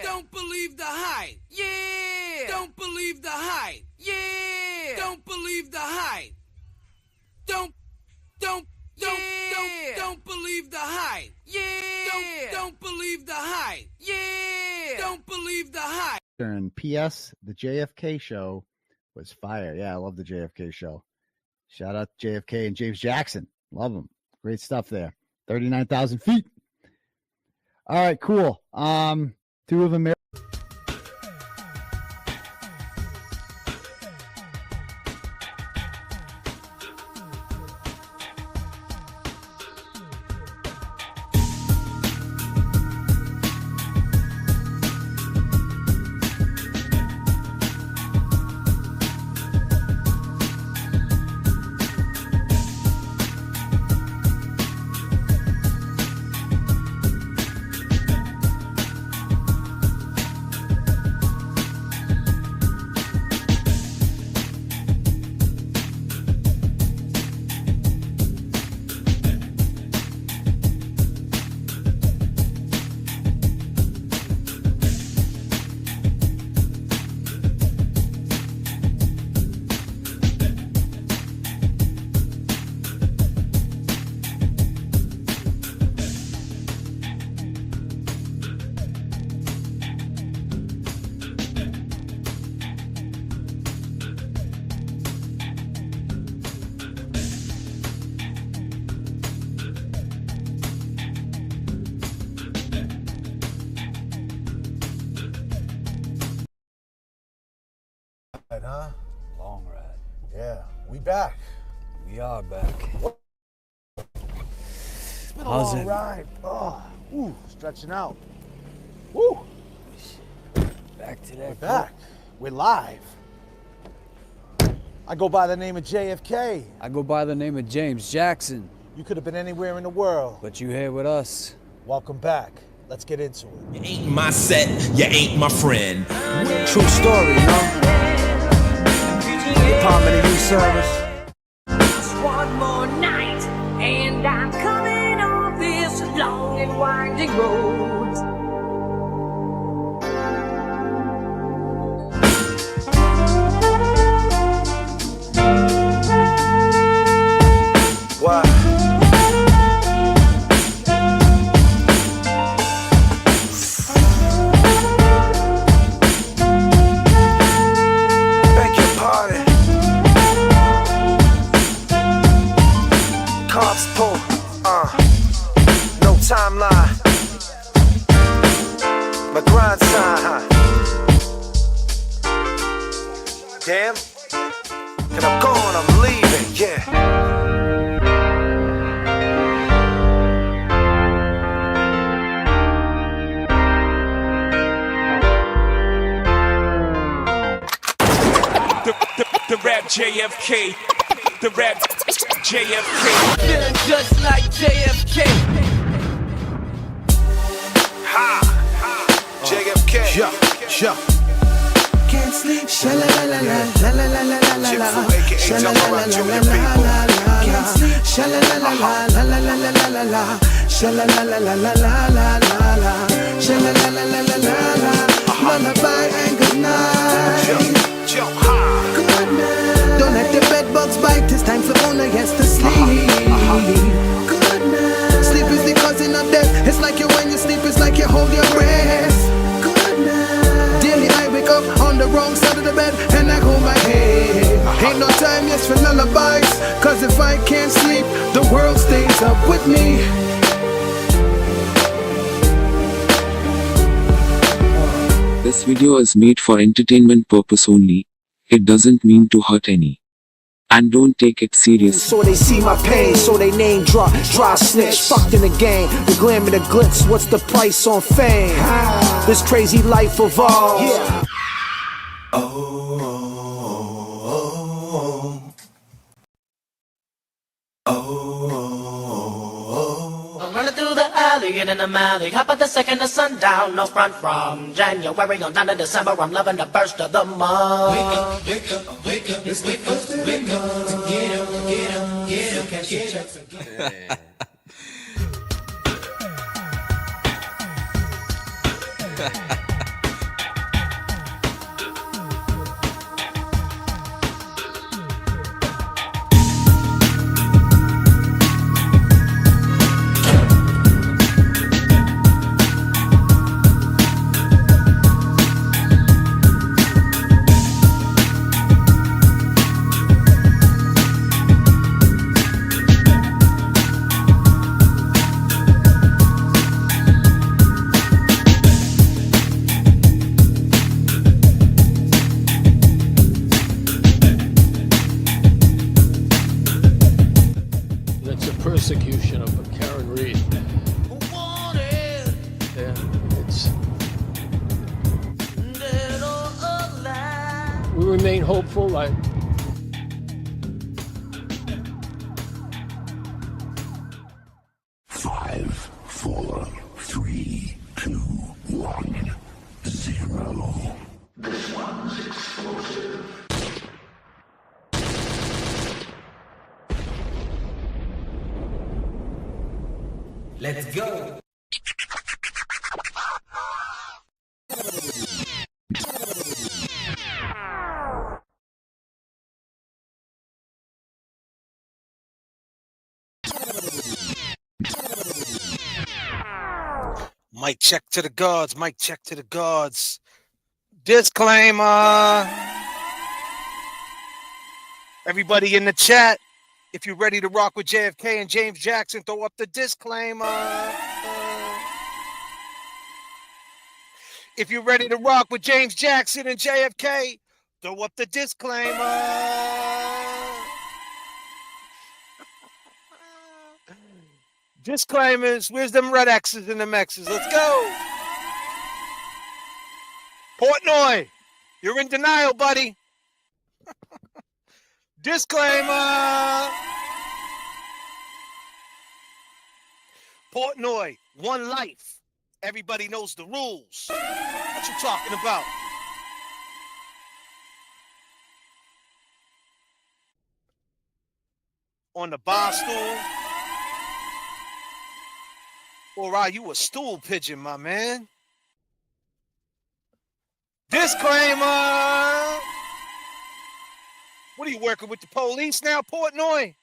Don't believe the hype. Yeah. Don't believe the hype. Yeah. Don't believe the hype. Don't believe the hype. Yeah. Don't believe the hype. Yeah. Don't believe the hype. And P.S. The J.F.K. show was fire. Yeah, I love the J.F.K. show. Shout out to J.F.K. and James Jackson. Love them. Great stuff there. 39,000 feet. All right, cool. Two of them. Huh? Long ride. Yeah, we back. We are back. It's been a long ride. Oh, ooh, stretching out. Woo! Back to that. We're back. We're live. I go by the name of J.F.K. I go by the name of James Jackson. You could have been anywhere in the world. But you here with us. Welcome back. Let's get into it. You ain't my set, you ain't my friend. True story, no? Department of Youth Service. Just one more night, and I'm coming off this long and winding road. What? Beg your pardon. Cops pull, no timeline. My grind sign, huh? Damn. And I'm going, I'm leaving, yeah. The rap J.F.K. The rap J.F.K. Feeling just like J.F.K. J.F.K. Yeah. Can't sleep, sha-la-la-la-la, la-la-la-la-la-la, Sha-la-la-la-la-la-la-la-la, can't sleep, sha-la-la-la-la-la-la-la-la, sha-la-la-la-la-la-la-la-la, sha-la-la-la-la-la-la, lullaby and good night. Good night. Don't let the bed bugs bite, it's time for owner gets to sleep. Good night. Sleep is the cousin of death, it's like you when you sleep, it's like you hold your breath. Good night. Daily I wake up on the wrong side of the bed and I hold my head. Ain't no time, yes, for lullabies, cause if I can't sleep, the world stays up with me. This video is made for entertainment purpose only. It doesn't mean to hurt any. And don't take it serious. So they see my pain, so they name drop, dry snitch, fucked in the game. The glam and the glitz, what's the price on fame? This crazy life of ours. Yeah. I'm running through the alley and in the alley. Hop at the second of sundown, no front from January on down to December. I'm loving the burst of the month. Wake up, wake up, wake up. It's wake up, wake up. Get up, get up, get up. Cash your checks again. execution of Karen Reed. Yeah, we remain hopeful. Five, 4, 3, 2, 1, 0. This one's explosive. Let's go. Mic check to the guards. Mic check to the guards. Disclaimer. Everybody in the chat, if you're ready to rock with JFK and James Jackson, throw up the disclaimer. If you're ready to rock with James Jackson and JFK, throw up the disclaimer. Disclaimers. Where's them red X's and them X's? Let's go. Portnoy, you're in denial, buddy. Disclaimer. Portnoy, one life. Everybody knows the rules. What you talking about? On the bar stool? Or are you a stool pigeon, my man? Disclaimer! What are you working with the police now, Portnoy?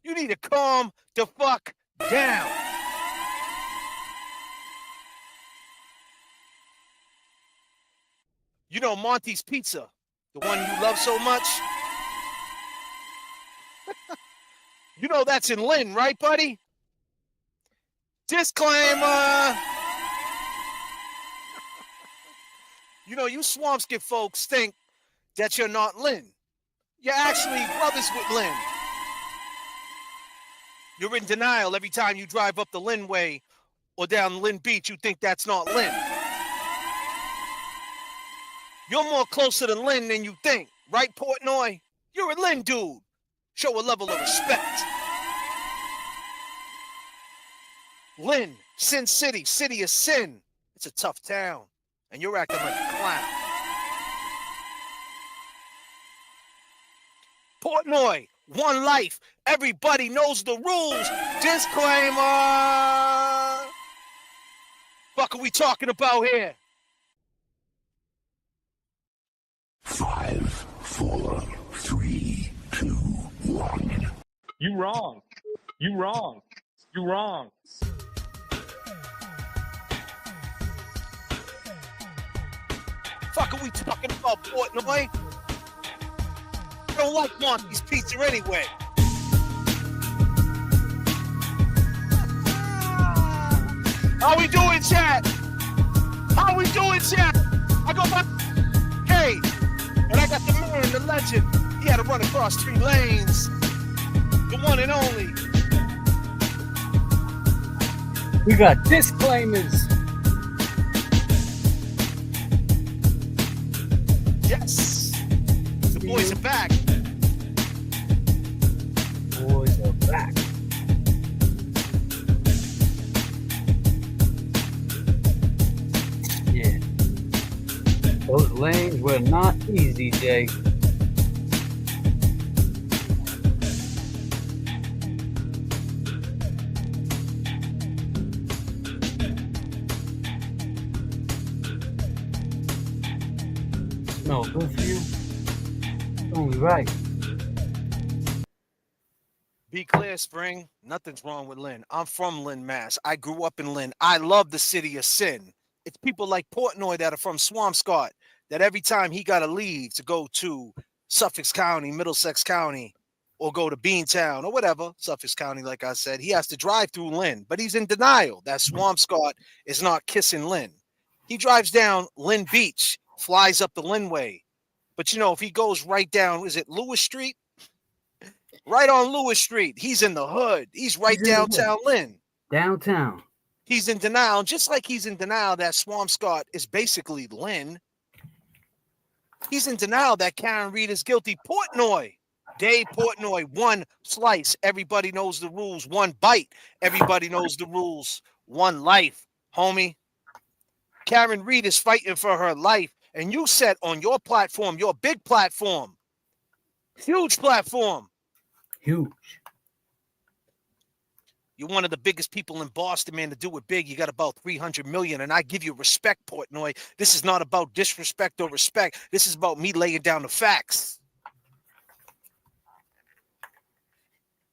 You need to calm the fuck down. You know Monty's Pizza, the one you love so much? You know that's in Lynn, right, buddy? Disclaimer! You know, you Swampscott folks think that you're not Lynn. You're actually brothers with Lynn. You're in denial every time you drive up the Lynn Way or down Lynn Beach. You think that's not Lynn. You're more closer to Lynn than you think, right, Portnoy? You're a Lynn dude. Show a level of respect. Lynn, Sin City, city of sin. It's a tough town, and you're acting like a clown. Portnoy, one life. Everybody knows the rules. Disclaimer. Fuck are we talking about here? 5, 4, 3, 2, 1. You wrong. You wrong. You wrong. Fuck are we talking about, Portnoy? I don't like Monty's Pizza anyway. How we doing, chat? How we doing, chat? I go back. Hey, and I got the man, the legend. He had to run across 3 lanes. The one and only. We got disclaimers. Yes. The boys are back. Boys are back. Yeah. Those lanes were not easy, Jay. No, good for you. Only right. Be clear, Spring. Nothing's wrong with Lynn. I'm from Lynn, Mass. I grew up in Lynn. I love the city of sin. It's people like Portnoy that are from Swampscott that every time he got to leave to go to Suffolk County, Middlesex County, or go to Beantown or whatever, Suffolk County, like I said, he has to drive through Lynn. But he's in denial that Swampscott is not kissing Lynn. He drives down Lynn Beach, flies up the Lynn Way. But, you know, if he goes right down, is it Lewis Street? Right on Lewis Street. He's in the hood. He's right downtown Lynn. Downtown. He's in denial. Just like he's in denial that Swampscott is basically Lynn. He's in denial that Karen Reed is guilty. Portnoy. Dave Portnoy, one slice. Everybody knows the rules. One bite. Everybody knows the rules. One life, homie. Karen Reed is fighting for her life. And you said on your platform, your big platform, huge platform. Huge. You're one of the biggest people in Boston, man, to do it big. You got about 300 million, and I give you respect, Portnoy. This is not about disrespect or respect. This is about me laying down the facts.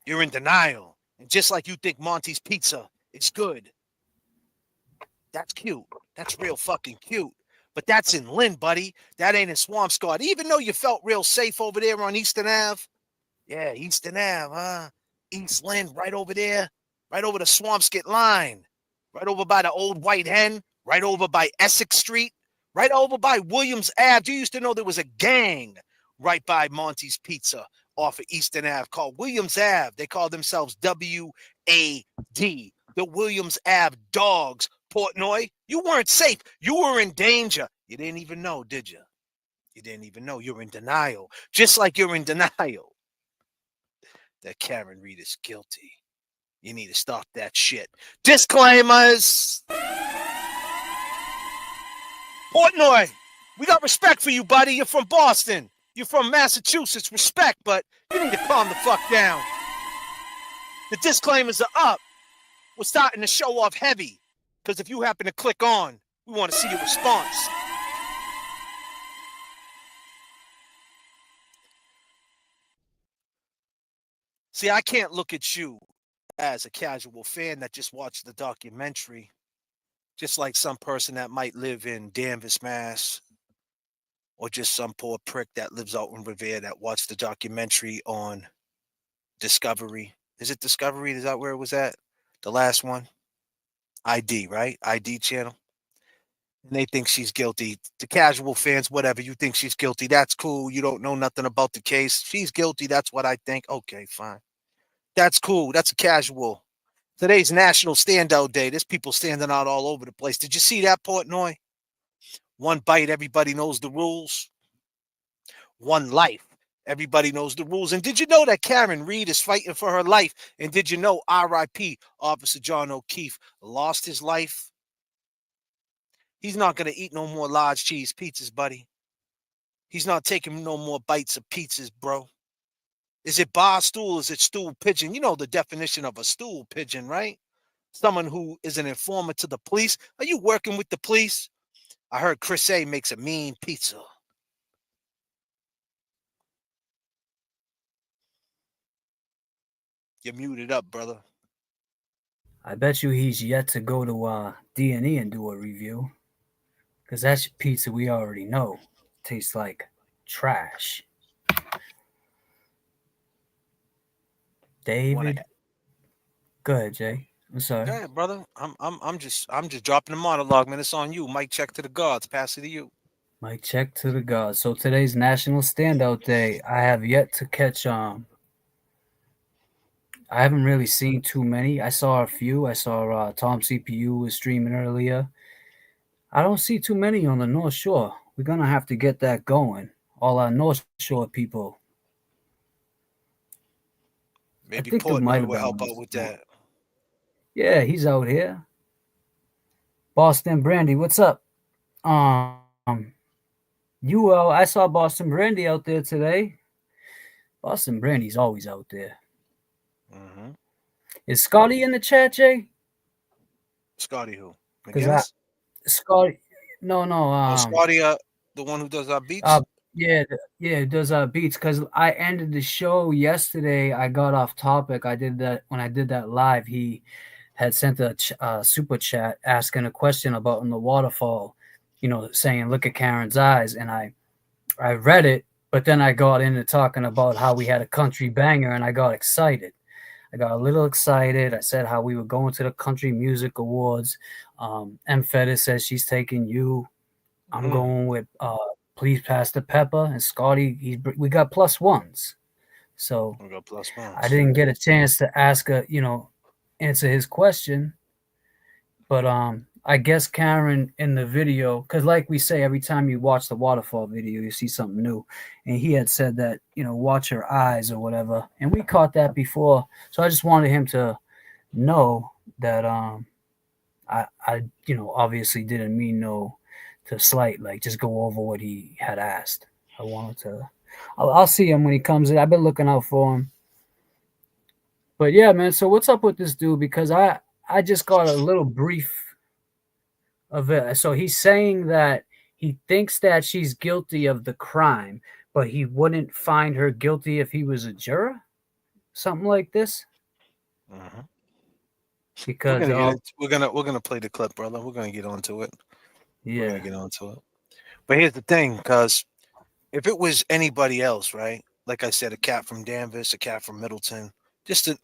You're in denial. And just like you think Monty's Pizza is good. That's cute. That's real fucking cute. But that's in Lynn, buddy. That ain't in Swampscott. Even though you felt real safe over there on Eastern Ave. Yeah, Eastern Ave, huh? East Lynn, right over there. Right over the Swampscott line. Right over by the old White Hen. Right over by Essex Street. Right over by Williams Ave. You used to know there was a gang right by Monty's Pizza off of Eastern Ave called Williams Ave. They call themselves W-A-D. The Williams Ave Dogs. Portnoy, you weren't safe. You were in danger. You didn't even know, did you? You didn't even know. You're in denial. Just like you're in denial that Karen Reed is guilty. You need to stop that shit. Disclaimers. Portnoy, we got respect for you, buddy. You're from Boston. You're from Massachusetts. Respect, but you need to calm the fuck down. The disclaimers are up. We're starting to show off heavy. Because if you happen to click on, we want to see your response. See, I can't look at you as a casual fan that just watched the documentary, just like some person that might live in Danvers, Mass, or just some poor prick that lives out in Revere that watched the documentary on Discovery. Is it Discovery? Is that where it was at? The last one? ID, right? ID channel. And they think she's guilty. The casual fans, whatever, you think she's guilty. That's cool. You don't know nothing about the case. She's guilty. That's what I think. Okay, fine. That's cool. That's a casual. Today's National Standout Day. There's people standing out all over the place. Did you see that, Portnoy? One bite, everybody knows the rules. One life, everybody knows the rules. And did you know that Karen Reed is fighting for her life? And did you know R.I.P. Officer John O'Keefe lost his life? He's not going to eat no more large cheese pizzas, buddy. He's not taking no more bites of pizzas, bro. Is it bar stool? Is it stool pigeon? You know the definition of a stool pigeon, right? Someone who is an informant to the police. Are you working with the police? I heard Chris A makes a mean pizza. You're muted up, brother. I bet you he's yet to go to D&E and do a review. Because that's pizza we already know. Tastes like trash. David? Go ahead, Jay. I'm sorry. Yeah, brother. I'm just dropping the monologue, man. It's on you. Mic check to the gods. Pass it to you. Mic check to the gods. So today's National Standout Day. I have yet to catch I haven't really seen too many. I saw a few. I saw Tom CPU was streaming earlier. I don't see too many on the North Shore. We're going to have to get that going. All our North Shore people. Maybe Portnoy will help out with that. Yeah, he's out here. Boston Brandy, what's up? I saw Boston Brandy out there today. Boston Brandy's always out there. Mm-hmm. Is Scotty in the chat, Jay? Scotty who? Scotty. No. Scotty, the one who does our beats? Yeah, does our beats. Because I ended the show yesterday. I got off topic. I did that when I did that live. He had sent a super chat asking a question about in the waterfall, saying, look at Karen's eyes. And I read it, but then I got into talking about how we had a country banger, and I got excited. I got a little excited. I said how we were going to the Country Music Awards. M. Fetta says she's taking you. I'm going with Please Pass the Pepper. And Scotty, we got +1s. So We got plus one. I didn't get a chance to ask answer his question. But I guess Karen in the video, because like we say, every time you watch the waterfall video, you see something new. And he had said that, watch your eyes or whatever. And we caught that before. So I just wanted him to know that I obviously didn't mean no to slight, like just go over what he had asked. I wanted to, I'll see him when he comes in. I've been looking out for him. But yeah, man. So what's up with this dude? Because I just got a little brief of it. So he's saying that he thinks that she's guilty of the crime, but he wouldn't find her guilty if he was a juror. Something like this. Mm-hmm. Because we're gonna play the clip, brother. We're gonna get onto it. Yeah, we're gonna get onto it. But here's the thing, because if it was anybody else, right? Like I said, a cat from Danvers, a cat from Middleton, just an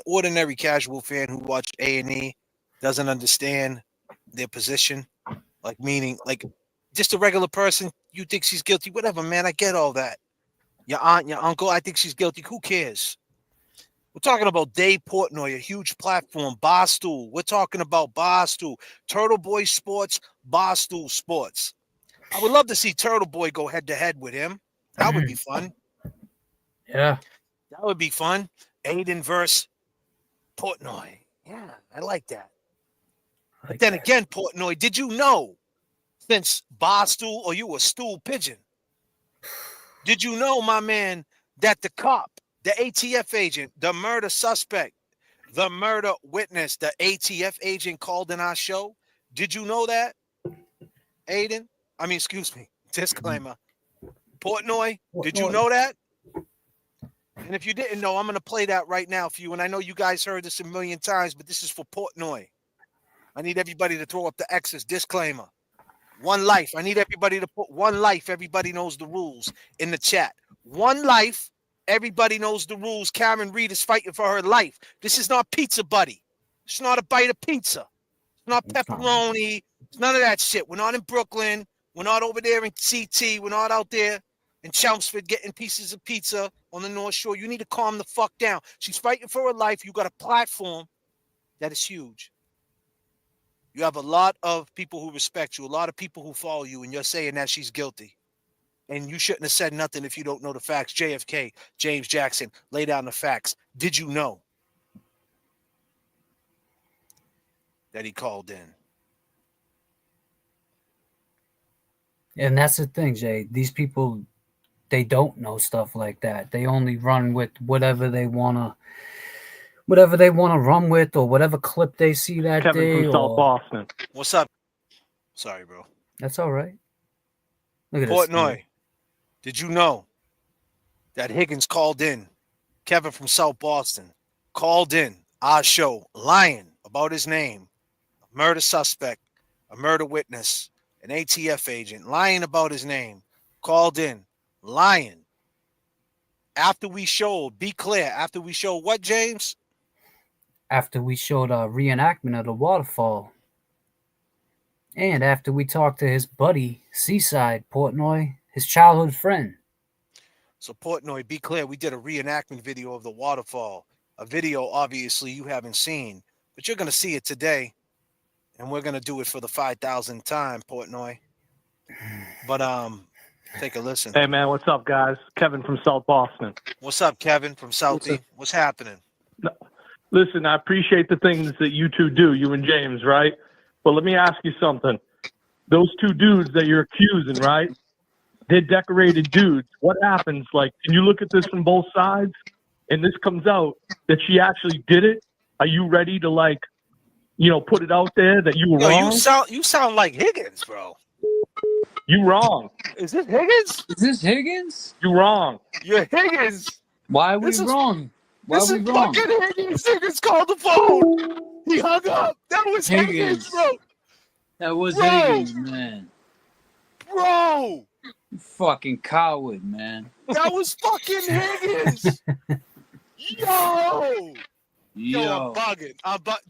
ordinary casual fan who watched A&E, doesn't understand their position, like meaning, like just a regular person. You think she's guilty, whatever, man. I get all that. Your aunt, your uncle, I think she's guilty. Who cares? We're talking about Dave Portnoy, a huge platform, Barstool. We're talking about Barstool, Turtle Boy Sports, Barstool Sports. I would love to see Turtle Boy go head to head with him. That would be fun. Yeah, that would be fun. Aiden versus Portnoy. Yeah, I like that. But then again, Portnoy, did you know, since Barstool or you a stool pigeon, did you know, my man, that the cop, the ATF agent, the murder suspect, the murder witness, the ATF agent called in our show? Did you know that, Aiden? I mean, excuse me, disclaimer. Portnoy, did you know that? And if you didn't know, I'm going to play that right now for you. And I know you guys heard this a million times, but this is for Portnoy. I need everybody to throw up the X's. Disclaimer. One life. I need everybody to put one life. Everybody knows the rules in the chat. One life. Everybody knows the rules. Karen Reed is fighting for her life. This is not Pizza Buddy. It's not a bite of pizza. It's not pepperoni. It's none of that shit. We're not in Brooklyn. We're not over there in CT. We're not out there in Chelmsford getting pieces of pizza on the North Shore. You need to calm the fuck down. She's fighting for her life. You got a platform that is huge. You have a lot of people who respect you, a lot of people who follow you, and you're saying that she's guilty. And you shouldn't have said nothing if you don't know the facts. JFK, James Jackson, lay down the facts. Did you know that he called in? And that's the thing, Jay. These people, they don't know stuff like that. They only run with whatever they want to run with, or whatever clip they see that Kevin day. from South Boston. What's up? Sorry, bro. That's all right. Look at Portnoy, did you know that Higgins called in? Kevin from South Boston called in our show, lying about his name, a murder suspect, a murder witness, an ATF agent, lying about his name, called in, lying. After we showed, be clear, after we showed what, James? After we showed a reenactment of the waterfall. And after we talked to his buddy, Seaside Portnoy, his childhood friend. So Portnoy, be clear, we did a reenactment video of the waterfall. A video, obviously, you haven't seen, but you're going to see it today. And we're going to do it for the 5,000th time, Portnoy. But take a listen. Hey, man, what's up, guys? Kevin from South Boston. What's up, Kevin from Southie? What's happening? No, listen, I appreciate the things that you two do, you and James, right? But let me ask you something. Those two dudes that you're accusing, right? They're decorated dudes. What happens? Like, can you look at this from both sides? And this comes out that she actually did it. Are you ready to, like, put it out there that you were wrong? You sound like Higgins, bro. You wrong. Is this Higgins? Is this Higgins? You wrong. You're Higgins. Why are we wrong? Why This are we is wrong? fucking Higgins. Higgins called the phone. He hung up. That was Higgins, bro. That was Bro. Higgins, man. Bro. You fucking coward, man. That was fucking Higgins. Yo, I'm bugging.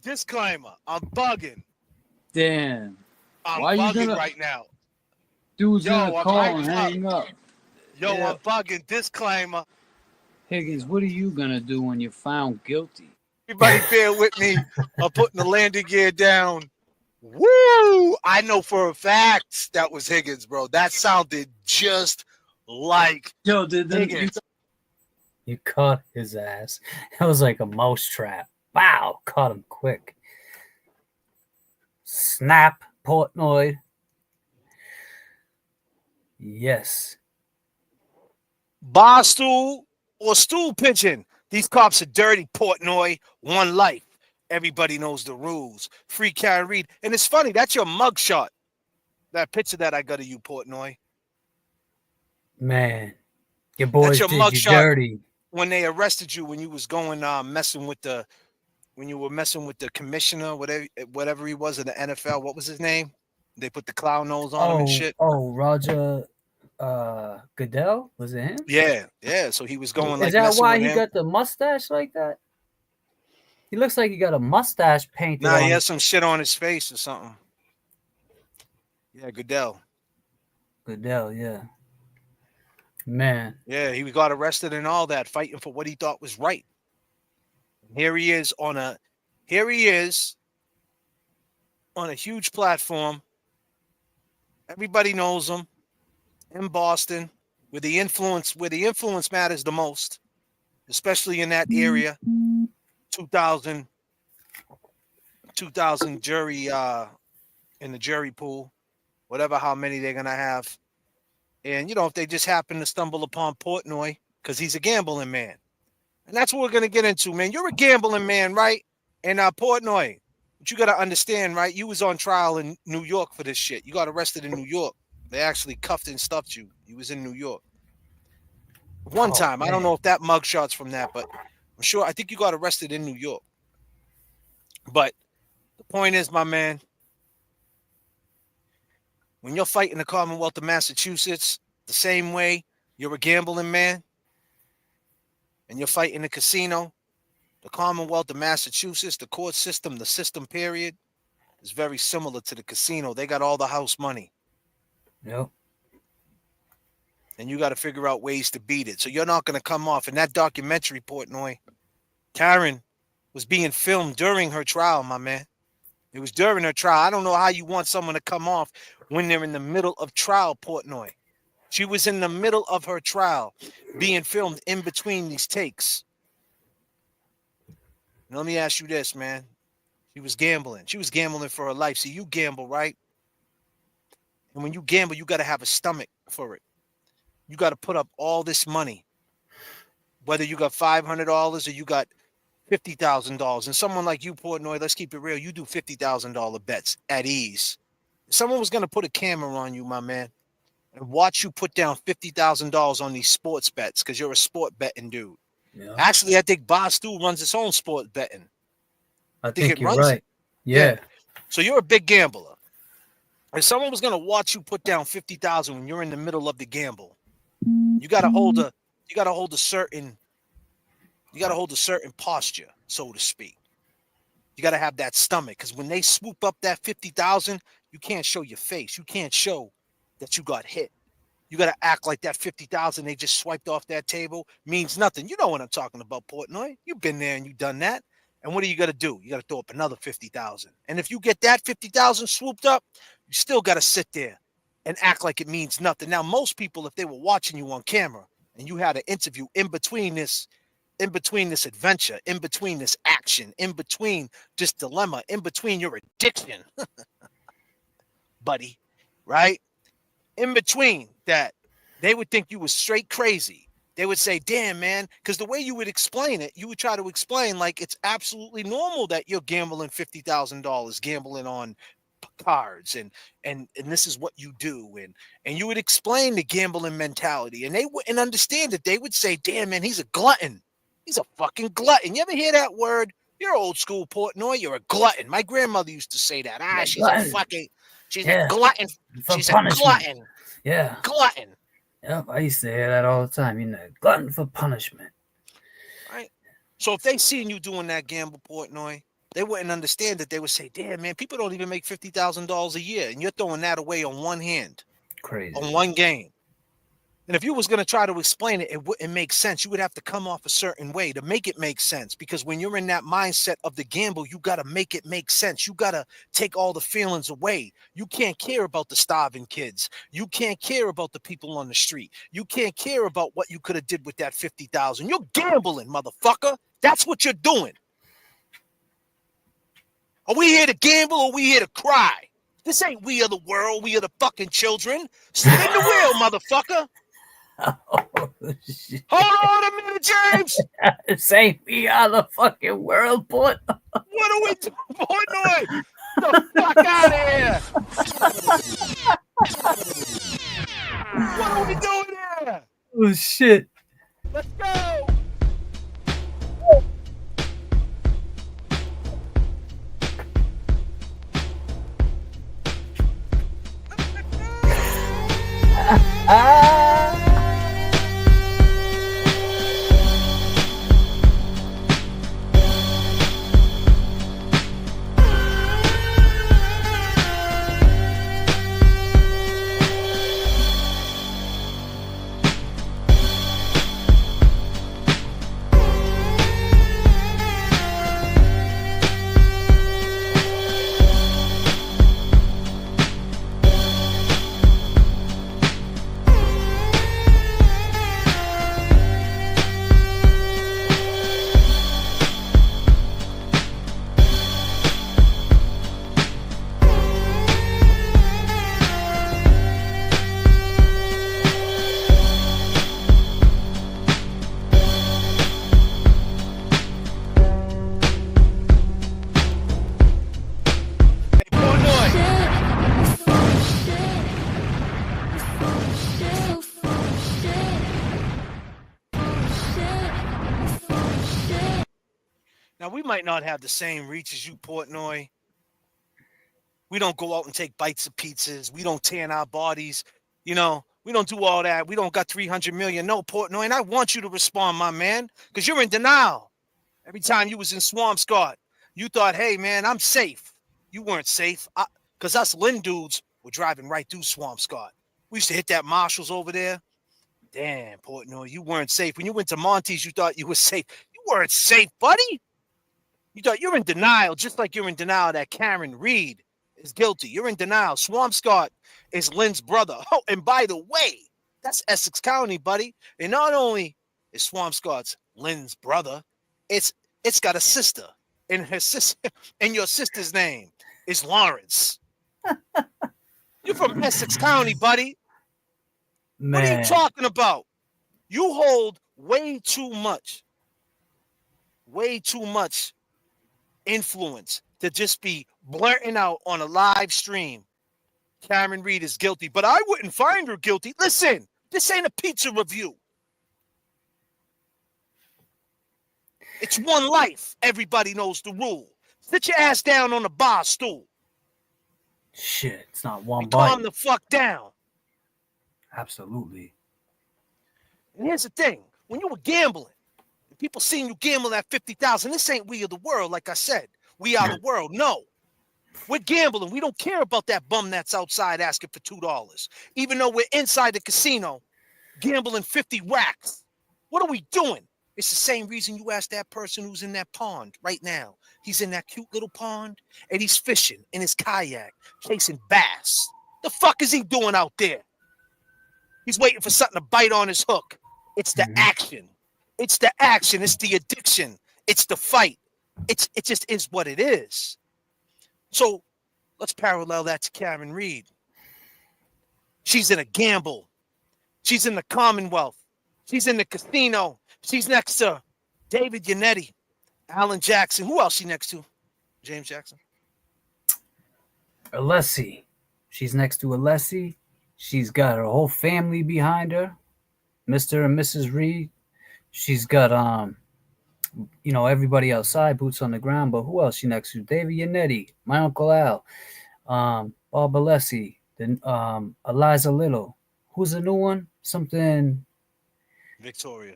Disclaimer. I'm bugging. Damn. I'm Why you bugging gonna right now. dude's Yo, gonna I'm call hyped and up. hang up? Yo, Yeah. I'm bugging. Disclaimer. Higgins, what are you gonna do when you're found guilty? Everybody bear with me. I'm putting the landing gear down. Woo! I know for a fact that was Higgins, bro. That sounded just like Higgins. You caught his ass. It was like a mouse trap. Wow, caught him quick. Snap, Portnoy. Yes. Bar stool or stool pigeon. These cops are dirty, Portnoy. One life. Everybody knows the rules. Free Karen Reed. And it's funny, that's your mugshot. That picture that I got of you, Portnoy. Man, your boys That's your did you mugshot dirty. when they arrested you when you was going messing with the commissioner, whatever he was in the NFL. What was his name? They put the clown nose on him and shit. Oh, Roger Goodell? Was it him? Yeah. So he was going Is like that why with he him. got the mustache like that? He looks like he got a mustache painted Nah, on. he has some shit on his face or something. Yeah, Goodell, yeah. Man. Yeah, he got arrested and all that, fighting for what he thought was right. Here he is on a huge platform. Everybody knows him in Boston, where the influence matters the most, especially in that area. 2000 jury in the jury pool, whatever how many they're gonna have. And if they just happen to stumble upon Portnoy, because he's a gambling man. And that's what we're gonna get into, man. You're a gambling man, right? And Portnoy, but you gotta understand, right? You was on trial in New York for this shit. You got arrested in New York. They actually cuffed and stuffed you. You was in New York. One time. Man. I don't know if that mugshot's from that, but I think you got arrested in New York. But the point is, my man, when you're fighting the Commonwealth of Massachusetts the same way you're a gambling man, and you're fighting the casino, the Commonwealth of Massachusetts, the court system, the system period, is very similar to the casino. They got all the house money. Yep. And you got to figure out ways to beat it. So you're not going to come off. In that documentary, Portnoy, Karen was being filmed during her trial, my man. It was during her trial. I don't know how you want someone to come off when they're in the middle of trial, Portnoy. She was in the middle of her trial being filmed in between these takes. Now, let me ask you this, man. She was gambling. She was gambling for her life. See, you gamble, right? And when you gamble, you got to have a stomach for it. You got to put up all this money, whether you got $500 or you got $50,000. And someone like you, Portnoy, let's keep it real. You do $50,000 bets at ease. If someone was going to put a camera on you, my man, and watch you put down $50,000 on these sports bets because you're a sport betting dude. Yeah. Actually, I think Barstool runs its own sport betting. I think it you're runs right. it. Yeah. So you're a big gambler. If someone was going to watch you put down $50,000 when you're in the middle of the gamble, you got to hold a certain posture, so to speak. You got to have that stomach, because when they swoop up that $50,000, you can't show your face. You can't show that you got hit. You got to act like that $50,000 they just swiped off that table means nothing. You know what I'm talking about, Portnoy. You've been there and you've done that. And what are you going to do? You got to throw up another $50,000. And if you get that $50,000 swooped up, you still got to sit there and act like it means nothing. Now, most people, if they were watching you on camera and you had an interview in between this adventure, in between this action, in between this dilemma, in between your addiction, buddy, right? In between that, they would think you was straight crazy. They would say, damn, man, because the way you would explain it, you would try to explain like it's absolutely normal that you're gambling $50,000, gambling on cards, and this is what you do. And you would explain the gambling mentality, and they wouldn't understand it. They would say, damn, man, he's a glutton. He's a fucking glutton. You ever hear that word? You're old school, Portnoy. You're a glutton. My grandmother used to say that. She's a glutton. She's a glutton. She's punishment. A glutton. Yeah. Glutton. Yep, I used to hear that all the time. Glutton for punishment. Right. So if they seen you doing that gamble, Portnoy, they wouldn't understand it. They would say, damn, man, people don't even make $50,000 a year, and you're throwing that away on one hand. Crazy. On one game. And if you was going to try to explain it, it wouldn't make sense. You would have to come off a certain way to make it make sense. Because when you're in that mindset of the gamble, you got to make it make sense. You got to take all the feelings away. You can't care about the starving kids. You can't care about the people on the street. You can't care about what you could have did with that 50,000. You're gambling, motherfucker. That's what you're doing. Are we here to gamble or are we here to cry? This ain't We Are the World. We are the fucking children. Spin the wheel, motherfucker. Oh, shit. Hold on a minute, James. Say We Are the fucking world, Port. What are we doing, Portnoy? The fuck out of here. What are we doing here? Oh, shit. Let's go. Now, we might not have the same reach as you, Portnoy. We don't go out and take bites of pizzas. We don't tan our bodies. You know, we don't do all that. We don't got 300 million. No, Portnoy, and I want you to respond, my man, because you're in denial. Every time you was in Swampscott, you thought, hey, man, I'm safe. You weren't safe because us Lynn dudes were driving right through Swampscott. We used to hit that Marshalls over there. Damn, Portnoy, you weren't safe. When you went to Monty's, you thought you were safe. You weren't safe, buddy. You thought you're in denial, just like you're in denial that Karen Reed is guilty. You're in denial. Swampscott is Lynn's brother. Oh, and by the way, that's Essex County, buddy. And not only is Swampscott's Lynn's brother, it's got a sister, and her sister, and your sister's name is Lawrence. You're from Essex County, buddy. Man. What are you talking about? You hold way too much influence to just be blurting out on a live stream. Karen Reed is guilty, but I wouldn't find her guilty. Listen, this ain't a pizza review. It's one life. Everybody knows the rule. Sit your ass down on the bar stool. Shit, it's not one and bite. calm the fuck down. Absolutely. And here's the thing. When you were gambling, and people seeing you gamble at 50,000, this ain't We Are the World, like I said. We Are the World. No. We're gambling. We don't care about that bum that's outside asking for $2. Even though we're inside the casino gambling 50 racks. What are we doing? It's the same reason you asked that person who's in that pond right now. He's in that cute little pond, and he's fishing in his kayak, chasing bass. The fuck is he doing out there? He's waiting for something to bite on his hook. It's the action. It's the action. It's the addiction. It's the fight. It just is what it is. So let's parallel that to Karen Reed. She's in a gamble. She's in the Commonwealth. She's in the casino. She's next to David Yannetti, Alan Jackson. Who else she next to? James Jackson. Alessi. She's next to Alessi. She's got her whole family behind her. Mr. and Mrs. Reed. She's got everybody outside, boots on the ground. But who else she next to? David Yannetti, my Uncle Al, Bob Alessi, then Eliza Little. Who's the new one? Something Victoria,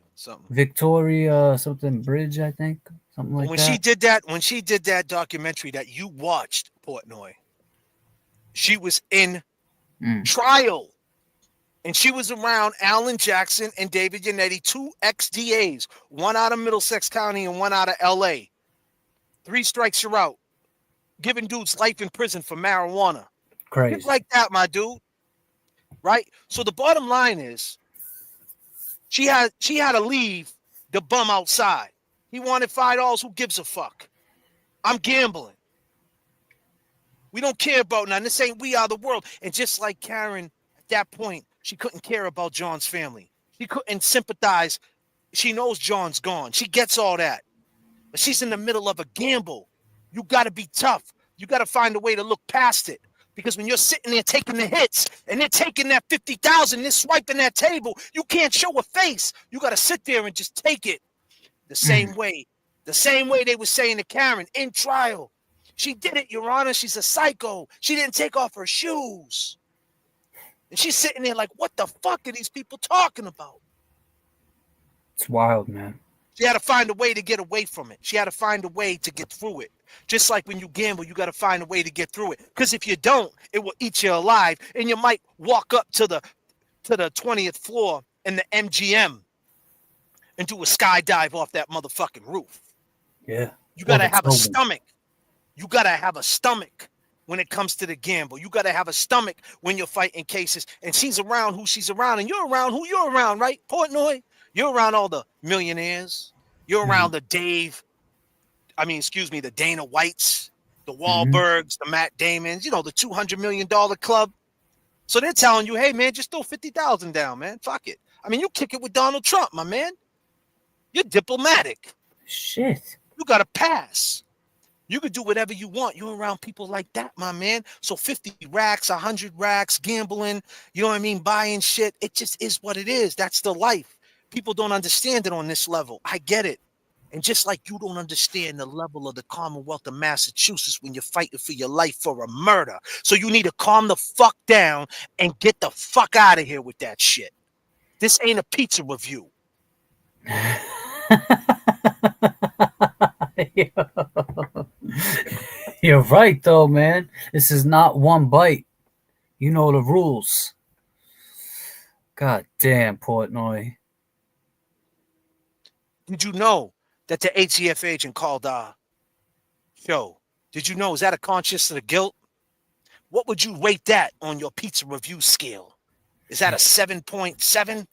something Bridge, I think. Something like when that. When she did that documentary that you watched, Portnoy, she was in trial. And she was around Alan Jackson and David Yannetti, 2 ex-DAs, one out of Middlesex County and one out of L.A. 3 strikes, you're out. Giving dudes life in prison for marijuana. Crazy. Shit like that, my dude. Right? So the bottom line is, she had to leave the bum outside. He wanted $5. Who gives a fuck? I'm gambling. We don't care about nothing. This ain't We Are the World. And just like Karen, at that point, she couldn't care about John's family. She couldn't sympathize. She knows John's gone. She gets all that. But she's in the middle of a gamble. You got to be tough. You got to find a way to look past it. Because when you're sitting there taking the hits and they're taking that 50,000, they're swiping that table, you can't show a face. You got to sit there and just take it the same way. The same way they were saying to Karen in trial. She did it, Your Honor. She's a psycho. She didn't take off her shoes. And she's sitting there like, what the fuck are these people talking about? It's wild, man. She had to find a way to get away from it. She had to find a way to get through it. Just like when you gamble, you got to find a way to get through it. Because if you don't, it will eat you alive. And you might walk up to the 20th floor in the MGM and do a skydive off that motherfucking roof. Yeah. You got to have a stomach. You got to have a stomach when it comes to the gamble. You got to have a stomach when you're fighting cases. And she's around who she's around. And you're around who you're around, right? Portnoy? You're around all the millionaires. You're around the Dana Whites, the Wahlbergs, the Matt Damons, the $200 million club. So they're telling you, hey, man, just throw 50,000 down, man. Fuck it. I mean, you kick it with Donald Trump, my man. You're diplomatic. Shit. You got to pass. You could do whatever you want. You're around people like that, my man. So 50 racks, 100 racks, gambling, you know what I mean? Buying shit. It just is what it is. That's the life. People don't understand it on this level. I get it. And just like you don't understand the level of the Commonwealth of Massachusetts when you're fighting for your life for a murder. So you need to calm the fuck down and get the fuck out of here with that shit. This ain't a pizza review. You're right, though, man. This is not one bite. You know the rules. God damn, Portnoy. Did you know that the ATF agent called show? Did you know? Is that a conscience of the guilt? What would you rate that on your pizza review scale? Is that a 7.7?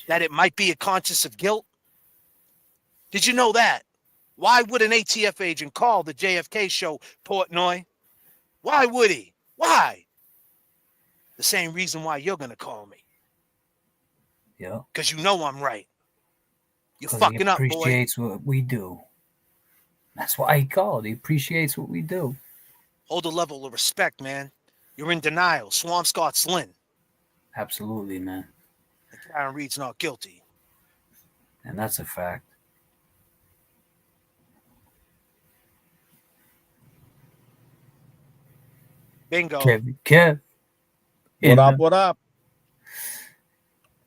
That it might be a conscience of guilt? Did you know that? Why would an ATF agent call the JFK show, Portnoy? Why would he? Why? The same reason why you're going to call me. Yeah. Because you know I'm right. You're fucking up, boy. He appreciates what we do. That's why he called. He appreciates what we do. Hold a level of respect, man. You're in denial. Swampscott's Lynn. Absolutely, man. And Karen Reed's not guilty. And that's a fact. Bingo. Kev. What up?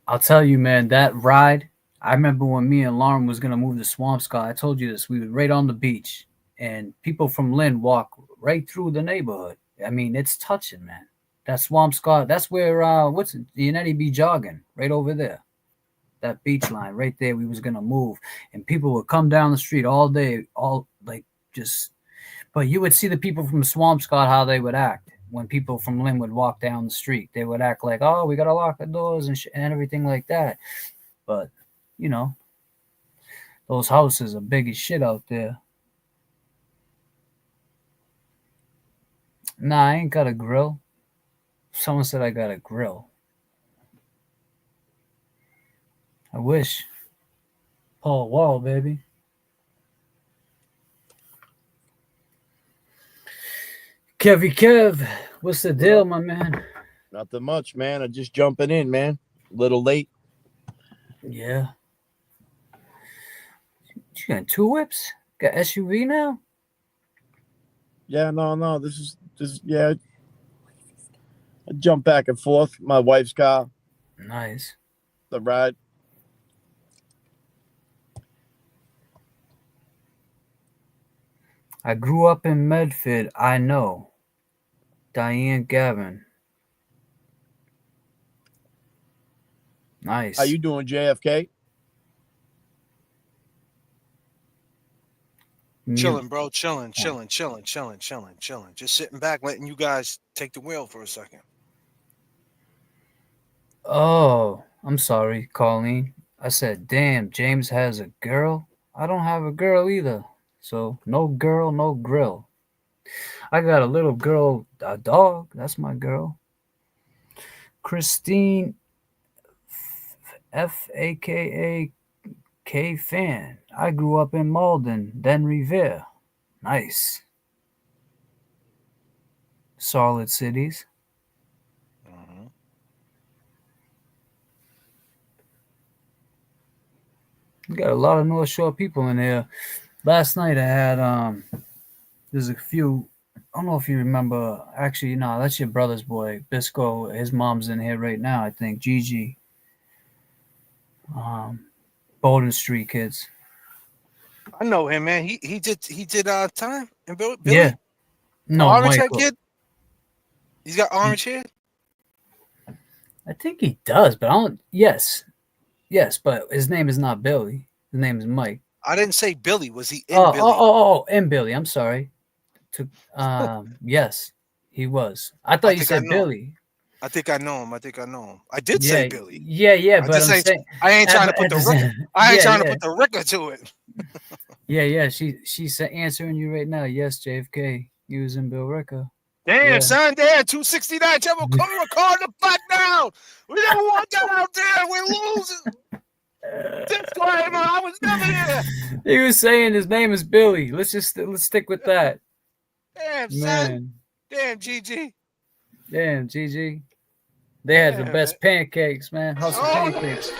I'll tell you, man, that ride, I remember when me and Lauren was going to move to Swampscott. I told you this. We were right on the beach, and people from Lynn walk right through the neighborhood. I mean, it's touching, man. That Swampscott, that's where, the Yannetti be jogging, right over there. That beach line right there, we was going to move. And people would come down the street all day, but you would see the people from Swampscott, how they would act. When people from Lynn would walk down the street, they would act like, oh, we got to lock the doors and everything like that. But, those houses are big as shit out there. Nah, I ain't got a grill. Someone said I got a grill. I wish. Paul Wall, baby. Kev, what's the deal, my man? Nothing much, man. I'm just jumping in, man. A little late. Yeah. You got 2 whips? Got SUV now? Yeah, no. This is yeah. I jump back and forth. My wife's car. Nice. The ride. I grew up in Medford. I know. Diane Gavin. Nice. How you doing, JFK? Chilling, bro. Chilling. Just sitting back, letting you guys take the wheel for a second. Oh, I'm sorry, Colleen. I said, damn, James has a girl. I don't have a girl either. So no girl, no grill. I got a little girl, a dog. That's my girl. Christine F.A.K.A. K fan. I grew up in Malden, then Revere. Nice. Solid cities. We got a lot of North Shore people in here. Last night I had there's a few. I don't know if you remember. Actually, no, that's your brother's boy, Bisco. His mom's in here right now, I think. Gigi. Bowden Street kids. I know him, man. He did time and Billy. Yeah. No, orange hair Michael. kid. He's got orange hair. I think he does, but I don't. Yes, but his name is not Billy. His name is Mike. I didn't say Billy. Was he in Billy? In Billy. I'm sorry. Yes, he was. I thought you said Billy. I think I know him. I did say Billy. Yeah, but I ain't trying to put the Ricker to it. Yeah. She's answering you right now. Yes, JFK. You was in Bill Ricker. Damn, son, damn, 269. Come record the fuck down. We don't want that out there. We're losing. Disclaimer, I was never here. He was saying his name is Billy. Let's stick with that. Damn, son. Damn, GG. Damn, GG. They had the best pancakes, man. House of pancakes.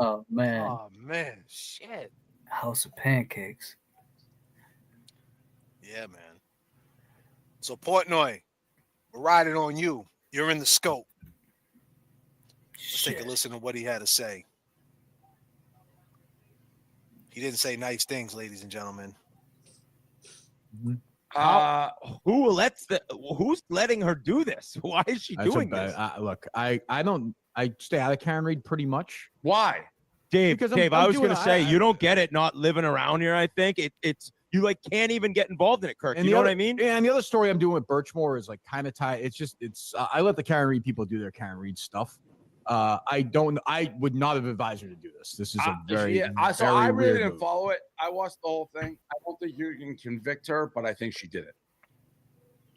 Oh man, shit. House of pancakes. Yeah, man. So Portnoy, we're riding on you. You're in the scope. Let's take a listen to what he had to say. He didn't say nice things, ladies and gentlemen. Who's letting her do this? Why is she doing this? Look, I stay out of Karen Reed pretty much. Why? Dave, I was going to say, you don't get it not living around here, I think. It's you like can't even get involved in it, Kirk. You know what I mean? Yeah, and the other story I'm doing with Birchmore is like kind of tied. It's I let the Karen Reed people do their Karen Reed stuff. I would not have advised her to do this. This is a very so I really didn't move. follow it. I watched the whole thing. I don't think you can convict her, but I think she did it.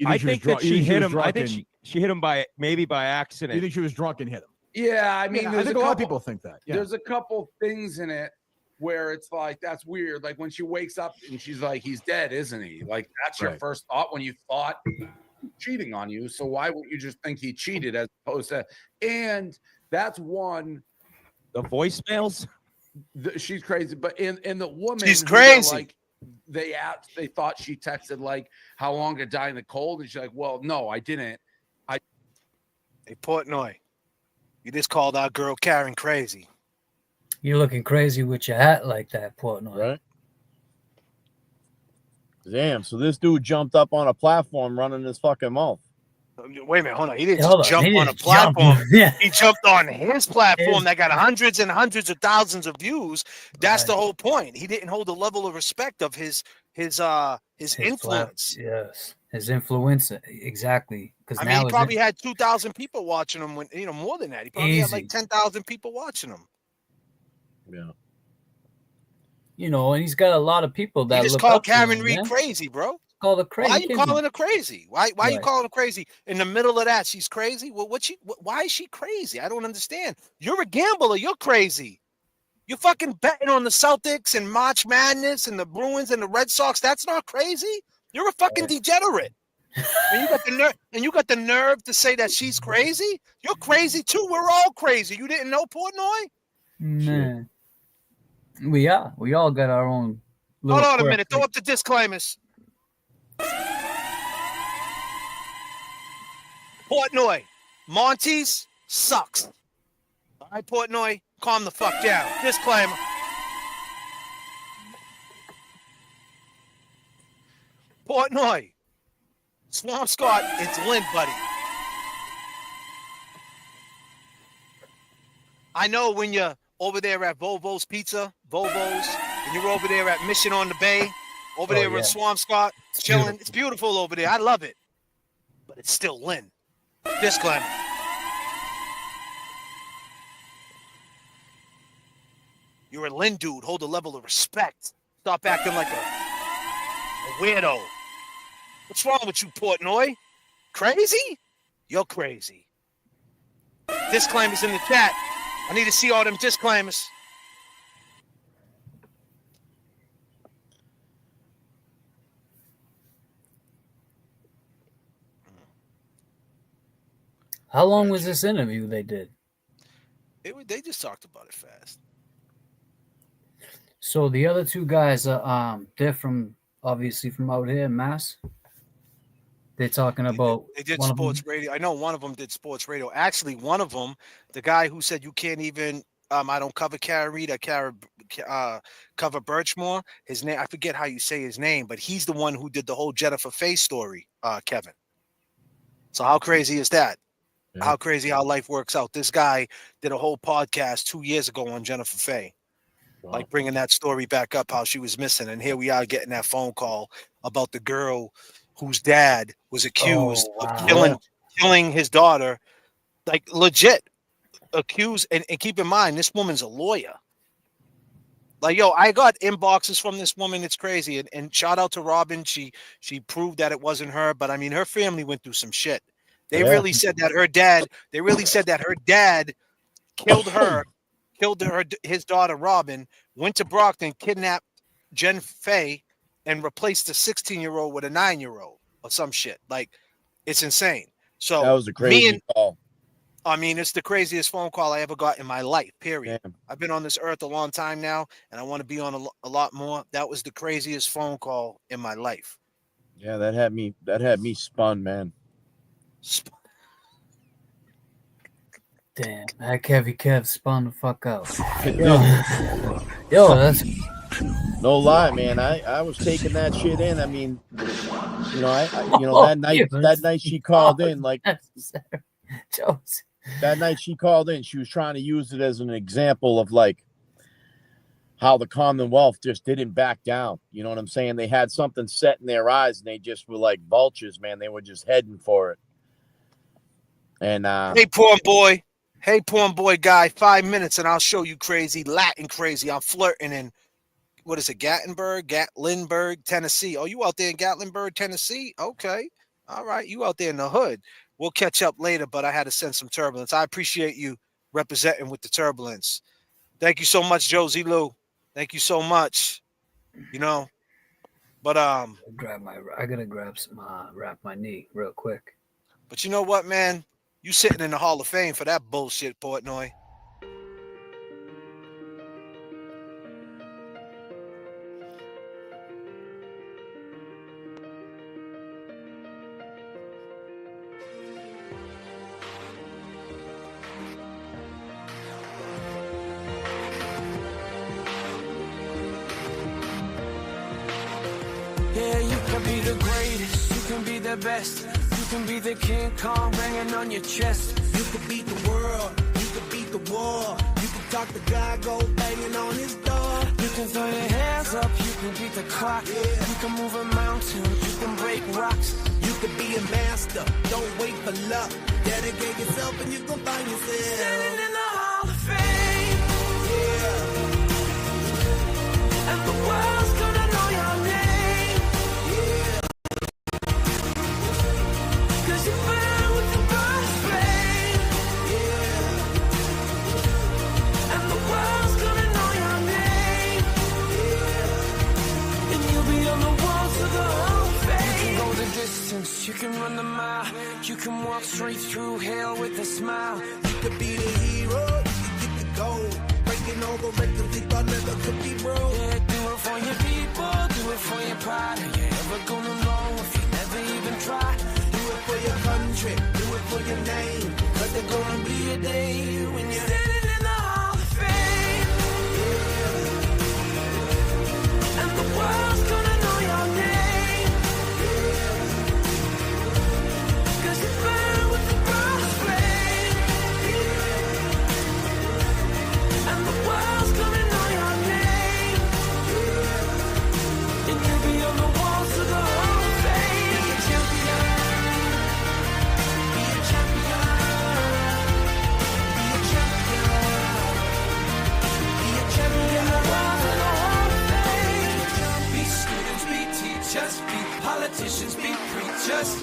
I think that she hit him. I think she hit him by accident. You think she was drunk and hit him? Yeah, I mean, I think a lot of people think that. Yeah. There's a couple things in it where it's like, that's weird. Like when she wakes up and she's like, he's dead, isn't he? Like that's your first thought when you thought cheating on you. So why wouldn't you just think he cheated as opposed to? And that's one. The voicemails. She's crazy, but in the woman, she's crazy. Like they thought she texted like, how long to die in the cold, and she's like, well, no, I didn't. Hey, Portnoy. You just called our girl Karen crazy. You're looking crazy with your hat like that, Portnoy. Right? Damn, so this dude jumped up on a platform running his fucking mouth. Wait a minute, hold on. He didn't just jump on a platform. He jumped on his platform that got hundreds and hundreds of thousands of views. That's the whole point. He didn't hold the level of respect of his influence. Yes, his influence, exactly. I mean, he probably had 2,000 people watching him. When more than that, he probably had like 10,000 people watching him. Yeah. And he's got a lot of people that he just called Karen Reed crazy, bro. Call her crazy. Why are you calling her crazy? Why are you calling her crazy in the middle of that? She's crazy. Well, why is she crazy? I don't understand. You're a gambler. You're crazy. You're fucking betting on the Celtics and March Madness and the Bruins and the Red Sox. That's not crazy. You're a fucking degenerate. And you got the nerve to say that she's crazy? You're crazy too. We're all crazy. You didn't know, Portnoy? Man. We all got our own. Hold on a minute. Throw up the disclaimers. Portnoy, Monty's sucks. All right, Portnoy, calm the fuck down. Disclaimer. Portnoy, Swampscott, it's Lynn, buddy. I know when you're over there at Volvo's Pizza, and you're over there at Mission on the Bay, over there at Swampscott, chilling. It's beautiful over there. I love it. But it's still Lynn. Disclaimer. You're a Lynn dude. Hold a level of respect. Stop acting like a weirdo. What's wrong with you, Portnoy? Crazy? You're crazy. Disclaimers in the chat. I need to see all them disclaimers. How long was this interview they did? They just talked about it fast. So the other two guys, they're obviously from out here in Mass. They're talking about. They did sports radio. I know one of them did sports radio. Actually, one of them, the guy who said you can't even. I don't cover Karen Reed. I cover Birchmore. His name, I forget how you say his name, but he's the one who did the whole J.F.K. story, Kevin. So how crazy is that? Yeah. How crazy how life works out. This guy did a whole podcast 2 years ago on J.F.K. Wow. Like bringing that story back up, how she was missing. And here we are getting that phone call about the girl whose dad was accused of killing his daughter, like legit accused. And keep in mind, this woman's a lawyer. Like, yo, I got inboxes from this woman. It's crazy. And shout out to Robin. She proved that it wasn't her. But I mean, her family went through some shit. They really said that her dad killed his daughter Robin, went to Brockton, kidnapped J.F.K. and replaced a 16-year-old with a 9-year-old or some shit. Like, it's insane. So that was a crazy call. I mean, it's the craziest phone call I ever got in my life, period. Damn. I've been on this earth a long time now, and I want to be on a lot more. That was the craziest phone call in my life. Yeah, that had me spun, man. Damn, that Kev spun the fuck out. Yo, that's no lie, man. I was taking that shit in. I mean, that night she called in, like that night she called in, she was trying to use it as an example of like how the Commonwealth just didn't back down. You know what I'm saying? They had something set in their eyes and they just were like vultures, man. They were just heading for it. And hey, porn boy guy, 5 minutes and I'll show you crazy, Latin crazy. I'm flirting in, what is it, Gatlinburg, Tennessee. Oh, you out there in Gatlinburg, Tennessee? Okay. All right. You out there in the hood. We'll catch up later, but I had to send some turbulence. I appreciate you representing with the turbulence. Thank you so much, Josie Lou. Thank you so much. But I gotta grab some wrap my knee real quick. But you know what, man? You sitting in the Hall of Fame for that bullshit, Portnoy. Yeah, you can be the greatest, you can be the best. You can be the King Kong banging on your chest. You can beat the world, you can beat the war. You can talk to God, go banging on his door. You can throw your hands up, you can beat the clock. Yeah. You can move a mountain, you can break rocks. You can be a master, don't wait for luck. Dedicate yourself and you can find yourself standing in the Hall of Fame. Yeah. And the world's gonna know your name. You can run the mile, you can walk straight through hell with a smile. You could be the hero, you can get the gold. Breaking all the records they thought never could be broke. Yeah, do it for your people, do it for your pride. Are you ever gonna know if you never even try? Do it for your country, do it for your name. But there's gonna be a day when you're standing in the Hall of Fame. Yeah. And the world's gonna know your name. us.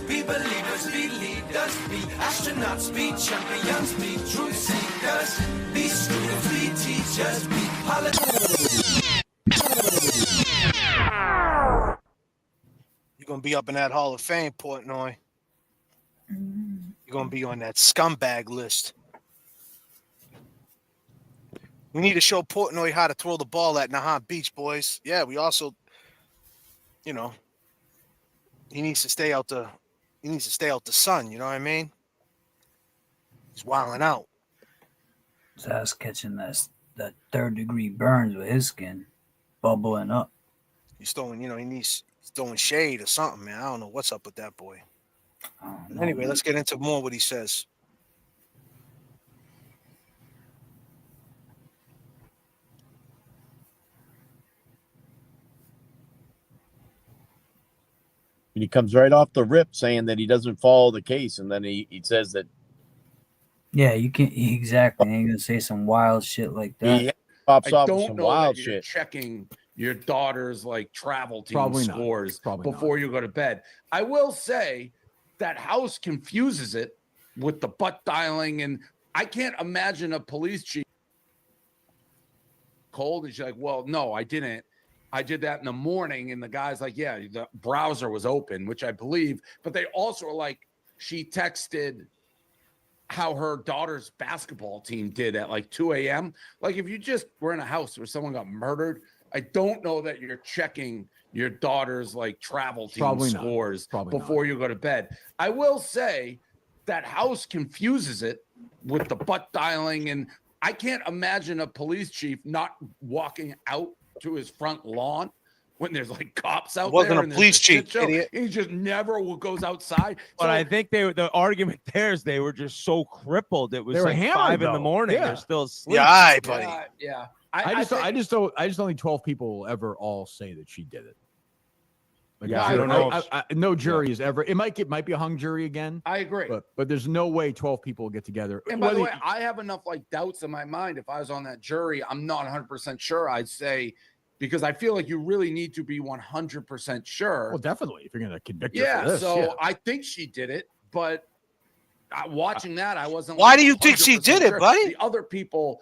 Be believers, be leaders, be astronauts, be champions, be truth seekers, be students, be teachers, be politicians. You're gonna be up in that Hall of Fame, Portnoy. You're gonna be on that scumbag list. We need to show Portnoy how to throw the ball at Nahant Beach, boys. Yeah, we also, you know, he needs to stay out the sun. You know what I mean? He's wilding out. His ass catching that 3rd-degree burns with his skin bubbling up. He's throwing, he's throwing shade or something, man. I don't know what's up with that boy. Anyway, let's get into more what he says. He comes right off the rip saying that he doesn't follow the case, and then he says that. Yeah, you can't exactly. You're gonna say some wild shit like that. He pops I off with don't some know wild that you're shit. checking your daughter's like travel team Probably not. scores Probably before you go to bed. I will say that house confuses it with the butt dialing, and I can't imagine a police chief cold and she's like, well, no, I didn't. I did that in the morning, and the guy's like, yeah, the browser was open, which I believe, but they also are like, she texted how her daughter's basketball team did at like 2 a.m. Like, if you just were in a house where someone got murdered, I don't know that you're checking your daughter's like travel team Probably not. scores Probably before you go to bed. I will say that house confuses it with the butt dialing, and I can't imagine a police chief not walking out to his front lawn when there's like cops out Wasn't there. a and there's police shit chief, show. idiot. He just never goes outside. But I think the argument there is they were just so crippled. It was They were like hammered, 5 in the though. morning. Yeah. They're still asleep. Yeah, all right, buddy. Yeah. I just don't think 12 people will ever all say that she did it. Like, Yeah, I don't know. No jury is ever. It might be a hung jury again. I agree. But there's no way 12 people will get together. And by the way, I have enough like doubts in my mind. If I was on that jury, I'm not 100% sure. I'd say, because I feel like you really need to be 100% sure. Well, definitely, if you're going to convict her Yeah. for this. So yeah. I think she did it, but watching that, I wasn't. Why like, do you think she 100% did it, sure. buddy? The other people,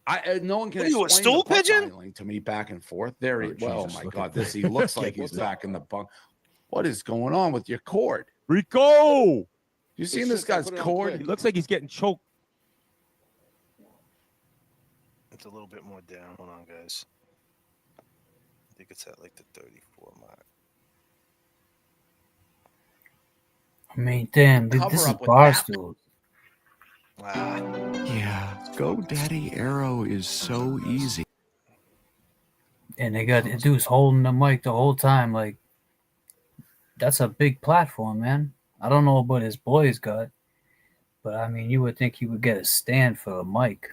no one can What are you, a explain stool the butt pigeon? dialing to me back and forth. There he. Oh, Oh Jesus, my look God, at this that. he looks like he's What's back in the bunk. What is going on with your cord? Rico! You seen this guy's cord? He looks like he's getting choked. It's a little bit more down. Hold on, guys. I think it's at like the 34 mark. I mean, damn, dude, Cover this is up with Barstool. Wow. Yeah, GoDaddy Arrow is so easy. And they got the dude's holding the mic the whole time. Like, that's a big platform, man. I don't know what his boys got, but I mean, you would think he would get a stand for a mic.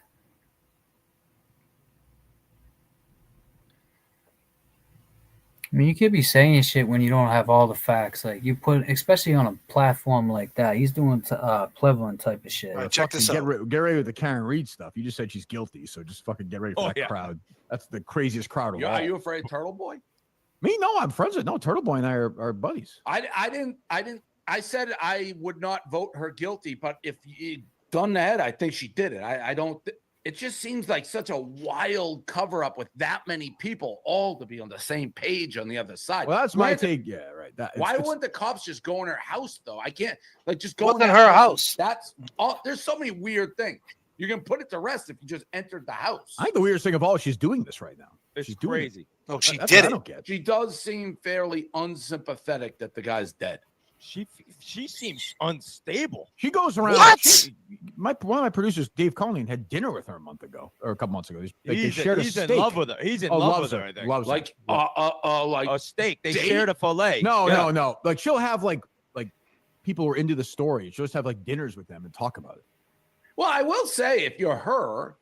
I mean, you could be saying shit when you don't have all the facts. Like, you put, especially on a platform like that, he's doing Plevelin type of shit. All right, check this out. Get ready with the Karen Reed stuff. You just said she's guilty, so just fucking get ready for that crowd. That's the craziest crowd of all. Are you afraid of Turtle Boy? Me? No, I'm friends with. No, Turtle Boy and I are buddies. I didn't. I said I would not vote her guilty, but if you done that, I think she did it. I don't. It just seems like such a wild cover up with that many people all to be on the same page on the other side. Well, that's my take. Yeah, right. Why wouldn't the cops just go in her house though? I can't just go. Wasn't her house. That's all. There's so many weird things. You can put it to rest if you just entered the house. I think the weirdest thing of all, she's doing this right now. It's doing crazy. Oh, she That's did what I it. don't get. She does seem fairly unsympathetic that the guy's dead. She seems unstable. She goes around. What? One of my producers, Dave Conley, had dinner with her a month ago or a couple months ago. They shared He's a in steak. love with her. He's in love with her. I think. Loves her. Like a steak. They date? shared a fillet. No. Like she'll have like people who are into the story. She'll just have like dinners with them and talk about it. Well, I will say, if you're her,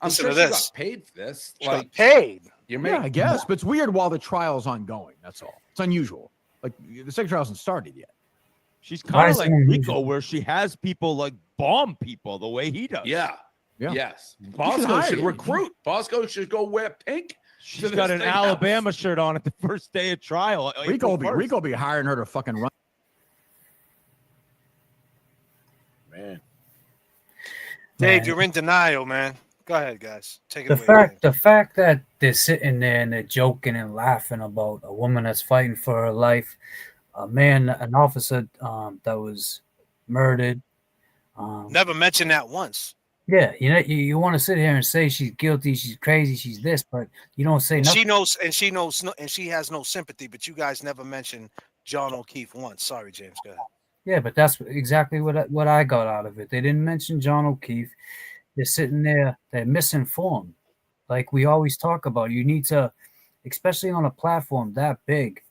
I'm Listen sure to she this. got paid for this. She got paid. You're Yeah, making I guess, but it's weird while the trial's ongoing. That's all. It's unusual. Like the second trial hasn't started yet. She's Why kind of is like it Rico, unusual? where she has people like bomb people the way he does. Yeah. Yeah. Yes. should Bosco hire should you. recruit. Bosco should go wear pink She's got an Alabama shirt on at the first day of trial. Rico be hiring her to fucking run. Man. Dave, you're in denial, man. Go ahead, guys. Take it away. The fact that they're sitting there and they're joking and laughing about a woman that's fighting for her life, an officer that was murdered. Never mentioned that once. Yeah, you want to sit here and say she's guilty, she's crazy, she's this, but you don't say nothing. She has no sympathy. But you guys never mentioned John O'Keefe once. Sorry, James. Go ahead. Yeah, but that's exactly what I got out of it. They didn't mention John O'Keefe. They're sitting there, they're misinformed. Like we always talk about, you need to, especially on a platform that big,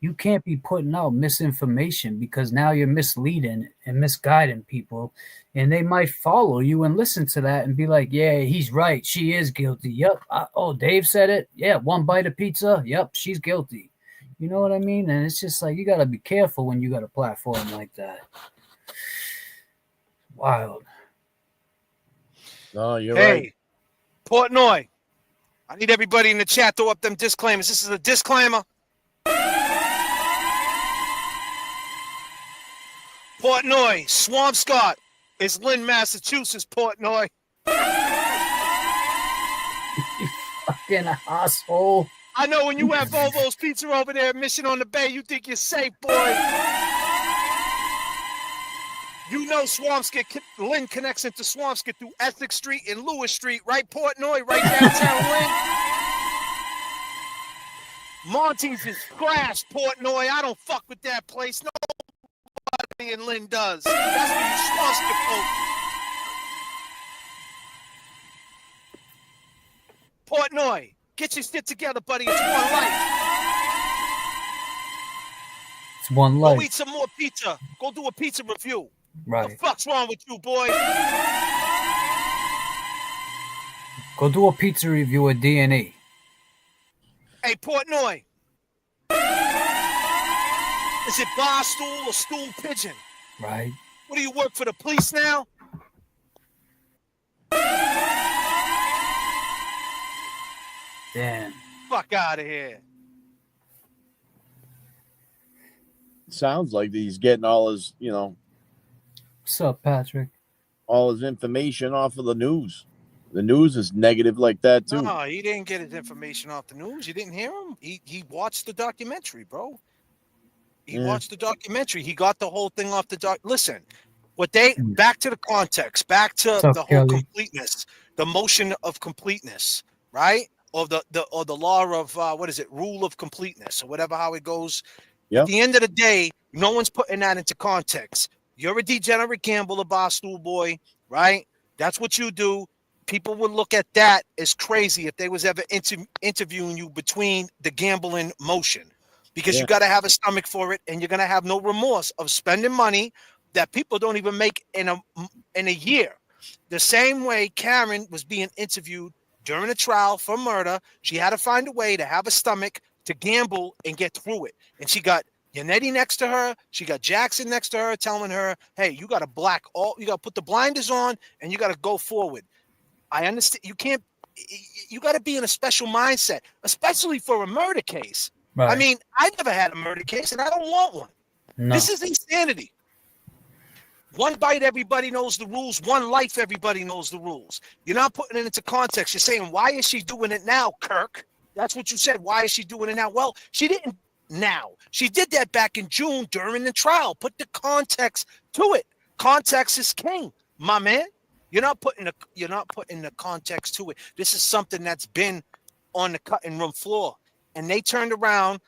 you can't be putting out misinformation because now you're misleading and misguiding people, and they might follow you and listen to that and be like, yeah, he's right. She is guilty. Yep. Dave said it. Yeah. One bite of pizza. Yep. She's guilty. You know what I mean? And it's just like, you got to be careful when you got a platform like that. Wild. No, you're right. Portnoy, I need everybody in the chat to throw up them disclaimers. This is a disclaimer. Portnoy, Swampscott is Lynn, Massachusetts, Portnoy. You fucking asshole. I know when you have Volvo's Pizza over there at Mission on the Bay, you think you're safe, boy. You know Swampscott, Lynn connects into Swampscott through Essex Street and Lewis Street, right, Portnoy, right downtown Lynn. Monty's is trash, Portnoy. I don't fuck with that place. Nobody in Lynn does. That's where you Swampscott folk. Portnoy, get your shit together, buddy. It's one life. It's one life. Go eat some more pizza. Go do a pizza review. Right. What the fuck's wrong with you, boy? Go do a pizza review at D&E. Hey, Portnoy. Is it bar stool or stool pigeon? Right. What do you work for the police now? Damn. Fuck out of here. Sounds like he's getting all his, What's up, Patrick? all his information off of the news. The news is negative like that too. No, he didn't get his information off the news. You didn't hear him? He watched the documentary, bro. He watched the documentary. He got the whole thing off the doc. Listen, back to the context, back to the whole completeness, the motion of completeness, right? Or the law of rule of completeness, or whatever how it goes. Yep. At the end of the day, no one's putting that into context. You're a degenerate gambler, Barstool boy, right? That's what you do. People would look at that as crazy if they was ever interviewing you between the gambling motion, because you got to have a stomach for it, and you're gonna have no remorse of spending money that people don't even make in a year. The same way Karen was being interviewed during a trial for murder, she had to find a way to have a stomach to gamble and get through it, and she got Yannetti next to her. She got Jackson next to her, telling her, "Hey, you got to you got to put the blinders on, and you got to go forward." I understand you can't. You got to be in a special mindset, especially for a murder case. Right. I mean, I never had a murder case, and I don't want one. No. This is insanity. One bite, everybody knows the rules. One life, everybody knows the rules. You're not putting it into context. You're saying, "Why is she doing it now, Kirk?" That's what you said. Why is she doing it now? Well, she didn't. Now she did that back in June during the trial. Put the context to it. Context is king, my man. You're not putting the context to it. This is something that's been on the cutting room floor, and they turned around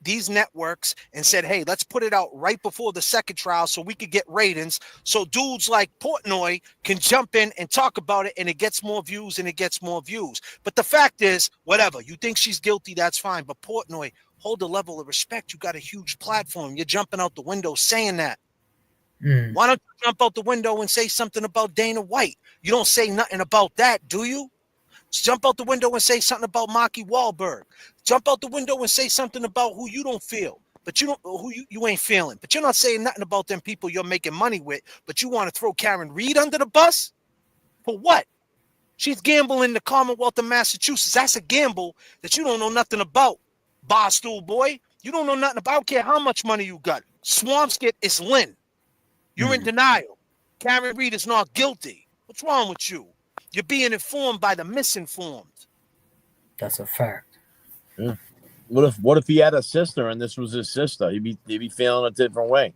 these networks and said, "Hey, let's put it out right before the second trial so we could get ratings, so dudes like Portnoy can jump in and talk about it, and it gets more views and it gets more views." But the fact is, whatever you think she's guilty, that's fine. But Portnoy, hold a level of respect. You got a huge platform. You're jumping out the window saying that. Why don't you jump out the window and say something about Dana White? You don't say nothing about that, do you? Jump out the window and say something about Marky Wahlberg. Jump out the window and say something about who you don't feel, but you ain't feeling. But you're not saying nothing about them people you're making money with. But you want to throw Karen Reed under the bus for what? She's gambling the Commonwealth of Massachusetts. That's a gamble that you don't know nothing about, Barstool boy. You don't know nothing about. I don't care how much money you got. Swampscott is Lynn. You're in denial. Karen Reed is not guilty. What's wrong with you? You're being informed by the misinformed. That's a fact. Yeah. What if he had a sister and this was his sister? He'd be feeling a different way.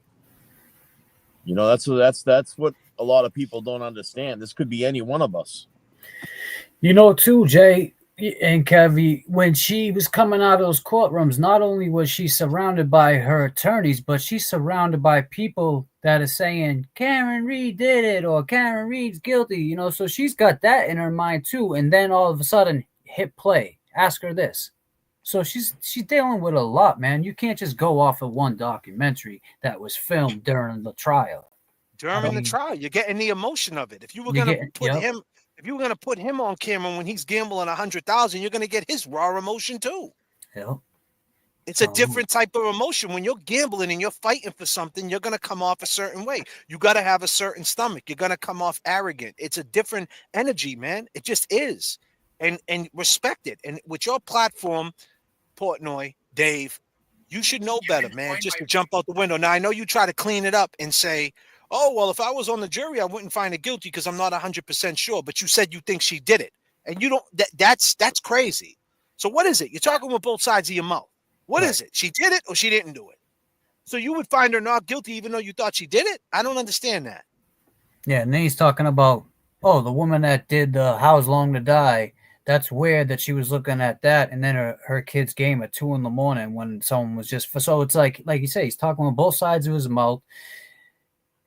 You know, that's what a lot of people don't understand. This could be any one of us. You know, too, Jay and Kevy, when she was coming out of those courtrooms, not only was she surrounded by her attorneys, but she's surrounded by people that are saying Karen Reed did it or Karen Reed's guilty, you know, so she's got that in her mind too. And then all of a sudden, hit play, ask her this. So she's dealing with a lot, man. You can't just go off of one documentary that was filmed during the trial. During the trial, you're getting the emotion of it. If you were going to put him, if you were going to put him on camera when he's gambling 100,000, you're going to get his raw emotion too. Yeah. It's a different type of emotion. When you're gambling and you're fighting for something, you're going to come off a certain way. You got to have a certain stomach. You're going to come off arrogant. It's a different energy, man. It just is. And respect it. And with your platform, Portnoy, Dave, you should know better, man, just to jump out the window. Now, I know you try to clean it up and say, oh, well, if I was on the jury, I wouldn't find it guilty because I'm not 100% sure. But you said you think she did it. And you don't, that's crazy. So what is it? You're talking with both sides of your mouth. What is it? She did it or she didn't do it? So you would find her not guilty even though you thought she did it? I don't understand that. Yeah, and then he's talking about, oh, the woman that did the How's Long to Die. That's weird that she was looking at that, and then her kid's game at 2 a.m. when someone was just so it's like you say, he's talking with both sides of his mouth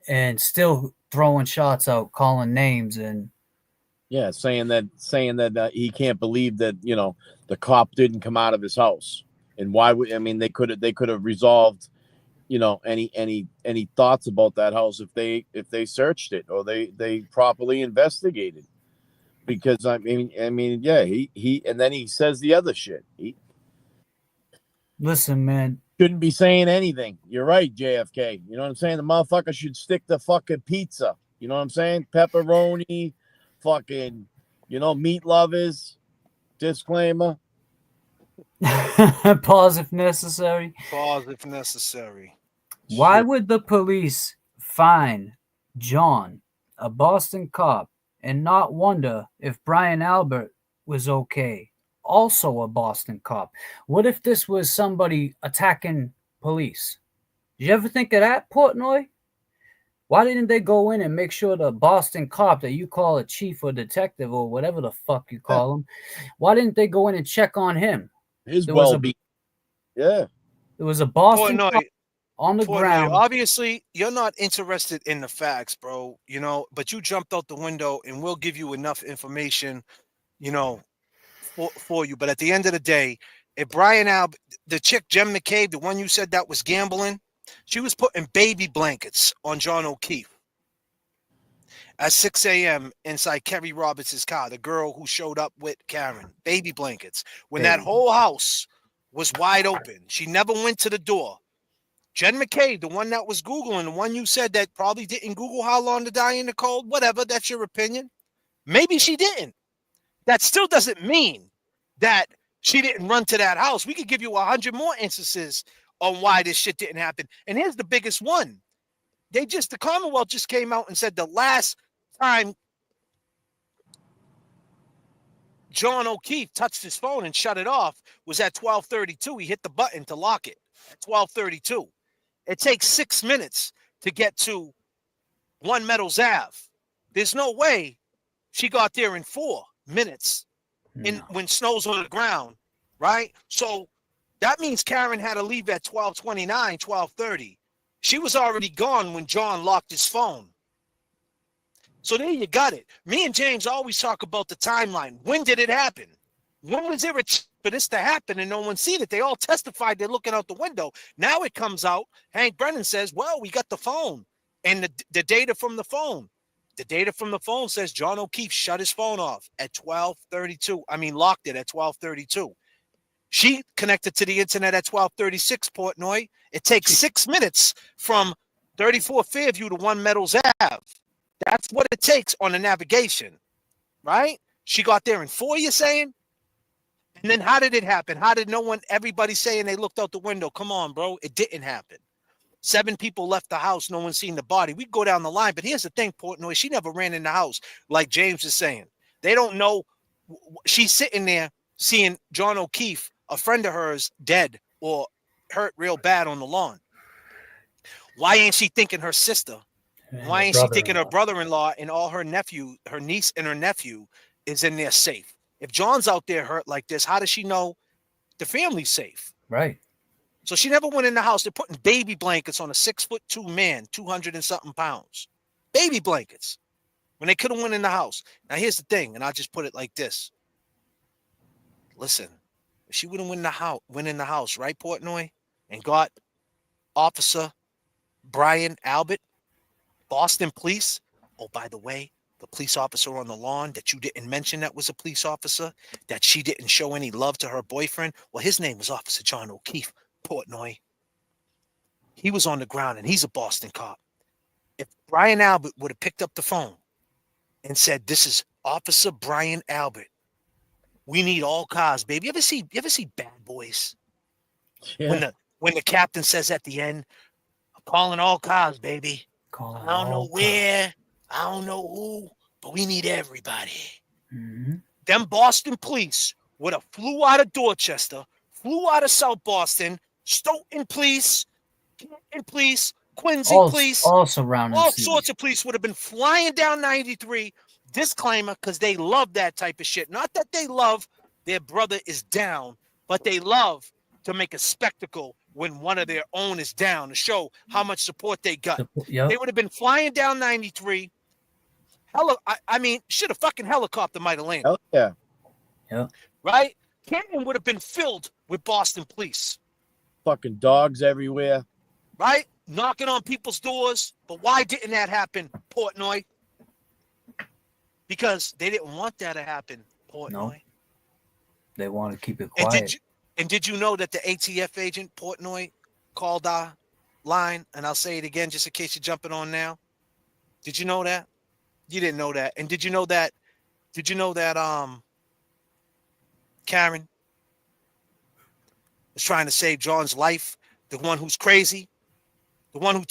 and still throwing shots out, calling names, and saying that he can't believe that, you know, the cop didn't come out of his house, and why would they could have resolved, you know, any thoughts about that house if they searched it or they properly investigated. Because I mean, yeah, he and then he says the other shit. Listen, man, shouldn't be saying anything. You're right, J.F.K. You know what I'm saying? The motherfucker should stick to fucking pizza. You know what I'm saying? Pepperoni, fucking, you know, meat lovers. Disclaimer. Pause if necessary. Pause if necessary. Why would the police find John, a Boston cop, and not wonder if Brian Albert was okay, also a Boston cop? What if this was somebody attacking police? Did you ever think of that, Portnoy? Why didn't they go in and make sure the Boston cop that you call a chief or detective or whatever the fuck you call him, why didn't they go in and check on him? His well-being. Yeah. There was a Boston cop on the ground. Obviously, you're not interested in the facts, bro, you know, but you jumped out the window and we'll give you enough information, you know, for you. But at the end of the day, if Brian Albert, the chick, J.F.K, the one you said that was gambling, she was putting baby blankets on John O'Keefe at 6 a.m. inside Kerry Roberts' car, the girl who showed up with Karen. Baby blankets. When that whole house was wide open. She never went to the door. J.F.K, the one that was Googling, the one you said that probably didn't Google How Long to Die in the Cold, whatever, that's your opinion. Maybe she didn't. That still doesn't mean that she didn't run to that house. We could give you 100 more instances on why this shit didn't happen. And here's the biggest one. The Commonwealth just came out and said the last time John O'Keefe touched his phone and shut it off was at 12:32. He hit the button to lock it at 12:32. It takes 6 minutes to get to 1 Meadows Ave. There's no way she got there in 4 minutes when snow's on the ground, right? So that means Karen had to leave at 12:29, 12:30. She was already gone when John locked his phone. So there you got it. Me and James always talk about the timeline. When did it happen? When was there a chance for this to happen and no one seen it? They all testified they're looking out the window. Now it comes out. Hank Brennan says, well, we got the phone and the data from the phone. The data from the phone says John O'Keefe shut his phone off at 12:32. I mean, locked it at 12:32. She connected to the internet at 12:36, Portnoy. It takes 6 minutes from 34 Fairview to 1 Meadows Ave. That's what it takes on the navigation, right? She got there in 4, you're saying? And then how did it happen? How did everybody saying they looked out the window? Come on, bro. It didn't happen. 7 people left the house. No one seen the body. We go down the line. But here's the thing, Portnoy. She never ran in the house like James is saying. They don't know. She's sitting there seeing John O'Keefe, a friend of hers, dead or hurt real bad on the lawn. Why ain't she thinking her sister? Why ain't she thinking her brother-in-law and all her niece and her nephew is in there safe? If John's out there hurt like this, how does she know the family's safe? Right. So she never went in the house. They're putting baby blankets on a 6'2" man, 200 and something pounds. Baby blankets. When they could have went in the house. Now here's the thing, and I'll just put it like this. Listen, if she wouldn't went in the house, right, Portnoy, and got Officer Brian Albert, Boston Police. Oh, by the way, the police officer on the lawn that you didn't mention that was a police officer, that she didn't show any love to her boyfriend. Well, his name was Officer John O'Keefe, Portnoy. He was on the ground, and he's a Boston cop. If Brian Albert would have picked up the phone and said, "This is Officer Brian Albert. We need all cars, baby." You ever see Bad Boys? Yeah. When the captain says at the end, "I'm calling all cars, baby. I don't know where, I don't know who, but we need everybody." Mm-hmm. Them Boston police would have flew out of Dorchester, flew out of South Boston, Stoughton police, Canton police, Quincy police, all surrounding all cities. sorts of police would have been flying down 93. Disclaimer, because they love that type of shit. Not that they love their brother is down, but they love to make a spectacle when one of their own is down to show how much support they got. Yep. They would have been flying down 93. Shit, a fucking helicopter might have landed. Hell yeah. Yeah. Right? Canton would have been filled with Boston police. Fucking dogs everywhere. Right? Knocking on people's doors. But why didn't that happen, Portnoy? Because they didn't want that to happen, Portnoy. No. They want to keep it quiet. And did you know that the ATF agent, Portnoy, called our line? And I'll say it again just in case you're jumping on now. Did you know that? You didn't know that. And did you know that Karen was trying to save John's life? The one who's crazy? The one who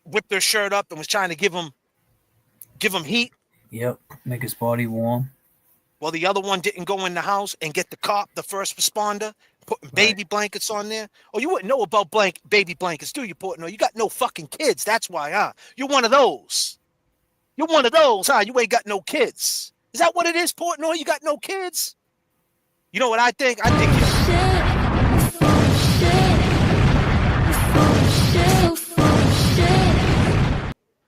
whipped her shirt up and was trying to give him heat? Yep. Make his body warm. Well, the other one didn't go in the house and get the cop, the first responder, putting baby blankets on there. Oh, you wouldn't know about baby blankets, do you, Portnoy? You got no fucking kids. That's why, huh? You're one of those. You're one of those, huh? You ain't got no kids. Is that what it is, Portnoy? You got no kids? You know what I think? I think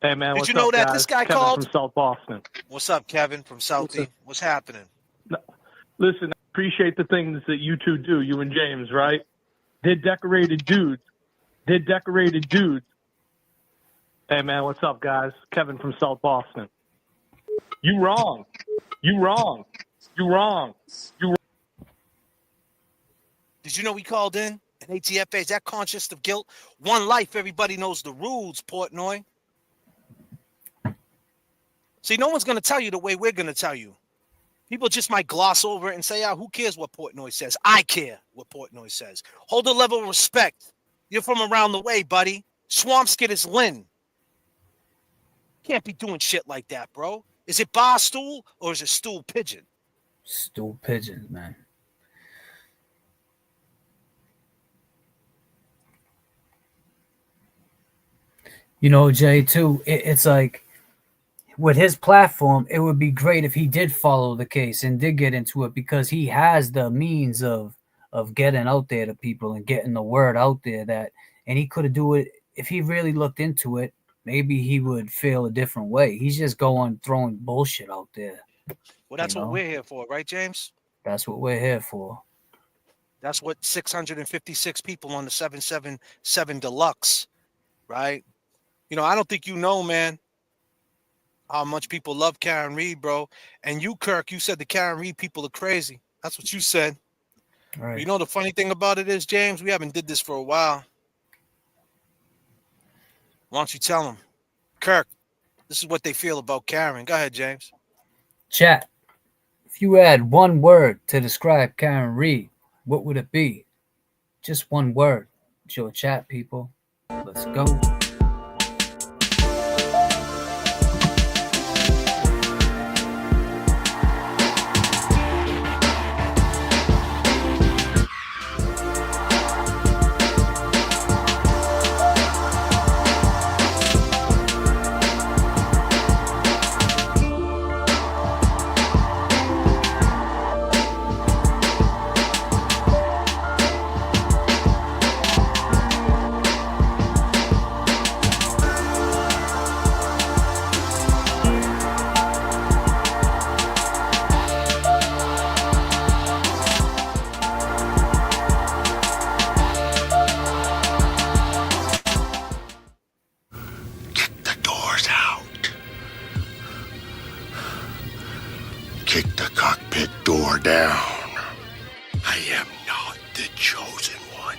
Hey, man, did you know that this guy Kevin called? from South Boston. What's up, Kevin from Southie? What's happening? Listen, I appreciate the things that you two do, you and James, right? They're decorated dudes. Hey, man, what's up, guys? Kevin from South Boston. You wrong. Did you know we called in an ATF? Is that conscious of guilt? One life, everybody knows the rules, Portnoy. See, no one's going to tell you the way we're going to tell you. People just might gloss over it and say, who cares what Portnoy says? I care what Portnoy says. Hold a level of respect. You're from around the way, buddy. Swampscott is Lynn. Can't be doing shit like that, bro. Is it bar stool or is it stool pigeon? Stool pigeons, man. You know, Jay, too, it's like with his platform, it would be great if he did follow the case and did get into it because he has the means of getting out there to people and getting the word out there and he could have do it if he really looked into it. Maybe he would feel a different way. He's just throwing bullshit out there. Well, that's what we're here for, right, James? That's what we're here for. That's what 656 people on the 777 Deluxe, right? You know, I don't think you know, man, how much people love Karen Reed, bro. And you, Kirk, you said the Karen Reed people are crazy. That's what you said. Right. You know, the funny thing about it is, James, we haven't did this for a while. Why don't you tell them? Kirk, this is what they feel about Karen. Go ahead, James. Chat. you had one word to describe Karen Reed, what would it be? Just one word. It's your chat, people. Let's go. The door's out. Kick the cockpit door down. I am not the chosen one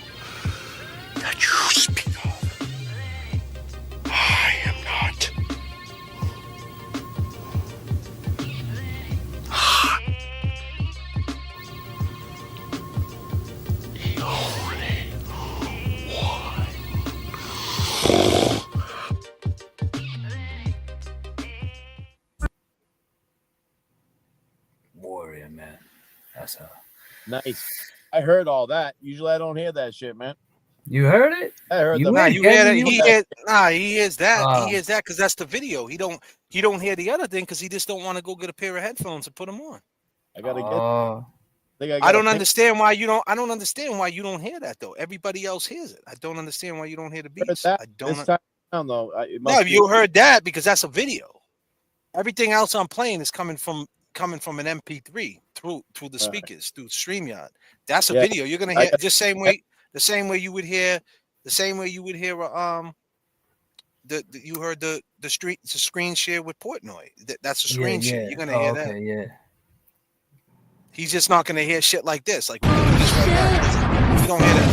that you speak of. I am not. The only one. Warrior, man. That's a Nice. I heard all that. Usually I don't hear that shit, man. You heard it? I heard the Nah, you hear that? He hears that. Oh. He hears that because that's the video. He don't hear the other thing because he just don't want to go get a pair of headphones and put them on. I gotta I don't understand why you don't. I don't understand why you don't hear that though. Everybody else hears it. I don't understand why you don't hear the beats. I don't. This time around, though, No, you heard that because that's a video. Everything else I'm playing is coming from an MP3 through the speakers through StreamYard. That's a Yeah. video. You're gonna hear the same way you would hear you heard the screen share with Portnoy. That's a screen share. You're gonna hear that. Okay, yeah. He's just not gonna hear shit like this. Like we're gonna do this right now. You don't hear that.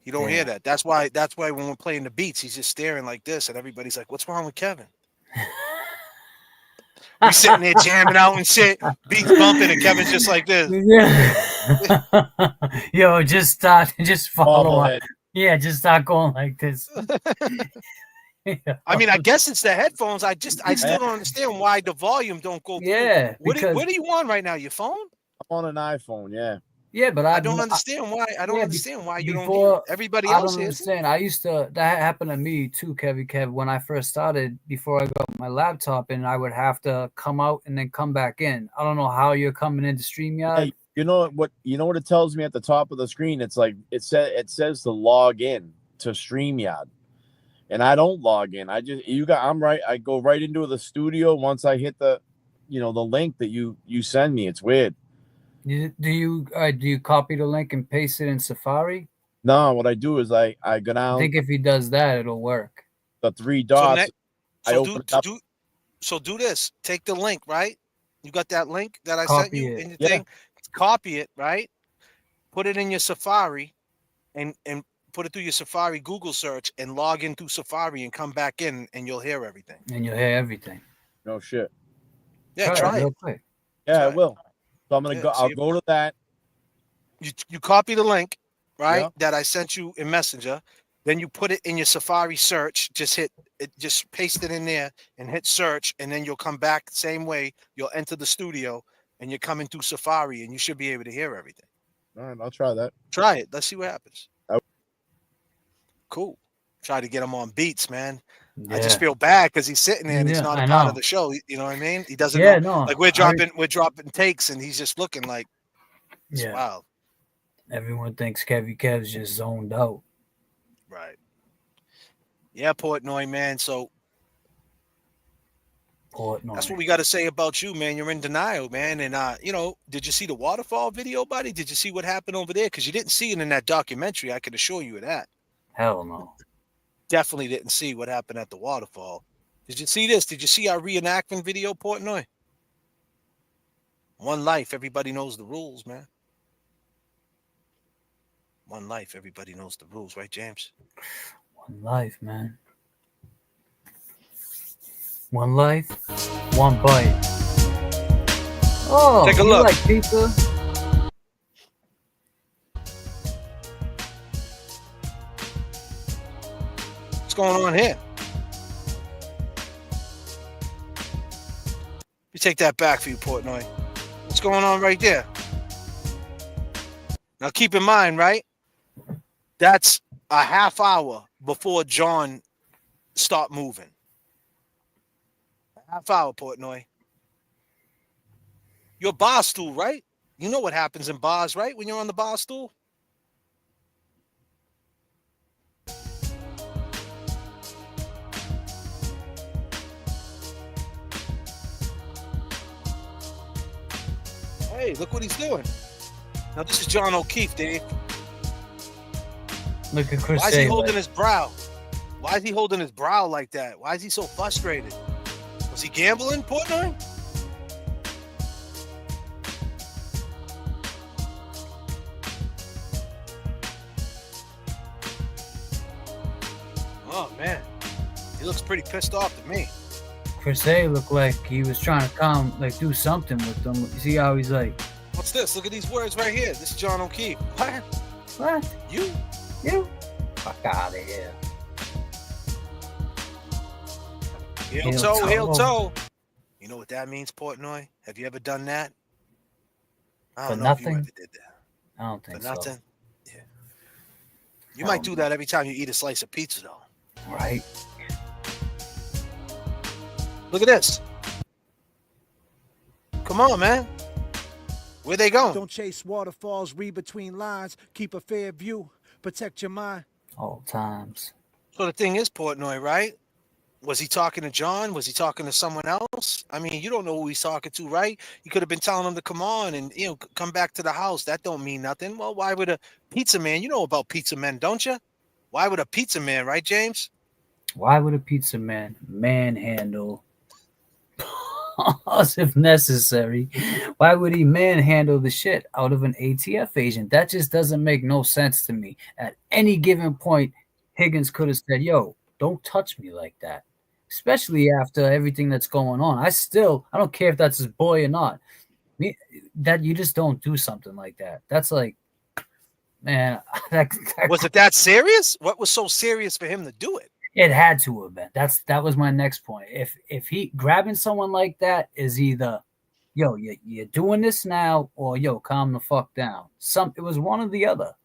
You don't hear that. That's why when we're playing the beats, he's just staring like this, and everybody's like, "What's wrong with Kevin?" We sitting there jamming out and shit, beats bumping, and Kevin's just like this. Yeah. Yo, just follow up. Bobblehead. Yeah, just start going like this. I mean, I guess it's the headphones. I still don't understand why the volume don't go through. Yeah, What are you on right now? Your phone? I'm on an iPhone, yeah. Yeah, but I don't understand why. I don't understand why you don't hear it. Everybody I else don't hears it. understand. That happened to me too, Kev. When I first started, before I got my laptop, and I would have to come out and then come back in. I don't know how you're coming into StreamYard. Hey, you know what it tells me at the top of the screen? It's like it says to log in to StreamYard. And I don't log in. I go right into the studio once I hit the link that you send me. It's weird. Do you copy the link and paste it in Safari? No, what I do is I go down. I think if he does that, it'll work. The three dots. So do this. Take the link, right? You got that link that I sent you in the Yeah. thing. Copy it, right? Put it in your Safari, and put it through your Safari Google search, and log in through Safari and come back in, and you'll hear everything. And you'll hear everything. No shit. Yeah, try real it. quick. Yeah, I will. So I'm gonna go. Yeah, I'll go to that. You copy the link, right? Yeah. That I sent you in Messenger. Then you put it in your Safari search. Just paste it in there and hit search, and then you'll come back the same way. You'll enter the studio, and you're coming through Safari, and you should be able to hear everything. All right, I'll try that. Try it. Let's see what happens. Oh. Cool. Try to get him on beats, man. I Yeah. just feel bad because he's sitting there and he's Yeah, not a I part know. of the show. You know what I mean? He doesn't Yeah, know. no, Like we're dropping takes, and he's just looking like it's Yeah. wild. Everyone thinks Kev's just zoned out. Right. Yeah, Portnoy, man. So Portnoy. that's what we got to say about you, man. You're in denial, man. And did you see the waterfall video, buddy? Did you see what happened over there? Because you didn't see it in that documentary. I can assure you of that. Hell no. Definitely didn't see what happened at the waterfall. Did you see this? Did you see our reenactment video, Portnoy? One life, everybody knows the rules, man. One life, everybody knows the rules, right, James? One life, man. One life, one bite. Oh, Take a you look. like pizza? What's going on here? You take that back for you, Portnoy. What's going on right there? Now keep in mind, right? That's a half hour before John start moving. A half hour, Portnoy. You're bar stool, right? You know what happens in bars, right? When you're on the bar stool? Hey, look what he's doing. Now this is John O'Keefe, Dave. Look at Chris. Why is he holding his brow? Why is he holding his brow like that? Why is he so frustrated? Was he gambling, Portnoy? Oh man, he looks pretty pissed off to me. Chris A looked like he was trying to do something with them. You see how he's like, What's this? Look at these words right here. This is John O'Keefe. What? What? You? Fuck out of here. Heel toe, heel toe. You know what that means, Portnoy? Have you ever done that? I don't know if you ever did that. I don't think For nothing? so. Yeah. You might do that every time you eat a slice of pizza, though. Right. Look at this. Come on, man. Where they going? Don't chase waterfalls, read between lines, keep a fair view, protect your mind. All times. So the thing is, Portnoy, right? Was he talking to John? Was he talking to someone else? I mean, you don't know who he's talking to, right? You could have been telling him to come on and, come back to the house. That don't mean nothing. Well, why would a pizza man, you know about pizza men, don't you? Why would a pizza man, right, James? Why would a pizza man manhandle us if necessary? Why would he manhandle the shit out of an ATF agent? That just doesn't make no sense to me. At any given point, Higgins could have said, yo, don't touch me like that. Especially after everything that's going on. I don't care if that's his boy or not. That you just don't do something like that. That's like, man. Was it that serious? What was so serious for him to do it? It had to have been. That was my next point. If he grabbing someone like that is either, yo, you're doing this now, or yo, calm the fuck down. It was one or the other.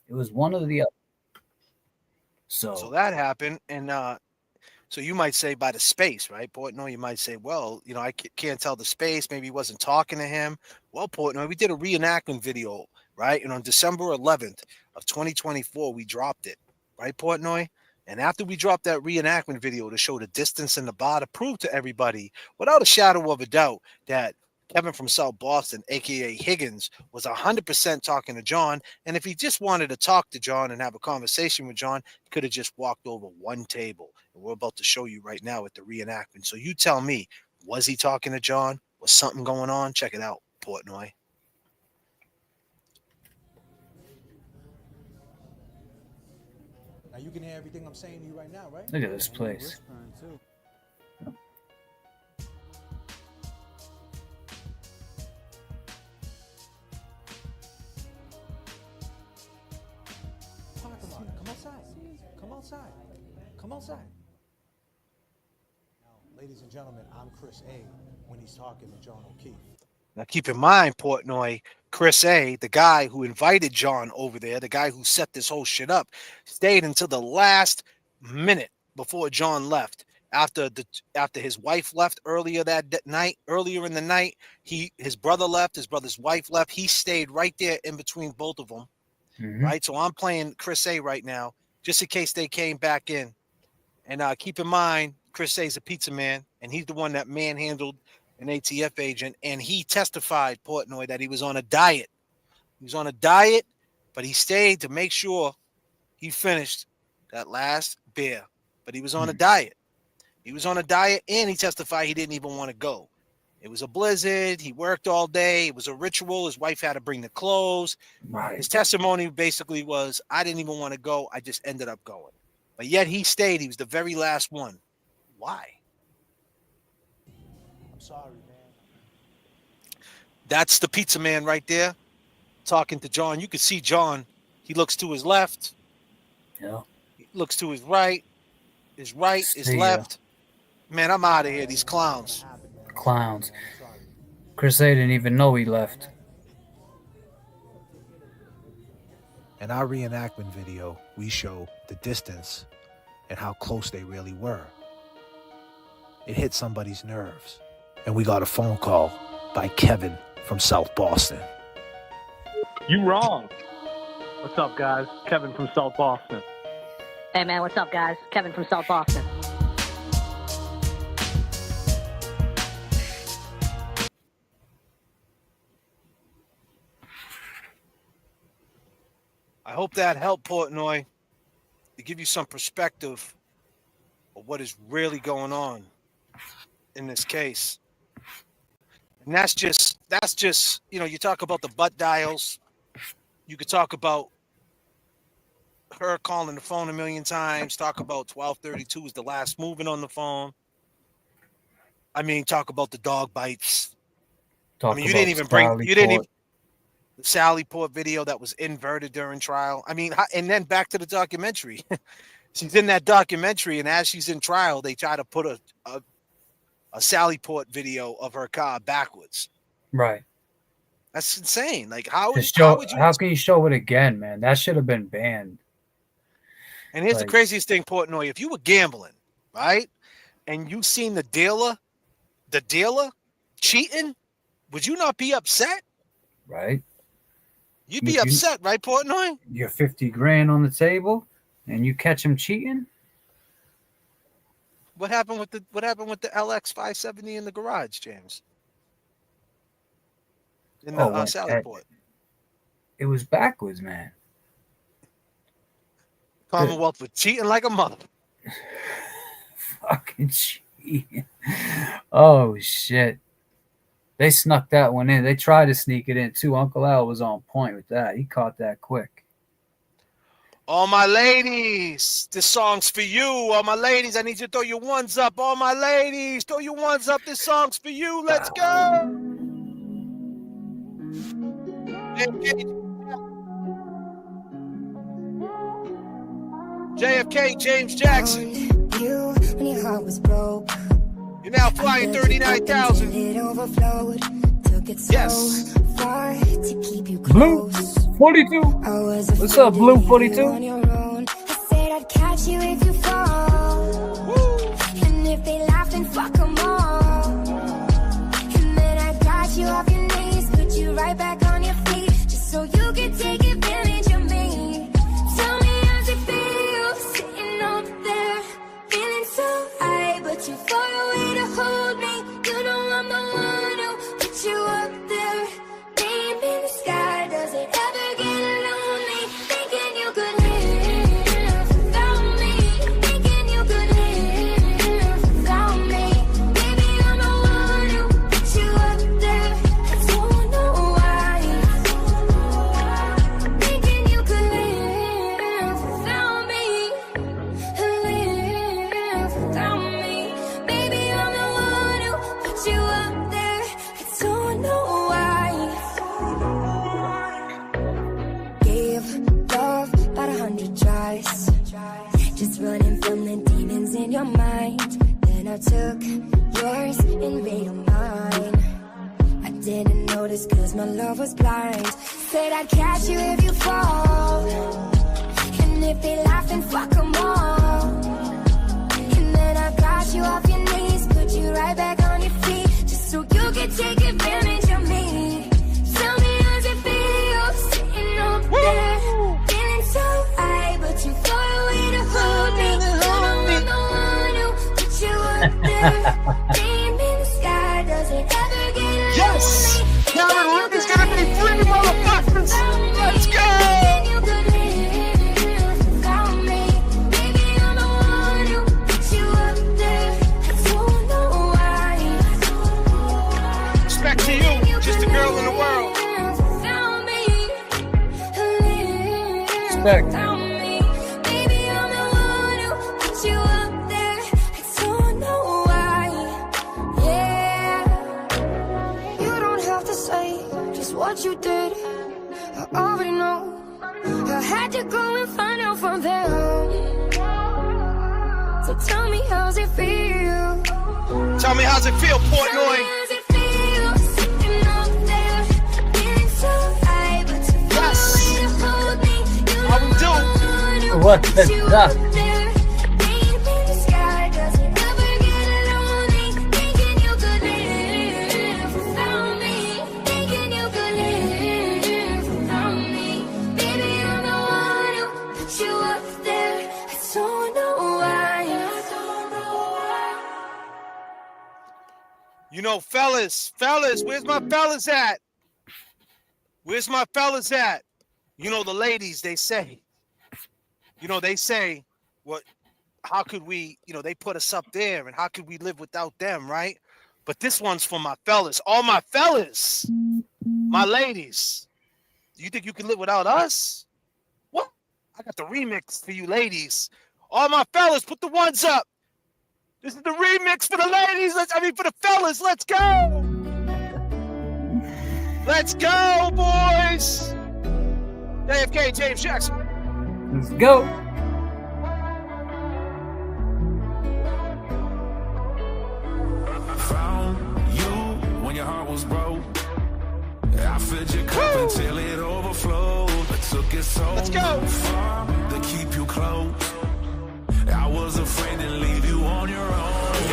It was one or the other. So that happened, and so you might say by the space, right, Portnoy? You might say, well, I can't tell the space. Maybe he wasn't talking to him. Well, Portnoy, we did a reenactment video, right? And on December 11th of 2024, we dropped it, right, Portnoy? And after we dropped that reenactment video to show the distance in the bar, to prove to everybody, without a shadow of a doubt, that Kevin from South Boston, a.k.a. Higgins, was 100% talking to John. And if he just wanted to talk to John and have a conversation with John, he could have just walked over one table. And we're about to show you right now at the reenactment. So you tell me, was he talking to John? Was something going on? Check it out, Portnoy. Now you can hear everything I'm saying to you right now, right? Look at this place. Come outside. Come outside. Come outside. Now, ladies and gentlemen, I'm Chris A. when he's talking to John O'Keefe. Now, keep in mind, Portnoy, Chris A., the guy who invited John over there, the guy who set this whole shit up, stayed until the last minute before John left. After his wife left earlier in the night, his brother left, his brother's wife left. He stayed right there in between both of them. Mm-hmm. Right, so I'm playing Chris A. right now, just in case they came back in. And keep in mind, Chris A. is a pizza man, and he's the one that manhandled an ATF agent, and he testified, Portnoy, that he was on a diet. He was on a diet, but he stayed to make sure he finished that last beer. But he was on a diet. He was on a diet, and he testified he didn't even want to go. It was a blizzard. He worked all day. It was a ritual. His wife had to bring the clothes. Right. His testimony basically was, I didn't even want to go. I just ended up going. But yet he stayed. He was the very last one. Why? I'm sorry, man. That's the pizza man right there talking to John. You can see John. He looks to his left. Yeah. He looks to his right. His right, his left. Man, I'm out of here. These clowns. Clowns. Chris A didn't even know he left. In our reenactment video, we show the distance and how close they really were. It hit somebody's nerves. And we got a phone call by Kevin from South Boston. You wrong. What's up, guys? Kevin from South Boston. Hey, man, what's up, guys? Kevin from South Boston. I hope that helped, Portnoy, to give you some perspective of what is really going on in this case. And that's just, you know, you talk about the butt dials. You could talk about her calling the phone a million times, talk about 1232 is the last movement on the phone. I mean, talk about the dog bites. I mean, you didn't even bring, the Sally Port video that was inverted during trial. I mean, and then back to the documentary. She's in that documentary, and as she's in trial, they try to put a Sally Port video of her car backwards. Right. That's insane. Like, how would you? How can you show it again, man? That should have been banned. And here's the craziest thing, Portnoy. If you were gambling, right, and you seen the dealer cheating, would you not be upset? Right. You'd be upset, right, Portnoy? You're 50 grand on the table, and you catch him cheating. What happened with the LX 570 in the garage, James? In the Sally Port. It was backwards, man. Commonwealth was cheating like a mother. Fucking cheating. Oh shit. They snuck that one in. They tried to sneak it in too. Uncle Al was on point with that. He caught that quick. All my ladies, this song's for you. All my ladies, I need you to throw your ones up. All my ladies, throw your ones up. This song's for you. Let's go. JFK, James Jackson. You when your heart was broke. You're now flying 39,000. It overflowed. Took it so far to keep you Blue close. 42. What's up, Blue 42? On your own. I said I'd catch you if you fall. Woo. And if they laugh, then fuck them all. And then I got you off your knees, put you right back on your feet, just so you can take advantage of me. Tell me how's it feel, sitting over there, feeling so high, but you're far away to hold me. You know I'm the one who put you up there. Name in the sky, does it ever get lonely? Thinking you could live without me. Thinking you could live without me. Baby, I'm the one who put you up there. I don't know why. Thinking you could live without me. Live without me. Baby, I'm the one who put you up there. I don't know why. Gave love about 100 tries, just running from the demons in your mind. Then I took yours and made them mine. I didn't notice cause my love was blind. Said I'd catch you if you fall, and if they laugh, then fuck them all. And then I got you off your knees, put you right back on your feet, just so you can take advantage of me. Tell me how's it feel, sitting up there, feeling so high, but you far away to hold me. You know I'm the one who put you up there. Name in the sky, does it ever get Yes! Karen Rick is gonna be free, motherfuckers! Let's go! You could live without me. Baby, I'm the one who put you up there. I don't know why. Respect to you, just a girl in the world. Without me. Respect. Without me. Baby, I'm the one who put you up there. I don't know why. Yeah. You don't have to say what you did. I already know. I had to go and find out from them. So tell me, how's it feel? Tell me, how's it feel, Portnoy? How we do? What the duck? You know, fellas, where's my fellas at? Where's my fellas at? You know, the ladies, they say, what, how could we, they put us up there and how could we live without them, right? But this one's for my fellas, all my fellas, my ladies. Do you think you can live without us? What? I got the remix for you ladies. All my fellas, put the ones up. This is the remix for the ladies. For the fellas. Let's go. Let's go, boys. J.F.K, James Jackson. Let's go. I found you when your heart was broke. I filled your cup until it overflowed. I took it so far to keep you close. I was afraid to leave you on your own.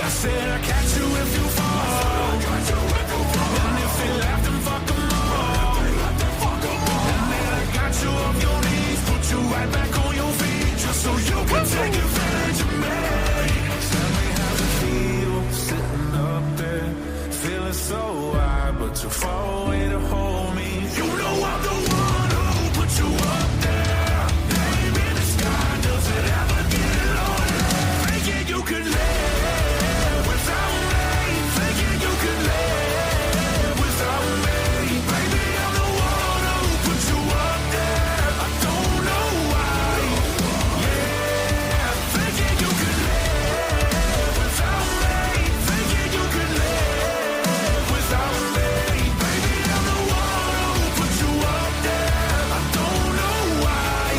I said I'd catch you if you fall. And if they laughed and fuck them all. And then I got you off your knees, put you right back on your feet, just so you can take advantage of me. Tell me how it feels sitting up there, feeling so high, but too far away to hold me. You know I'm the one who put you up there. Name in the sky, does it ever get lonely? Thinking you could live without me. Thinking you could live without me. Baby, I'm the one who put you up there. I don't know why. Yeah, thinking you could live without me. Thinking you could live without me. Baby, I'm the one who put you up there. I don't know why.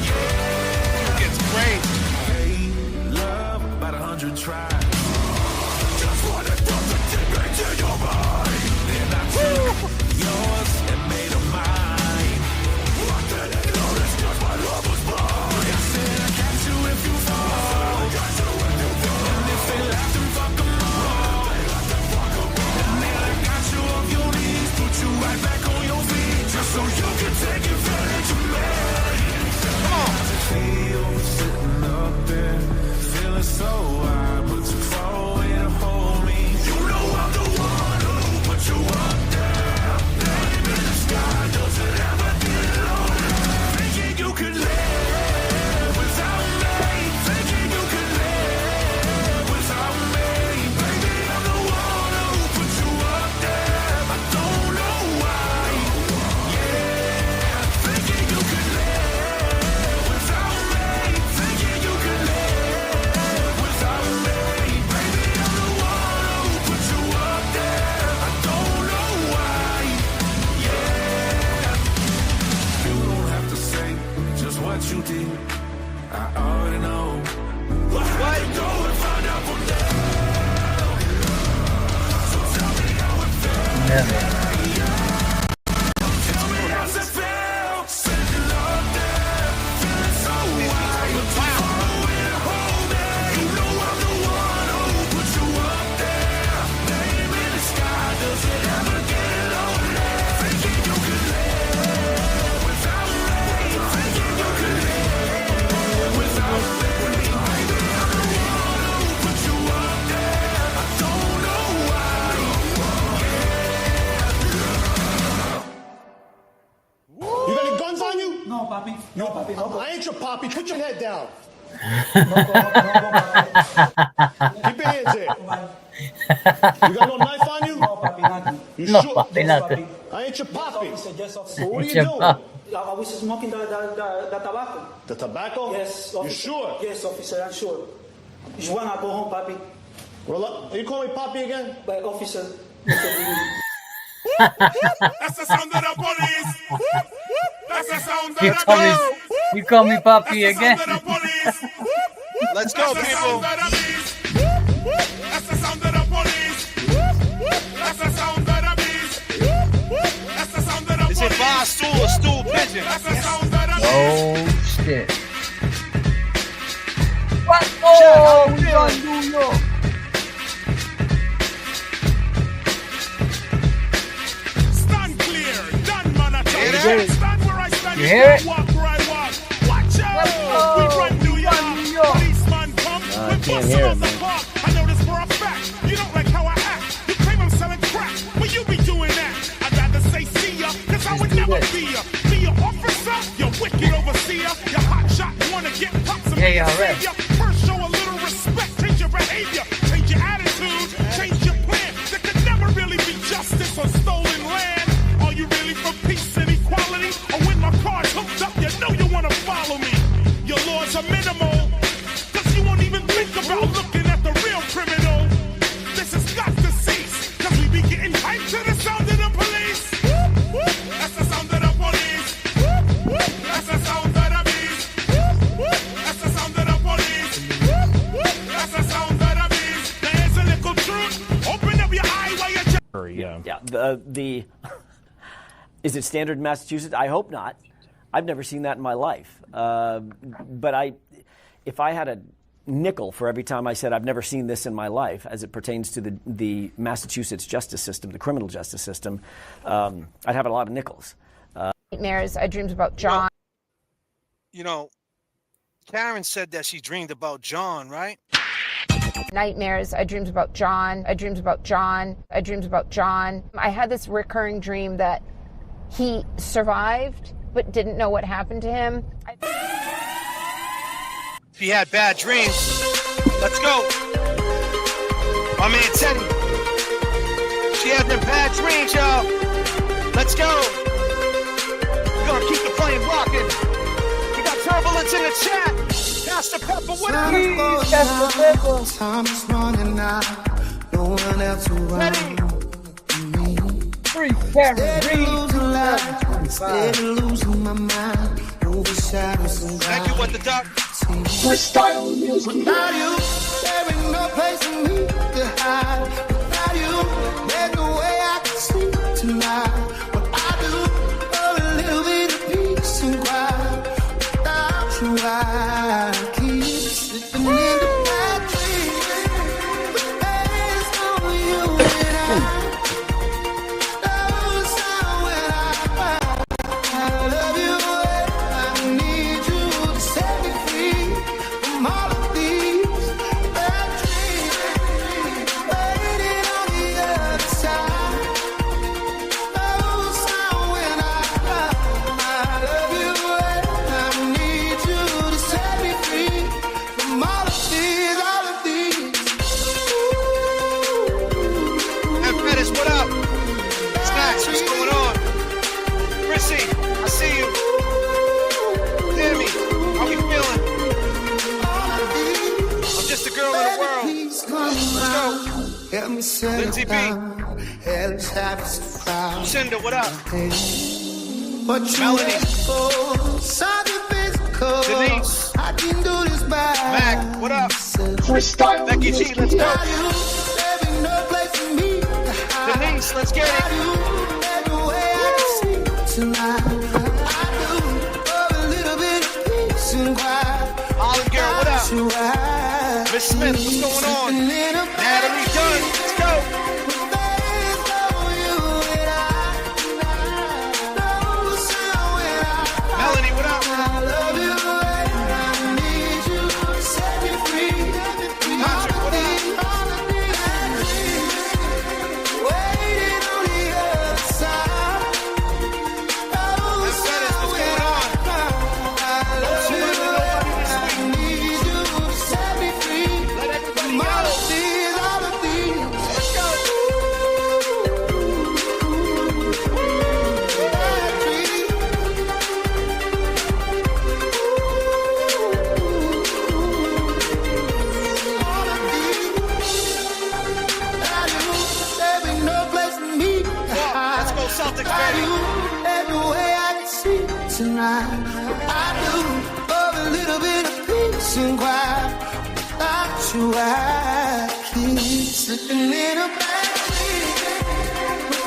Yeah, it's great. Hey, love about 100 tries. Just wanna throw the dick into your mind. Then I took yours and made them mine. I didn't notice 'cause my love was blind. I said I'd catch you if you fall. And if they laughed and fuck them all. And then I got you off your knees, put you right back on your feet, just so you can take advantage of me. Come on. Feel sitting up there, feeling so high, but too far away to hold me. You know I'm the one who put you up there. Name in the sky, does it ever get lonely? Thinking you could live without me. Thinking you could live without me. Baby, I'm the one who put you up there. I don't know why. Yeah, thinking you could live without me. Thinking you could live without me. Baby, I'm the one who put you up there. I don't know why. Yeah, you don't have to say just what you did. I already know. What? Go and find out from there. So tell me how it feels. Tell me how's it feel sitting up there, feeling so high, but too far away to hold me. You know I'm the one who put you up there. Name in the sky, does it ever get lonely? Thinking you could live without me. Thinking you could live without me. Baby, I'm the one who put you up there. I don't know why. You got any guns on you? No, papi. No, papi. No, I ain't your papi. Put your head down. Keep your hands there. You got no knife on you? No, papi, nothing. You No, sure? papi, nothing. I ain't your papi. Yes, officer. So what are It's you your doing? papi. I was smoking the tobacco. The tobacco? Yes, officer. You sure? Yes, officer, I'm sure. You wanna go home, papi? Well, are you calling me papi again? But officer, Mr. That's the sound of the police. That's the sound of You the call me, police. you call me Papi again. Let's go, people. That's the sound of the police. That's the sound of the beast. That's the sound of the police. Is it bar stool or stool pigeon? That's the sound of the Oh shit. What? Oh, we got New York. Stand clear. Done, man. I tell you. hear it? Stand where I stand. You hear it? Walk where I walk. Watch out. We run New York. Policeman come. I can't hear it, man. I know this for a fact. You don't like how I act. You claim I'm selling crack. Well, you be doing that. I'd rather say see ya, cause I would never be ya. Be your officer, you wicked overseer. Your hot shot wanna get pops and be a savior. First show a little respect, change your behavior, change your attitude, change your plan. There could never really be justice on stolen land. Are you really for peace and equality? Or when my car's hooked up, you know you wanna follow me. Your laws are minimal, cause you won't even think about looking at the real criminal. This has got to cease, cause we be getting hyped to the sound of the police. That's the sound of the police. That's the sound of the beast. That's the sound of the police. That's the sound of the beast. There's a little truth. Open up your eye while you're Yeah. The is it standard in Massachusetts? I hope not. I've never seen that in my life. But if I had a nickel for every time I said I've never seen this in my life, as it pertains to the Massachusetts justice system, the criminal justice system, I'd have a lot of nickels. Nightmares. I dreamed about John. You know, Karen said that she dreamed about John, right? Nightmares. I dreamed about John. I dreamed about John. I dreamed about John. I had this recurring dream that he survived but didn't know what happened to him. If he had bad dreams, let's go. My man Teddy. She had them bad dreams, y'all. Let's go. We're gonna keep the flame rocking. We got turbulence in the chat. Pastor Pepper, what up? Pastor Pepper. Time is running out. No one else around. Free Karen. Steady losing my mind. Over shadows and thank you, what the doc? Freestyle music. Without you, there ain't no place for me to hide. Without you, there's no way I can sleep tonight. What I do for a little bit of peace and quiet. Without you, I keep slipping into bad dreams. But there's no you and I. Help me set it down. Hellish habits to frown. Lucinda, what up? What you Melanie. Something physical. Denise. I can do this by Mac, what up? Freestyle. Becky G, let's go. There ain't no place for me to hide. Denise, let's get it. There's no way I can see tonight. I do for a little bit of peace and quiet. Olive girl, what up? Miss Smith, what's going on? Natalie Dunn, let's go. Melanie, what up? Patrick, what up? Dennis, what's going on? Don't surrender nobody this week. Let everybody out. Celtics, I baby. do every way I can see tonight. I do for a little bit of peace and quiet. Without you, I keep slipping in a bad sleep.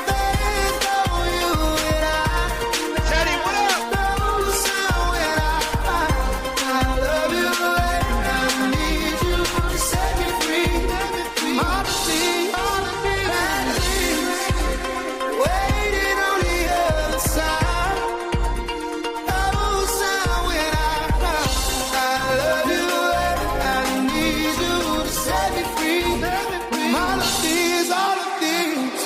But there's no you and I. Teddy, what up? No sound when I love you and I need you to set me free. All the things, bad things, waiting on the other side. No sound when I love you and I need you to set me free. All the things, all the things.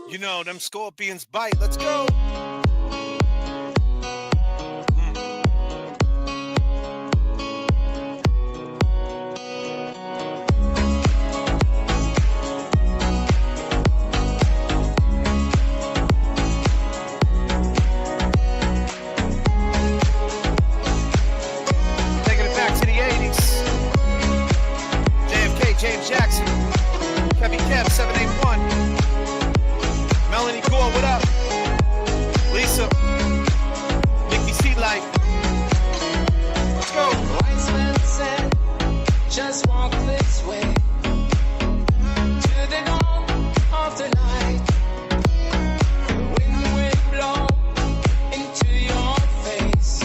You know, them scorpions bite. Let's go. Taking it back to the 80s. J.F.K, James Jackson. Kevin Kev, 781. Melanie Gore, what up? Lisa. Nikki C. Light. Let's go. Wise man said, just walk this way to the dawn of the night. The wind will blow into your face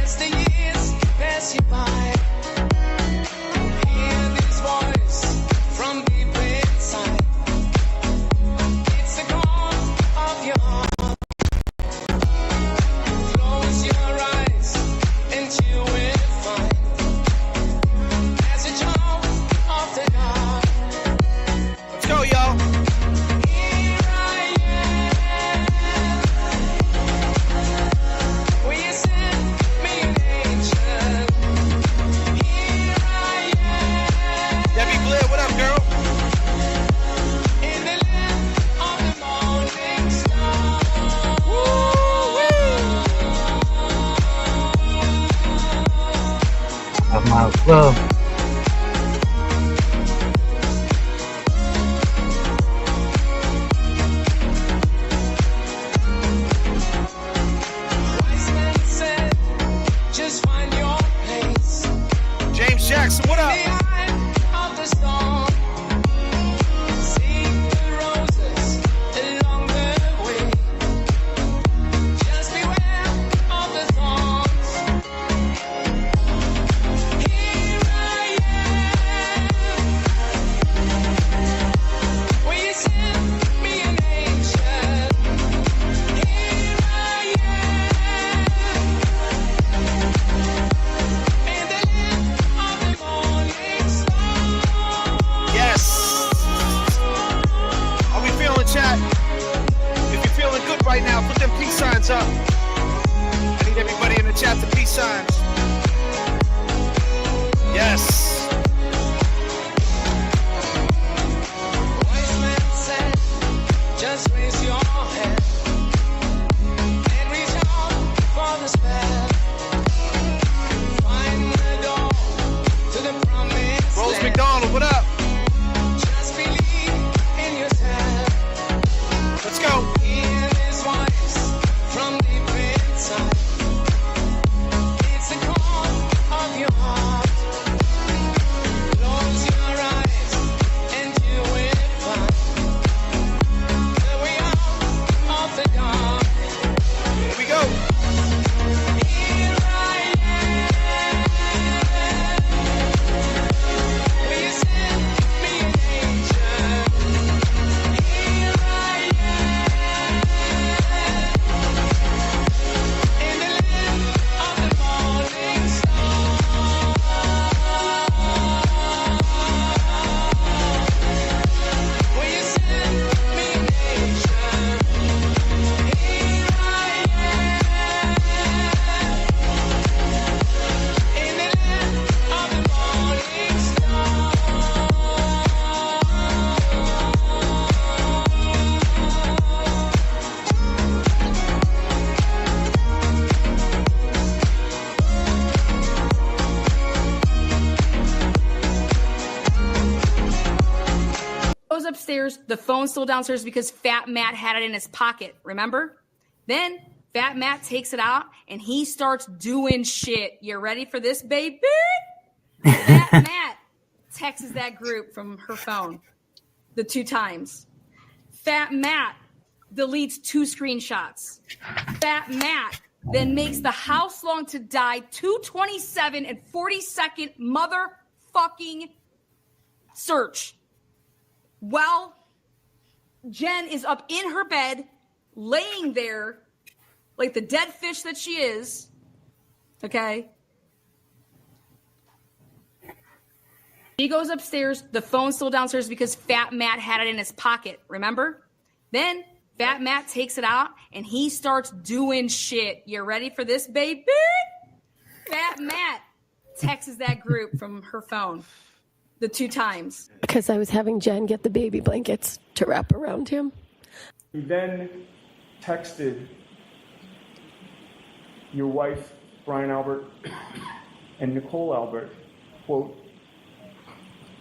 as the years pass you by. Hear this voice from deep inside. It's the call of your heart. Close your eyes and you will find as a child of the God. Let's go, y'all. Here I am. Will you send me an angel? Here I am. Debbie Blair, what up, girl? In the land of the morning star. Of my club. Wise man said, just find your place James Jackson, what up? behind of the storm. Seek the roses along the way. Just beware of the thorns. Here I am. Will you send me an angel? Here I am. In the land of the morning star. Yes. How we feeling, chat? If you're feeling good right now, put them peace signs up. I need everybody in the chat to peace signs. Yes. Wise man said, just raise your hand and reach out for the spell. Find the door to the promised Rose land. McDonald, what up? Just believe in yourself. Let's go. Hear this voice from deep inside. It's the call of your heart. goes upstairs. The phone's still downstairs because Fat Matt had it in his pocket. Remember? Then Fat Matt takes it out and he starts doing shit. You ready for this, baby? Fat Matt texts that group from her phone the 2 times. Fat Matt deletes 2 screenshots. Fat Matt then makes the House Long to Die 2:27 and 40-second motherfucking search. While Jen is up in her bed, laying there like the dead fish that she is, okay? He goes upstairs. The phone's still downstairs because Fat Matt had it in his pocket. Remember? Then Fat Matt takes it out and he starts doing shit. You ready for this, baby? Fat Matt texts that group from her phone the 2 times. Because I was having Jen get the baby blankets to wrap around him. He then texted your wife, Brian Albert, and Nicole Albert, quote,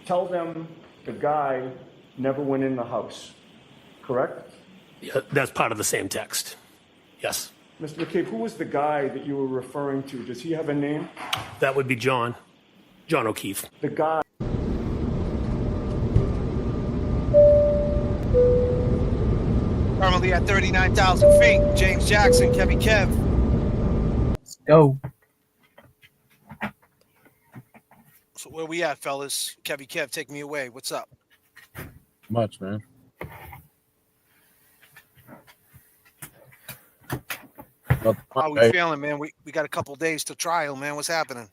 "Tell them the guy never went in the house," correct? Yeah, that's part of the same text. Yes. Mr. McCabe, who was the guy that you were referring to? Does he have a name? That would be John O'Keefe. The guy. Currently at 39,000 feet, James Jackson, Kevin Kev. Let's go. So where we at, fellas? Kevin Kev, take me away. What's up? Much, man. How we feeling, man? We got a couple days to trial, man. What's happening?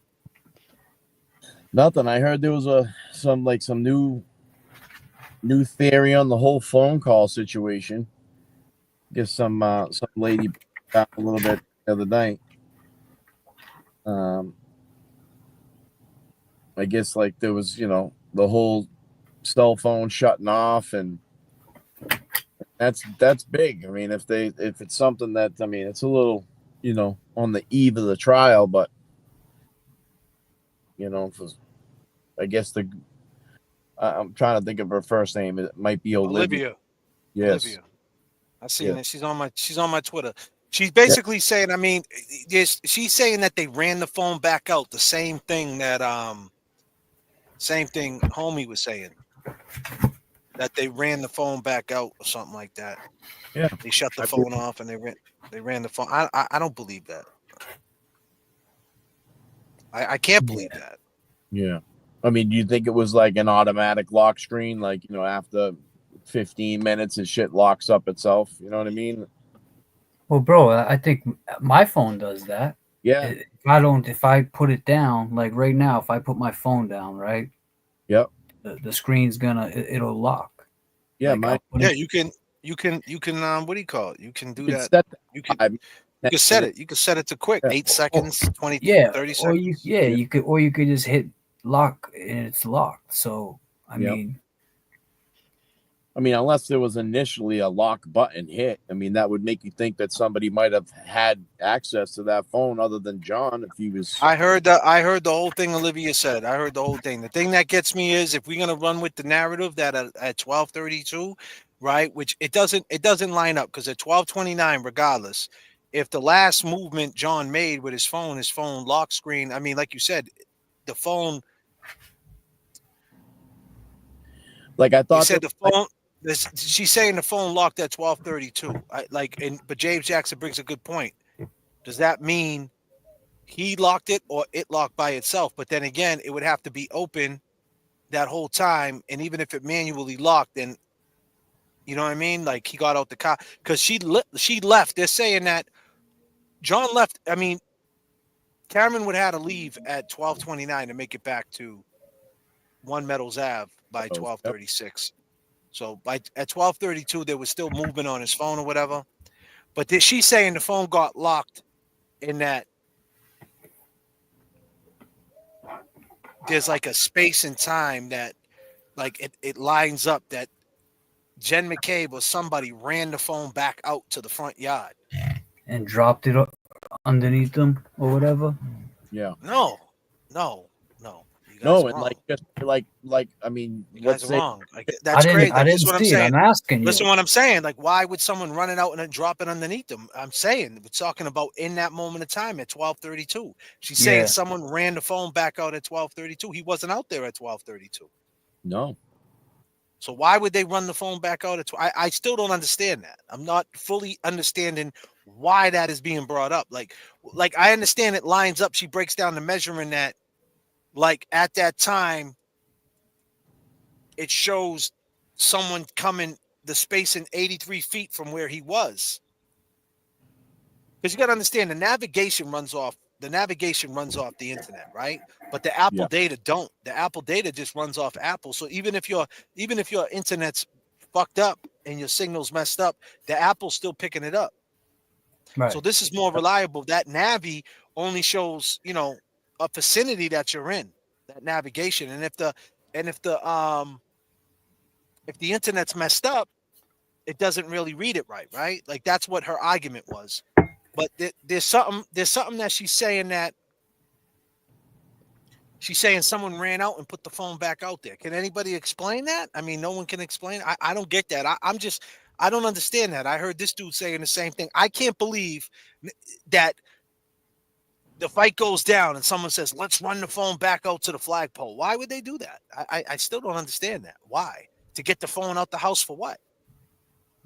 Nothing. I heard there was some new theory on the whole phone call situation. Guess some lady got a little bit the other night. I guess like there was, the whole cell phone shutting off, and that's big. I mean, if it's something that, I mean, it's a little, on the eve of the trial, but I guess I'm trying to think of her first name. It might be Olivia. Yes. Olivia. I see it. She's on my Twitter. She's basically saying, I mean, she's saying that they ran the phone back out. The same thing that homie was saying. That they ran the phone back out or something like that. Yeah. They shut the phone off and they ran the phone. I don't believe that. I can't believe that. Yeah. I mean, do you think it was like an automatic lock screen? Like, after 15 minutes and shit locks up itself. You know what I mean? Well, bro, I think my phone does that. Yeah. If I put it down, like right now, if I put my phone down, right? Yep. The screen's it'll lock. Yeah, you can what do you call it? You can do that. You can set it. You can set it to quick, 8 seconds, 20, 30 seconds. You could just hit lock and it's locked. So I mean, unless there was initially a lock button hit, I mean, that would make you think that somebody might have had access to that phone other than John if he was. I heard the whole thing Olivia said. I heard the whole thing. The thing that gets me is if we're gonna run with the narrative that at 12:32, right? Which it doesn't line up because at 12:29, regardless, if the last movement John made with his phone lock screen, I mean, like you said, the phone. Like I thought. You said the phone. She's saying the phone locked at 12:32. But James Jackson brings a good point. Does that mean he locked it or it locked by itself? But then again, it would have to be open that whole time, and even if it manually locked, then you know what I mean. Like he got out the car because she left. They're saying that John left. I mean, Cameron would have had to leave at 12:29 to make it back to 1 Meadows Ave by 12:36. So at 12:32, there was still movement on his phone or whatever. But she's saying the phone got locked in that there's like a space and time that like it lines up that Jen McCabe or somebody ran the phone back out to the front yard. And dropped it underneath them or whatever? Yeah. No. You guys No, are and wrong. like just like I mean, You guys let's are say wrong. Like, that's crazy. I Like, this didn't is what I'm see it. saying. I'm asking you. Listen, what I'm saying. Like, why would someone run it out and then drop it underneath them? I'm saying we're talking about in that moment of time at 12:32. She's saying Yeah. someone ran the phone back out at 12:32. He wasn't out there at 12:32. no. So why would they run the phone back out at? I still don't understand that. I'm not fully understanding why that is being brought up. Like I understand it lines up. She breaks down the measuring that, like at that time, it shows someone coming the space in 83 feet from where he was. Because you got to understand the navigation runs off the internet, right? But the Apple Yeah. data don't. The Apple data just runs off Apple. So even if your internet's fucked up and your signal's messed up, the Apple's still picking it up. Right. So this is more reliable. That Navi only shows, a vicinity that you're in, that navigation. And if the internet's messed up, it doesn't really read it right? Like that's what her argument was. But there's something that she's saying someone ran out and put the phone back out there. Can anybody explain that? I mean, no one can explain. I don't get that. I don't understand that. I heard this dude saying the same thing. I can't believe that the fight goes down and someone says, let's run the phone back out to the flagpole. Why would they do that? I still don't understand that. Why? To get the phone out the house for what?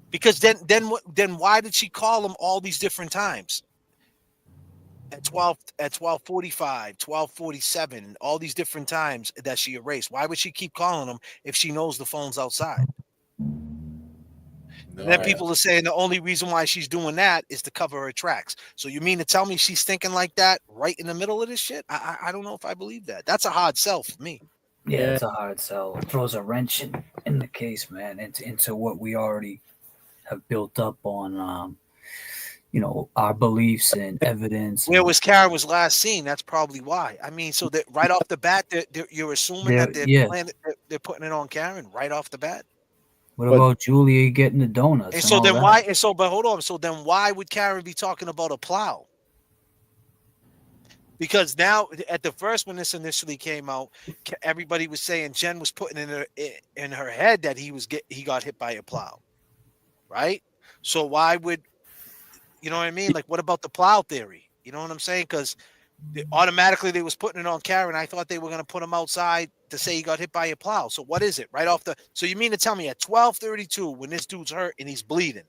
Because then why did she call him all these different times? At 12:45, 12:47, all these different times that she erased. Why would she keep calling him if she knows the phone's outside? And then people are saying the only reason why she's doing that is to cover her tracks. So you mean to tell me she's thinking like that right in the middle of this shit? I don't know if I believe that. That's a hard sell for me. Yeah, it's a hard sell. It throws a wrench in the case, man, into what we already have built up on, our beliefs and evidence. Where was Karen was last seen? That's probably why. I mean, so that right off the bat, you're assuming that they're putting it on Karen right off the bat. What about Julia getting the donuts? And so then why? And so, but hold on. So then why would Karen be talking about a plow? Because now, at the first when this initially came out, everybody was saying Jen was putting in her head that he got hit by a plow, right? So why would, you know what I mean? Like, what about the plow theory? You know what I'm saying? Because automatically they was putting it on Karen. I thought they were going to put him outside to say he got hit by a plow. So what is it? Right off the. So you mean to tell me at 12:32 when this dude's hurt and he's bleeding,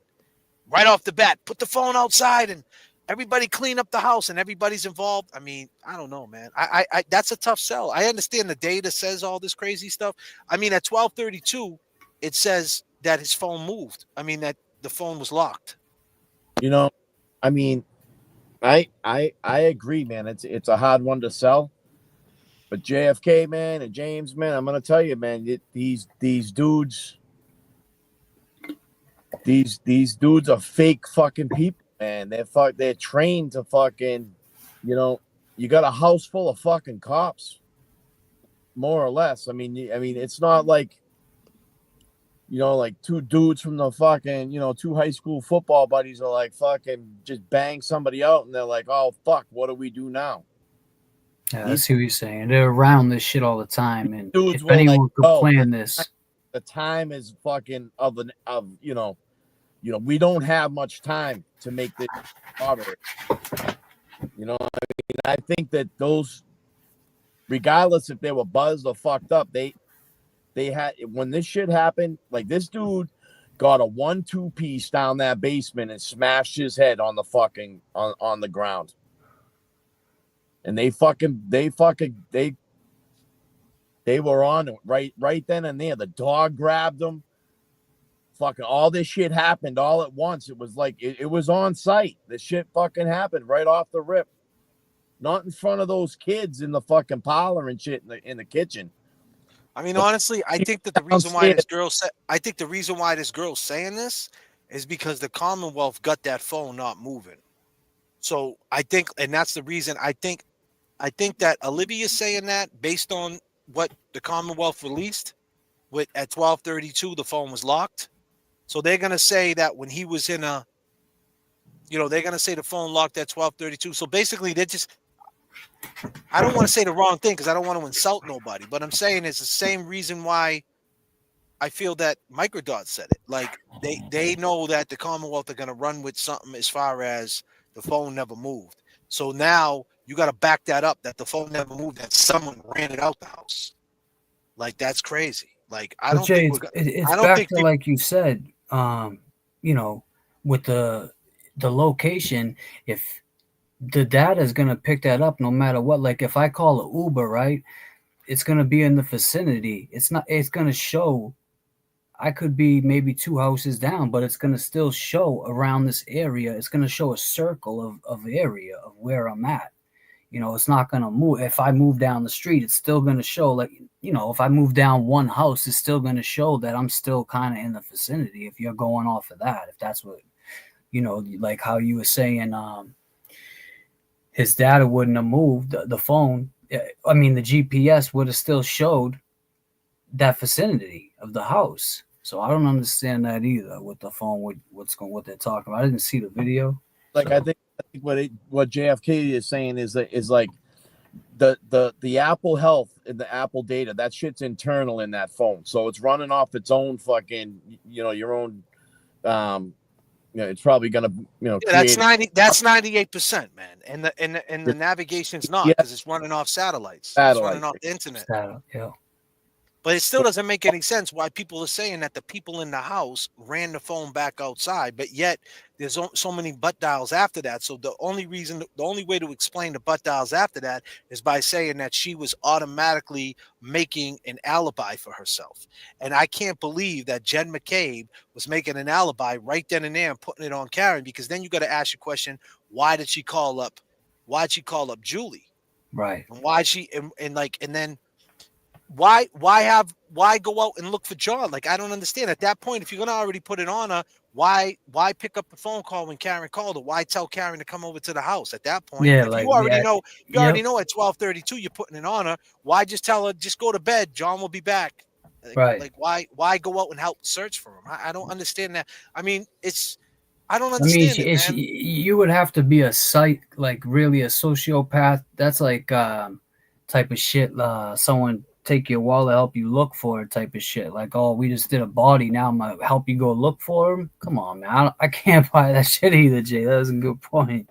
right off the bat, put the phone outside and everybody clean up the house and everybody's involved? I mean, I don't know, man. I that's a tough sell. I understand the data says all this crazy stuff. I mean, at 12:32, it says that his phone moved. I mean, that the phone was locked. I mean, I agree, man. It's a hard one to sell. But JFK, man, and James, man, I'm gonna tell you, man, these dudes, these dudes are fake fucking people, man. They're trained to fucking, you got a house full of fucking cops, more or less. I mean, it's not like, like two dudes from the fucking, two high school football buddies are like fucking just bang somebody out and they're like, oh fuck, what do we do now? Yeah, I see what you're saying. They're around this shit all the time, and Dudes if anyone like, could plan this, the time is fucking we don't have much time to make this harder. I think that those, regardless if they were buzzed or fucked up, they had, when this shit happened, like this dude got a 1-2 piece down that basement and smashed his head on the fucking on the ground. And they were on it right then and there. The dog grabbed him. Fucking all this shit happened all at once. It was like it was on site. The shit fucking happened right off the rip. Not in front of those kids in the fucking parlor and shit in the kitchen. I mean, honestly, I think that the reason why this girl's saying this is because the Commonwealth got that phone not moving. So I think, and that's the reason I think that Olivia's saying that based on what the Commonwealth released at 12:32, the phone was locked. So they're going to say that when he was they're going to say the phone locked at 12:32. So basically I don't want to say the wrong thing because I don't want to insult nobody, but I'm saying it's the same reason why I feel that Microdot said it. Like they know that the Commonwealth are going to run with something as far as the phone never moved. So now you got to back that up, that the phone never moved, that someone ran it out the house. Like that's crazy. Like I But don't Jay, think we're. it's I don't back think to people, like you said, you know, with the location, if the data is gonna pick that up no matter what. Like if I call an Uber, right, it's gonna be in the vicinity. It's gonna show. I could be maybe 2 houses down, but it's gonna still show around this area. It's gonna show a circle of area of where I'm at. You know, it's not going to move. If I move down the street, it's still going to show, like, you know, if I move down one house, it's still going to show that I'm still kind of in the vicinity if you're going off of that. If that's what, you know, like how you were saying, his data wouldn't have moved, the phone. I mean, the GPS would have still showed that vicinity of the house. So I don't understand that either with the phone, what they're talking about. I didn't see the video. Like I think what JFK is saying is like the Apple Health and the Apple data, that shit's internal in that phone, so it's running off its own fucking, you know, your own, you know, it's probably gonna, you know, yeah, that's 98%, man, and the navigation's not because it's running off satellites. It's running off the internet. Yeah. But it still doesn't make any sense why people are saying that the people in the house ran the phone back outside, but yet there's so many butt dials after that. So the only way to explain the butt dials after that is by saying that she was automatically making an alibi for herself. And I can't believe that Jen McCabe was making an alibi right then and there and putting it on Karen, because then you got to ask your question, why'd she call up Julie? Right. And why she and then why go out and look for John? Like, I don't understand. At that point, if you're gonna already put it on her, why pick up the phone call when Karen called her? Why tell Karen to come over to the house at that point? Yeah, If like, you already yeah, know, yep. at 12:32 you're putting it on her. Why just tell her, just go to bed, John will be back? Right. Like why go out and help search for him? I don't understand that. I mean, I don't I mean, understand it, man. you would have to be a like really a sociopath. That's like type of shit. Someone take your wallet, help you look for it, type of shit. Like, oh, we just did a body, now I'm gonna help you go look for him. Come on, man. I can't buy that shit either, Jay. That was a good point.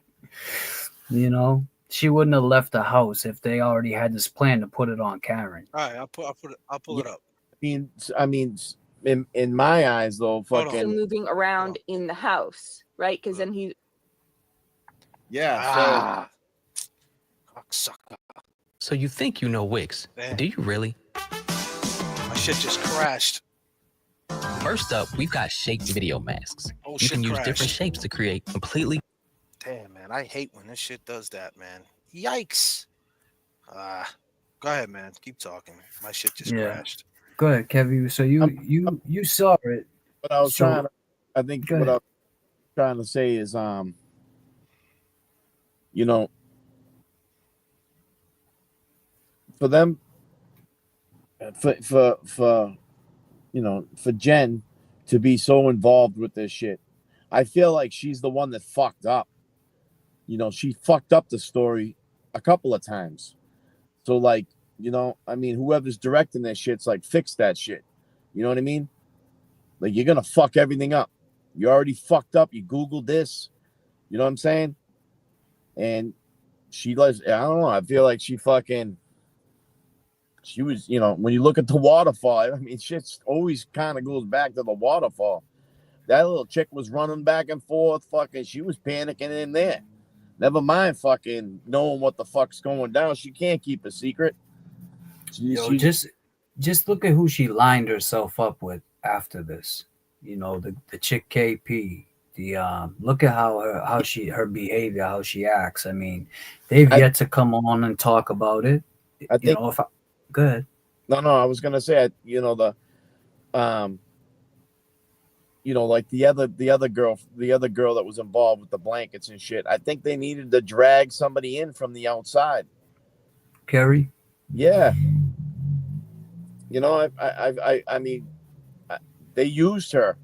You know, she wouldn't have left the house if they already had this plan to put it on Karen. All right, I'll pull it up. I mean, in my eyes, though, fucking So moving around in the house, right? Because then he. Yeah. Cocksucker. So you think you know Wix? Do you really? My shit just crashed. First up, we've got shaped video masks. Oh, You shit can use crashed. different shapes to create completely. Damn, man, I hate when this shit does that, man. Yikes. Go ahead, man. Keep talking. My shit just crashed. Go ahead, Kevin. So you saw it. What I was trying to, I think Go what I ahead. was trying to say is, you know, for them, for you know, for Jen to be so involved with this shit, I feel like she's the one that fucked up. You know, she fucked up the story a couple of times. So, like, you know, I mean, whoever's directing this shit's like, fix that shit. You know what I mean? Like, you're gonna fuck everything up. You already fucked up. You Googled this. You know what I'm saying? And she I don't know. I feel like she was, you know, when you look at the waterfall, I mean, shit's always kind of goes back to the waterfall. That little chick was running back and forth, fucking, she was panicking in there. Never mind fucking knowing what the fuck's going down. She can't keep a secret. Yo, just look at who she lined herself up with after this. You know, the chick KP. Look at how her behavior, how she acts. I mean, they've yet to come on and talk about it. I think. Good. No, I was gonna say, you know, you know, like the other girl that was involved with the blankets and shit. I think they needed to drag somebody in from the outside. Kerry. Yeah. You know, I mean, they used her.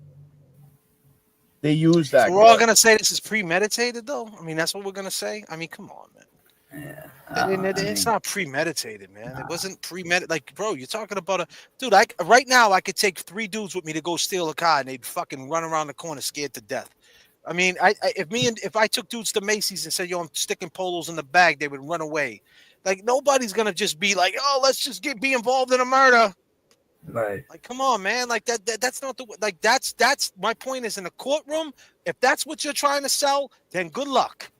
They used that. So we're all gonna say this is premeditated, though. I mean, that's what we're gonna say. I mean, come on, man. It's not premeditated, man. It wasn't premeditated. Like, bro, you're talking about a dude. Right now, I could take 3 dudes with me to go steal a car, and they'd fucking run around the corner scared to death. I mean, if I took dudes to Macy's and said, "Yo, I'm sticking polos in the bag," they would run away. Like, nobody's gonna just be like, "Oh, let's just be involved in a murder." Right. Like, come on, man. Like that's not the like. That's my point. Is in a courtroom. If that's what you're trying to sell, then good luck.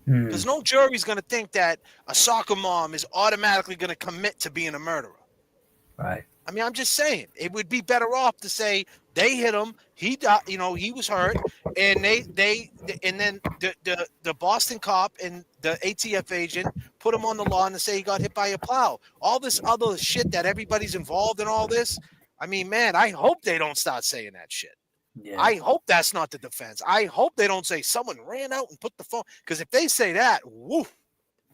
Because no jury's going to think that a soccer mom is automatically going to commit to being a murderer. Right. I mean, I'm just saying it would be better off to say they hit him. He died. You know, he was hurt, and and then the Boston cop and the ATF agent put him on the lawn and say he got hit by a plow. All this other shit that everybody's involved in all this. I mean, man, I hope they don't start saying that shit. Yeah. I hope that's not the defense. I hope they don't say someone ran out and put the phone. Because if they say that, woo,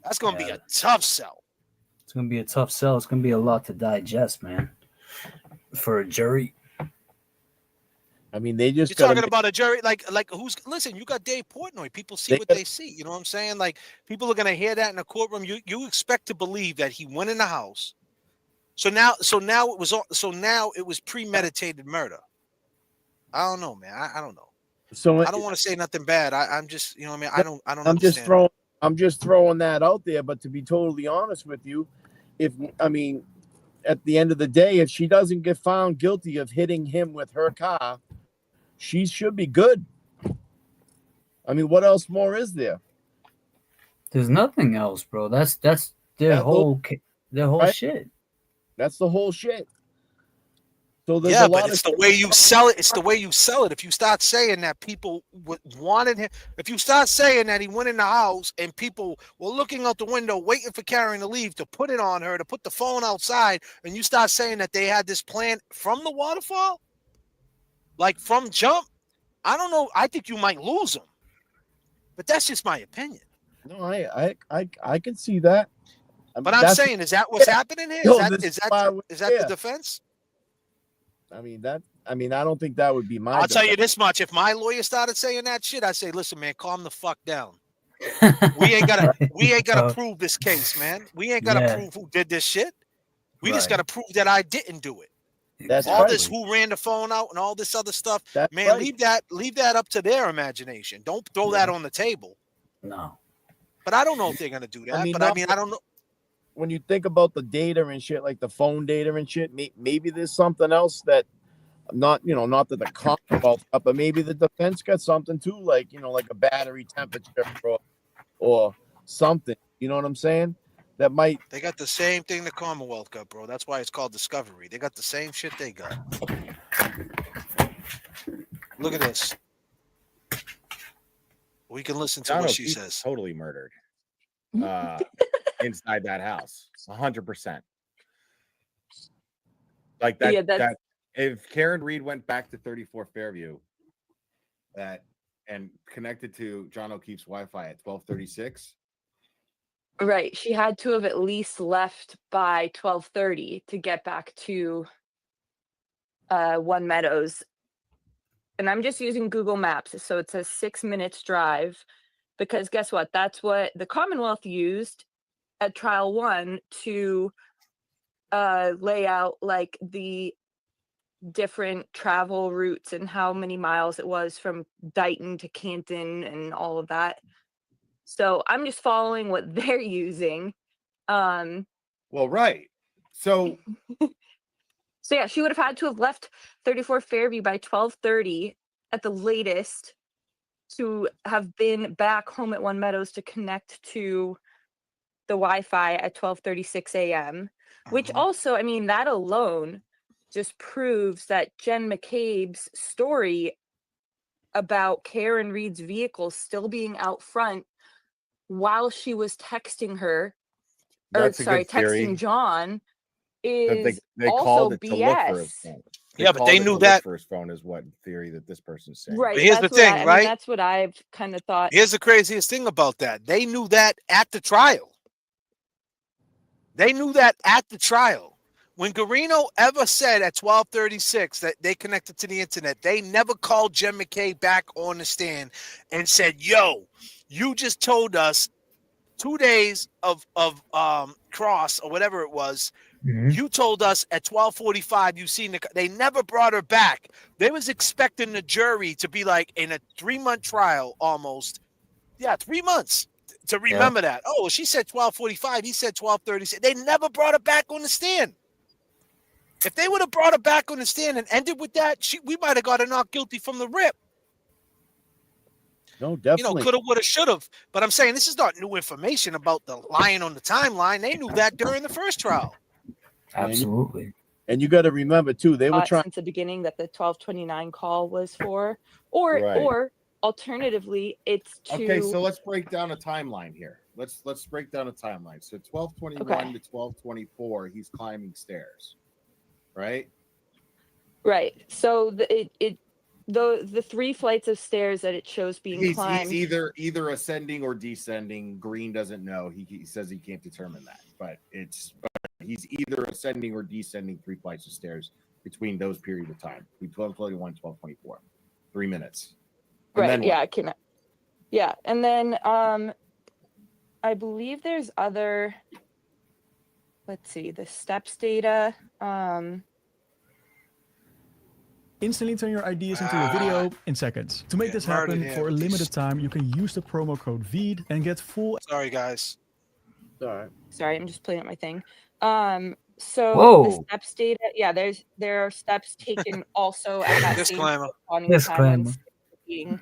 that's going to be a tough sell. It's going to be a tough sell. It's going to be a lot to digest, man, for a jury. I mean, they just You're talking about a jury, like who's listen. You got Dave Portnoy. People see what they see. You know what I'm saying? Like people are going to hear that in the courtroom. You expect to believe that he went in the house. So now it was premeditated murder. I don't know, man. I don't know. So I don't want to say nothing bad. I'm just, you know what I mean? I don't. I'm just throwing that out there. But to be totally honest with you, at the end of the day, if she doesn't get found guilty of hitting him with her car, she should be good. I mean, what else more is there? There's nothing else, bro. That's their whole right? shit. That's the whole shit. So there's yeah, a lot but it's the way you sell it. It's the way you sell it. If you start saying that people wanted him, if you start saying that he went in the house and people were looking out the window waiting for Karen to leave to put it on her, to put the phone outside, and you start saying that they had this plan from the waterfall, like from jump, I don't know. I think you might lose them. But that's just my opinion. No, I can see that. But I'm saying, is that what's happening here? Is that the defense? I don't think that would be my. I'll tell you this much: if my lawyer started saying that shit, I'd say, "Listen, man, calm the fuck down. We ain't gotta prove this case, man. We ain't gotta prove who did this shit. We just gotta prove that I didn't do it. That's all right. this who ran the phone out and all this other stuff, That's man. right. Leave that up to their imagination. Don't throw that on the table. No. But I don't know if they're gonna do that. I don't know. When you think about the data and shit, like the phone data and shit, maybe there's something else that not that the Commonwealth, but maybe the defense got something too, like like a battery temperature or something. You know what I'm saying? That might. They got the same thing the Commonwealth got, bro. That's why it's called discovery. They got the same shit they got. Look at this. We can listen to what she says. Totally murdered. Inside that house, 100%. Like that. Yeah, that if Karen Reed went back to 34 Fairview, and connected to John O'Keefe's Wi-Fi at 12:36. Right. She had to have at least left by 12:30 to get back to One Meadows. And I'm just using Google Maps. So it says 6 minutes drive, because guess what? That's what the Commonwealth used at trial 1 to lay out like the different travel routes and how many miles it was from Dighton to Canton and all of that. So I'm just following what they're using. Well, right. So so yeah, she would have had to have left 34 Fairview by 12:30 at the latest to have been back home at One Meadows to connect to the Wi-Fi at 12:36 a.m. Which also, I mean, that alone just proves that Jen McCabe's story about Karen Reed's vehicle still being out front while she was texting her, texting John, is they also called it BS. to look for his phone. Yeah, but they knew that for his phone is what theory that this person's saying. Right. But here's the thing, right? I mean, that's what I've kind of thought. Here's the craziest thing about that. They knew that at the trial. They knew that at the trial. When Garino ever said at 12:36 that they connected to the internet, they never called Jen McKay back on the stand and said, "Yo, you just told us 2 days of cross or whatever it was. Mhm. You told us at 12:45 you seen they never brought her back. They was expecting the jury to be like in a 3-month trial almost. Yeah, 3 months to remember that. Oh, she said 12:45. He said 12:30. They never brought her back on the stand. If they would have brought her back on the stand and ended with that, we might have got her not guilty from the rip. No, definitely. Coulda, woulda, shoulda. But I'm saying this is not new information about the lying on the timeline. They knew that during the first trial. Absolutely. And you got to remember too, they were trying since the beginning that the 1229 call was for, or alternatively, it's to. Okay, so let's break down a timeline here. Let's break down a timeline. So 1221 to 1224, he's climbing stairs, right? Right. So the 3 flights of stairs that it shows being climbed. He's either ascending or descending. Green doesn't know. He says he can't determine that, but he's either ascending or descending 3 flights of stairs between those period of time, between 1221 and 1224, 3 minutes. And right. Yeah. Yeah. And then I believe there's other. Let's see the steps data. Instantly turn your ideas into a video in seconds. To make this happen for a limited time, you can use the promo code VEED and get full. Sorry, guys. All right. Sorry, I'm just playing up my thing. So Whoa. the steps data, yeah, there are steps taken also at that Disclaimer. same time when being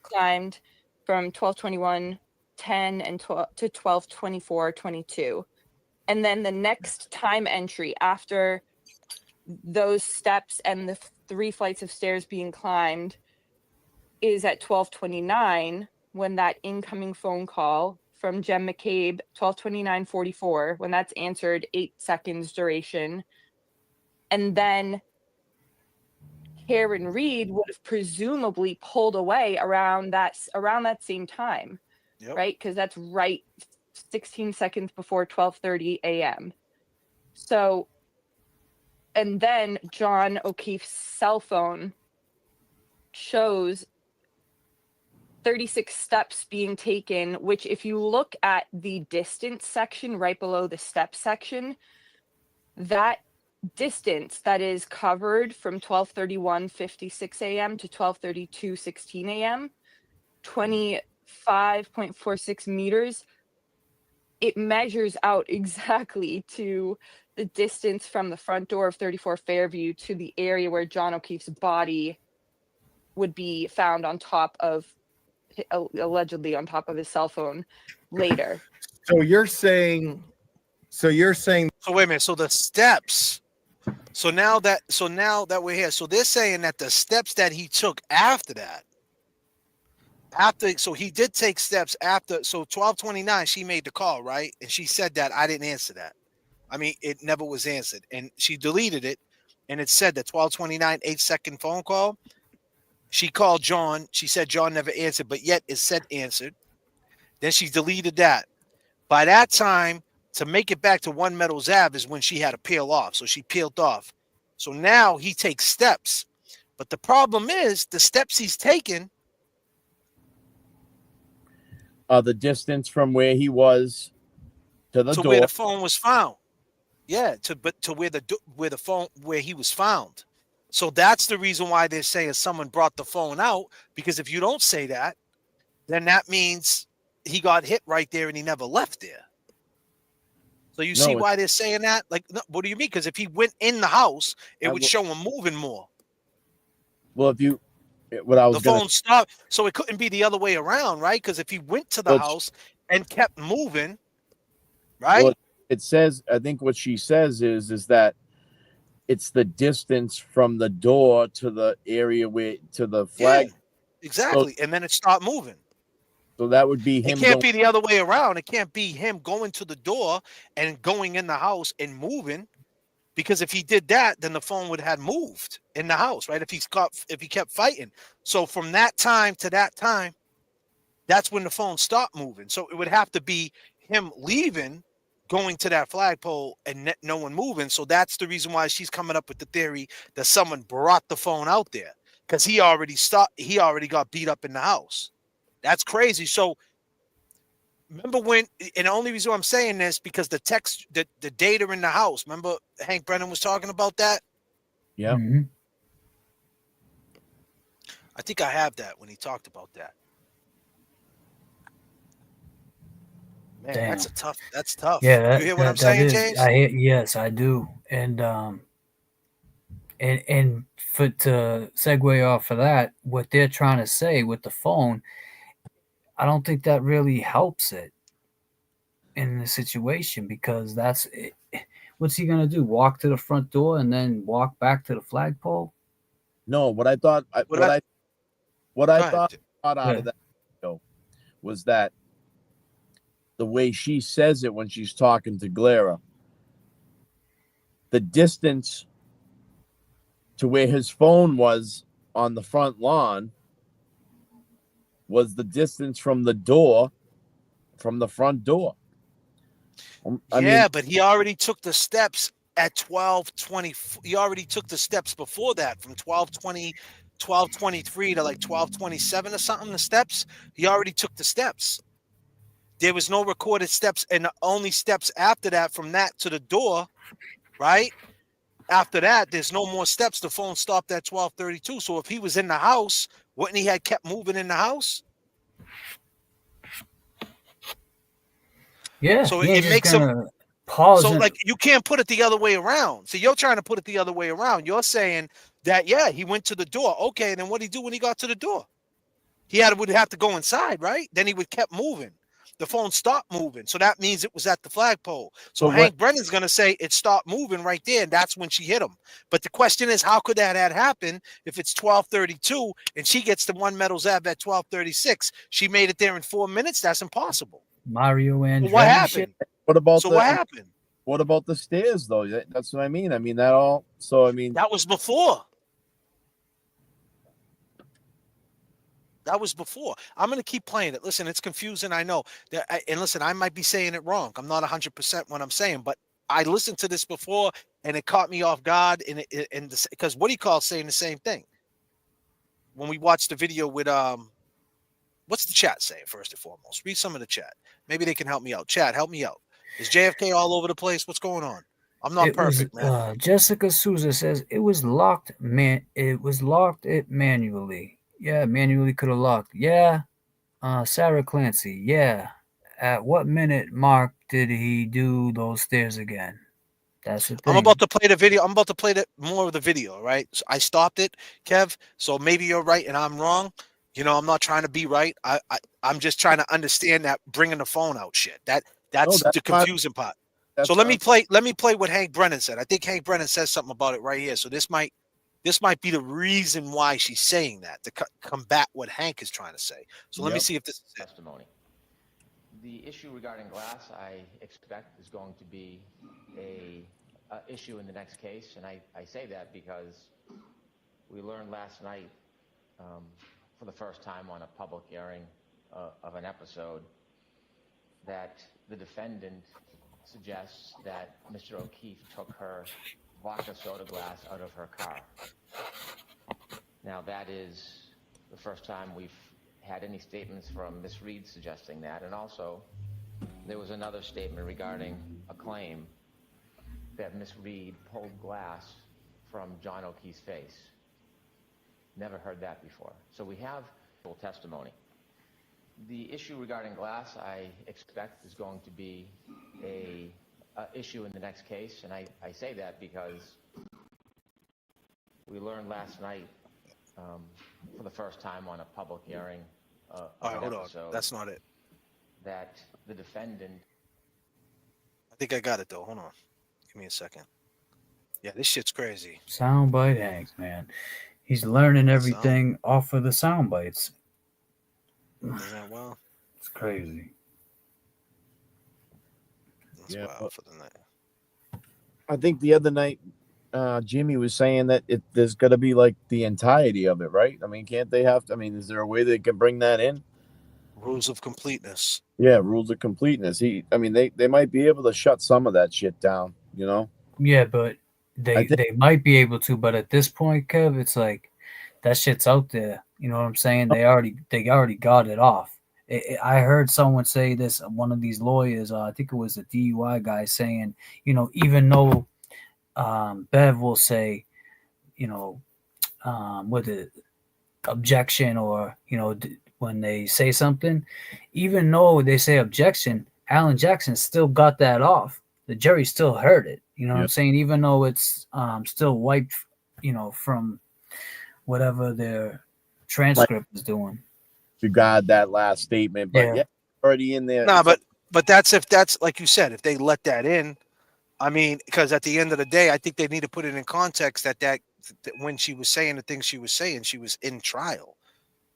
climbed from 1221 10 and 12 to 1224 22. And then the next time entry after those steps and the 3 flights of stairs being climbed is at 1229 when that incoming phone call from Jem McCabe, 1229:44, when that's answered, 8 seconds duration. And then Karen Reed would have presumably pulled away around that same time, right? Because that's right 16 seconds before 12:30 a.m. So, and then John O'Keefe's cell phone shows 36 steps being taken, which if you look at the distance section right below the step section, that distance that is covered from 12:31:56 a.m. to 12:32:16 a.m., 25.46 meters, it measures out exactly to the distance from the front door of 34 Fairview to the area where John O'Keefe's body would be found on top of, allegedly on top of his cell phone later. So you're saying. So wait a minute. So the steps. So now that we're here, so they're saying that the steps that he took after that, so he did take steps after. So 1229, she made the call, right? And she said that I didn't answer that. I mean, it never was answered, and she deleted it, and it said that 1229 8-second phone call. She called John. She said John never answered, but yet it said answered. Then she deleted that. By that time, to make it back to 1 Meadows Ave is when she had to peel off. So she peeled off. So now he takes steps. But the problem is the steps he's taken. The distance from where he was to the door. Where the phone was found. Yeah, to where he was found. So that's the reason why they're saying someone brought the phone out, because if you don't say that, then that means he got hit right there and he never left there. So you see why they're saying that? Like, no, what do you mean? Because if he went in the house, it would show him moving more. Well, the phone stopped, so it couldn't be the other way around, right? Because if he went to the house and kept moving, right? Well, it says, I think what she says is that it's the distance from the door to the area to the flag. Yeah, exactly. So, and then it stopped moving. So that would be him. It can't be the other way around. It can't be him going to the door and going in the house and moving, because if he did that, then the phone would have moved in the house, right? If he kept fighting. So from that time to that time, that's when the phone stopped moving. So it would have to be him leaving, going to that flagpole, and no one moving. So that's the reason why she's coming up with the theory that someone brought the phone out there, because he already got beat up in the house. That's crazy. So Remember when, and the only reason I'm saying this because the text, the data in the house. Remember Hank Brennan was talking about that? Yeah. Mm-hmm. I think I have that when he talked about that. Man, Damn. That's tough. Yeah, You hear what I'm that saying, is. James? Yes, I do. And for to segue off of that, what they're trying to say with the phone, I don't think that really helps it in the situation because that's it. What's he gonna do? Walk to the front door and then walk back to the flagpole? No, what I thought, Go ahead. thought out of that video was that the way she says it when she's talking to Glara, the distance to where his phone was on the front lawn was the distance from the door, from the front door. I mean, But he already took the steps at 12:20. He already took the steps before that from 12:20, 12:23 to like 12:27 or something. The steps, he already took the steps. There was no recorded steps, and the only steps after that from that to the door, right? After that, there's no more steps. The phone stopped at 12:32. So if he was in the house, wouldn't he have kept moving in the house? Yeah. So he ain't it just makes him. gonna pause. So and- like you can't put it the other way around. So you're trying to put it the other way around. You're saying that he went to the door. Okay, then what did he do when he got to the door? He would have to go inside, right? Then he would kept moving. The phone stopped moving. So that means it was at the flagpole. So Hank Brennan's gonna say it stopped moving right there, and that's when she hit him. But the question is, how could that have happened if it's 12:32 and she gets to One Meadows Ave at 12:36? She made it there in 4 minutes. That's impossible. Mario and Well, what happened? What about what happened? What about the stairs though? That's what I mean. I mean that all. So I mean that was before. That was before. I'm going to keep playing it. Listen, it's confusing. I know. And listen, I might be saying it wrong. I'm not 100% what I'm saying, but I listened to this before and it caught me off guard. And because what he calls saying the same thing. When we watched the video with what's the chat saying first and foremost? Read some of the chat. Maybe they can help me out. Chat, help me out. Is JFK all over the place? What's going on? I'm not perfect, man. Jessica Souza says it was locked. It was locked. It manually. Yeah, manually could have locked. Yeah. Sarah Clancy. Yeah. At what minute mark did he do those stairs again? That's the thing. I'm about to play the video. I'm about to play more of the video, right? So I stopped it, Kev. So maybe you're right and I'm wrong. You know, I'm not trying to be right. I'm just trying to understand that bringing the phone out shit. That's the confusing part. So let me play what Hank Brennan said. I think Hank Brennan says something about it right here. So this might be the reason why she's saying that, to combat what Hank is trying to say. So let me see if this is testimony. The issue regarding glass, I expect, is going to be a issue in the next case, and I say that because we learned last night, for the first time on a public airing of an episode, that the defendant suggests that Mr. O'Keefe took her vodka soda glass out of her car. Now, that is the first time we've had any statements from Miss Reed suggesting that, and also there was another statement regarding a claim that Miss Reed pulled glass from John O'Keefe's face. Never heard that before. So we have full testimony. The issue regarding glass, I expect, is going to be a issue in the next case, and I say that because we learned last night, for the first time on a public airing of an episode. On. That's not it. That the defendant. I think I got it though. Hold on. Give me a second. Yeah, this shit's crazy. Soundbite Hank, man. He's learning everything off of the sound bites. Well, it's crazy. That's wild for the night. I think the other night, Jimmy was saying that there's got to be like the entirety of it, right? I mean, can't they have to? I mean, is there a way they can bring that in? Rules of completeness. Yeah, rules of completeness. I mean, they might be able to shut some of that shit down, you know? Yeah, but they might be able to, but at this point, Kev, it's like that shit's out there. You know what I'm saying? They already got it off. I heard someone say this, one of these lawyers, I think it was a DUI guy, saying, even though Bev will say, with the objection, or when they say something, even though they say objection, Alan Jackson still got that off. The jury still heard it. You know what I'm saying? Even though it's still wiped, from whatever their transcript is doing. You got that last statement, but yeah, already in there. No, but that's if that's like you said, if they let that in. I mean, because at the end of the day, I think they need to put it in context that when she was saying the things she was saying, she was in trial.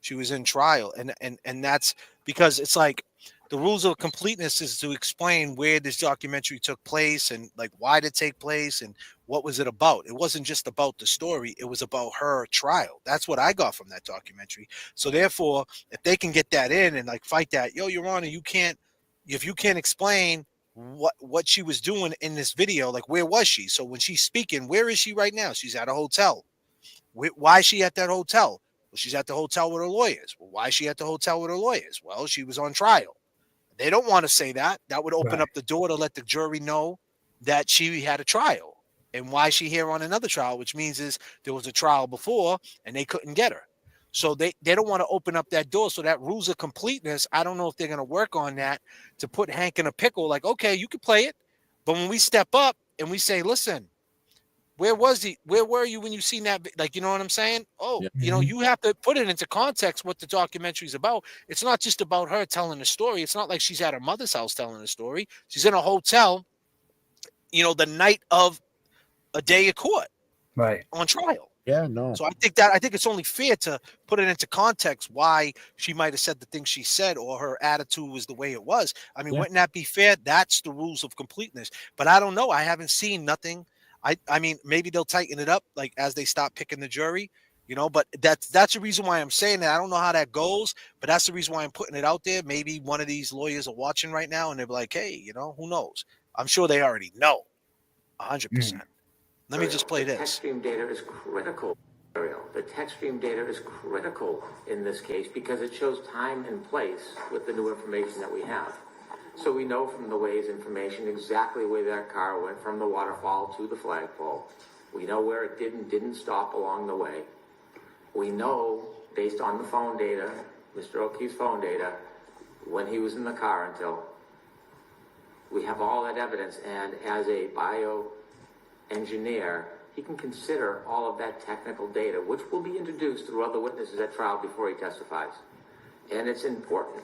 She was in trial, and that's because it's like the rules of completeness is to explain where this documentary took place and like why did it take place and what was it about. It wasn't just about the story; it was about her trial. That's what I got from that documentary. So therefore, if they can get that in and like fight that, Your Honor, if you can't explain what she was doing in this video, like where was she? So when she's speaking, where is she right now? She's at a hotel. Why is she at that hotel? Well, she's at the hotel with her lawyers. Well, why is she at the hotel with her lawyers? Well, she was on trial. They don't want to say that. That would open up the door to let the jury know that she had a trial. And why is she here on another trial, which means is there was a trial before and they couldn't get her. So they don't want to open up that door. So that rules of completeness, I don't know if they're going to work on that to put Hank in a pickle. Like, okay, you can play it. But when we step up and we say, listen, where was he? Where were you when you seen that? Like, you know what I'm saying? Oh, you have to put it into context what the documentary is about. It's not just about her telling a story. It's not like she's at her mother's house telling a story. She's in a hotel, the night of a day of court, right, on trial. Yeah, no. So I think it's only fair to put it into context why she might have said the things she said or her attitude was the way it was. I mean, wouldn't that be fair? That's the rules of completeness. But I don't know. I haven't seen nothing. I mean, maybe they'll tighten it up like as they stop picking the jury, but that's the reason why I'm saying that. I don't know how that goes, but that's the reason why I'm putting it out there. Maybe one of these lawyers are watching right now and they're like, hey, who knows? I'm sure they already know 100%. Let me just play this. Text stream data is critical. The text stream data is critical in this case because it shows time and place with the new information that we have. So we know from the Waze information exactly where that car went from the waterfall to the flagpole. We know where it didn't stop along the way. We know, based on the phone data, Mr. O'Keefe's phone data, when he was in the car until. We have all that evidence, and as a bioengineer, he can consider all of that technical data, which will be introduced through other witnesses at trial before he testifies. And it's important.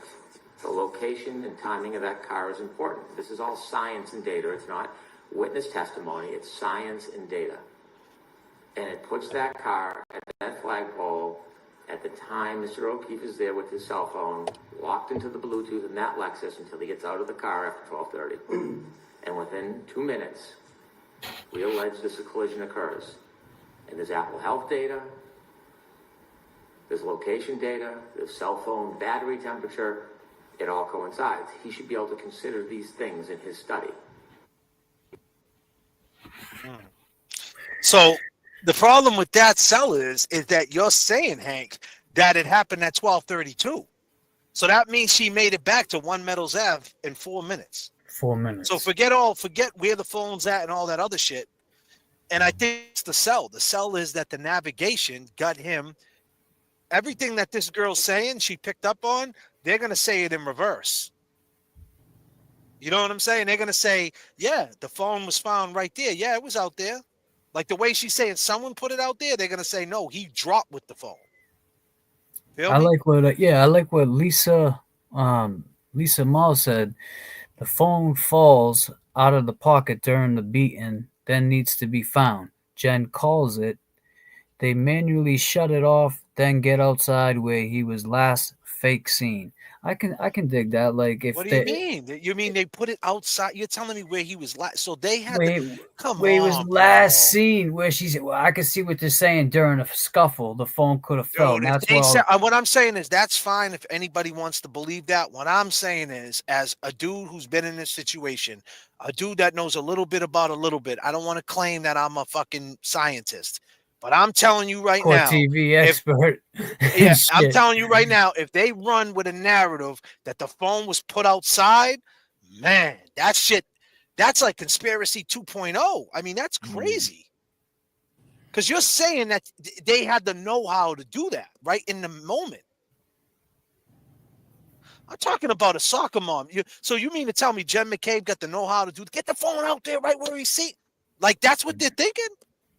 The location and timing of that car is important. This is all science and data. It's not witness testimony. It's science and data. And it puts that car at that flagpole at the time Mr. O'Keefe is there with his cell phone, locked into the Bluetooth in that Lexus until he gets out of the car after 12:30. And within 2 minutes, we allege this collision occurs. And there's Apple Health data, there's location data, there's cell phone battery temperature. It all coincides. He should be able to consider these things in his study. So the problem with that cell is that you're saying, Hank, that it happened at 12:32. So that means she made it back to 1 Meadows Ave in 4 minutes. 4 minutes. So forget where the phone's at and all that other shit. And I think it's the cell. The cell is that the navigation got him. Everything that this girl's saying she picked up on, they're going to say it in reverse. You know what I'm saying? They're going to say, yeah, the phone was found right there. Yeah, it was out there. Like the way she's saying someone put it out there, they're going to say, no, he dropped with the phone. Feel I me? like what Lisa Mull said. The phone falls out of the pocket during the beating, then needs to be found. Jen calls it. They manually shut it off, then get outside where he was last fake seen. I can dig that. Like, if what do you mean? You mean they put it outside? You're telling me where he was last? So they had come where on, he was bro. last seen, where she's. Well, I can see what they're saying during a scuffle. The phone could have fell. Dude, That's what I'm saying is that's fine if anybody wants to believe that. What I'm saying is, as a dude who's been in this situation, a dude that knows a little bit about a little bit. I don't want to claim that I'm a fucking scientist, But I'm telling you right Court now, TV expert. yeah, I'm Shit. telling you right now, if they run with a narrative that the phone was put outside, man, that shit, that's like conspiracy 2.0. I mean, that's crazy. Because you're saying that they had the know-how to do that right in the moment. I'm talking about a soccer mom. So you mean to tell me Jen McCabe got the know-how to get the phone out there right where he's seen? Like, that's what they're thinking?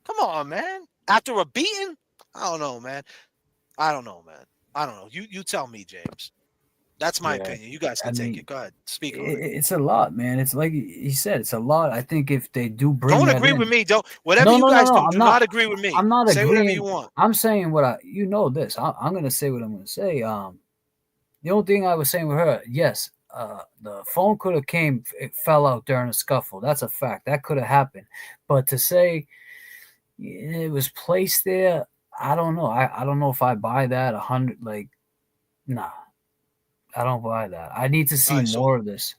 Come on, man. After a beating? I don't know, man. I don't know. You tell me, James. That's my opinion. You guys can take it. Go ahead. Speak on it. It's a lot, man. It's like he said, it's a lot. I think if they do bring Don't that agree in, with me. Whatever you guys do, do not agree with me. I'm not Say agreeing. whatever you want. I'm saying what this. I'm gonna say what I'm gonna say. The only thing I was saying with her, yes, the phone could have it fell out during a scuffle. That's a fact. That could have happened. But to say it was placed there, I don't know. I don't know if I buy that 100. Like, nah, I don't buy that. I need to see more of this.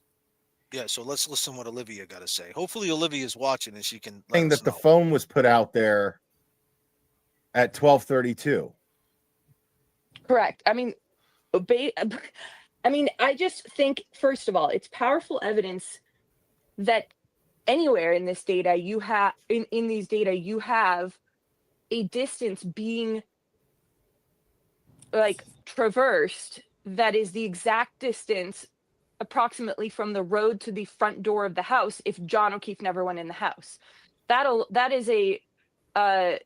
Yeah, so let's listen to what Olivia got to say. Hopefully Olivia's watching and she can let Saying us that the know. phone was put out there at 12:32. Correct. I mean, I just think, first of all, it's powerful evidence that anywhere in this data you have in these data you have a distance being like traversed that is the exact distance approximately from the road to the front door of the house if John O'Keefe never went in the house. That is a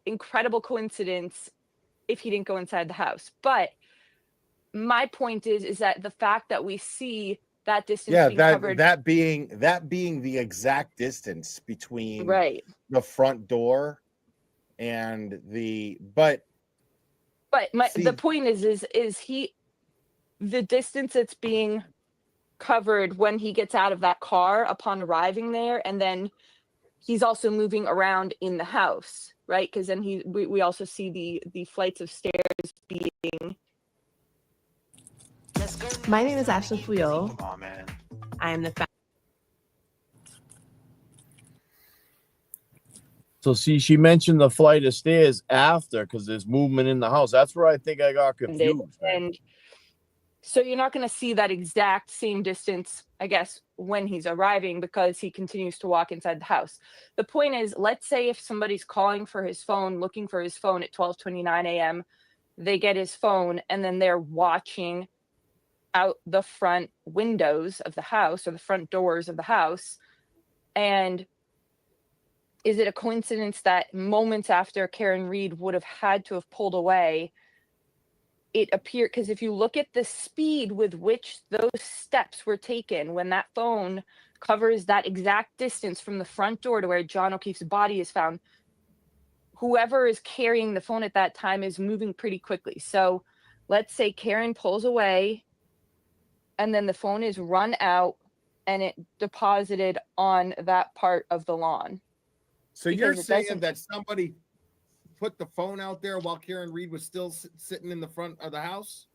incredible coincidence if he didn't go inside the house. But my point is that the fact that we see that distance being covered, that being the exact distance between the front door and the the point is the distance that's being covered when he gets out of that car upon arriving there, and then he's also moving around in the house, right? Because then we also see the flights of stairs being. My name is Ashley Puyol. Come on, man. I am the So see, she mentioned the flight of stairs after because there's movement in the house. That's where I think I got confused. And so you're not going to see that exact same distance, I guess, when he's arriving because he continues to walk inside the house. The point is, let's say if somebody's calling for his phone, looking for his phone at 12:29 a.m., they get his phone and then they're watching out the front windows of the house or the front doors of the house. And is it a coincidence that moments after Karen Reed would have had to have pulled away, it appeared, because if you look at the speed with which those steps were taken when that phone covers that exact distance from the front door to where John O'Keefe's body is found, whoever is carrying the phone at that time is moving pretty quickly. So let's say Karen pulls away and then the phone is run out and it deposited on that part of the lawn. So you're saying that somebody put the phone out there while Karen Reed was still sitting in the front of the house?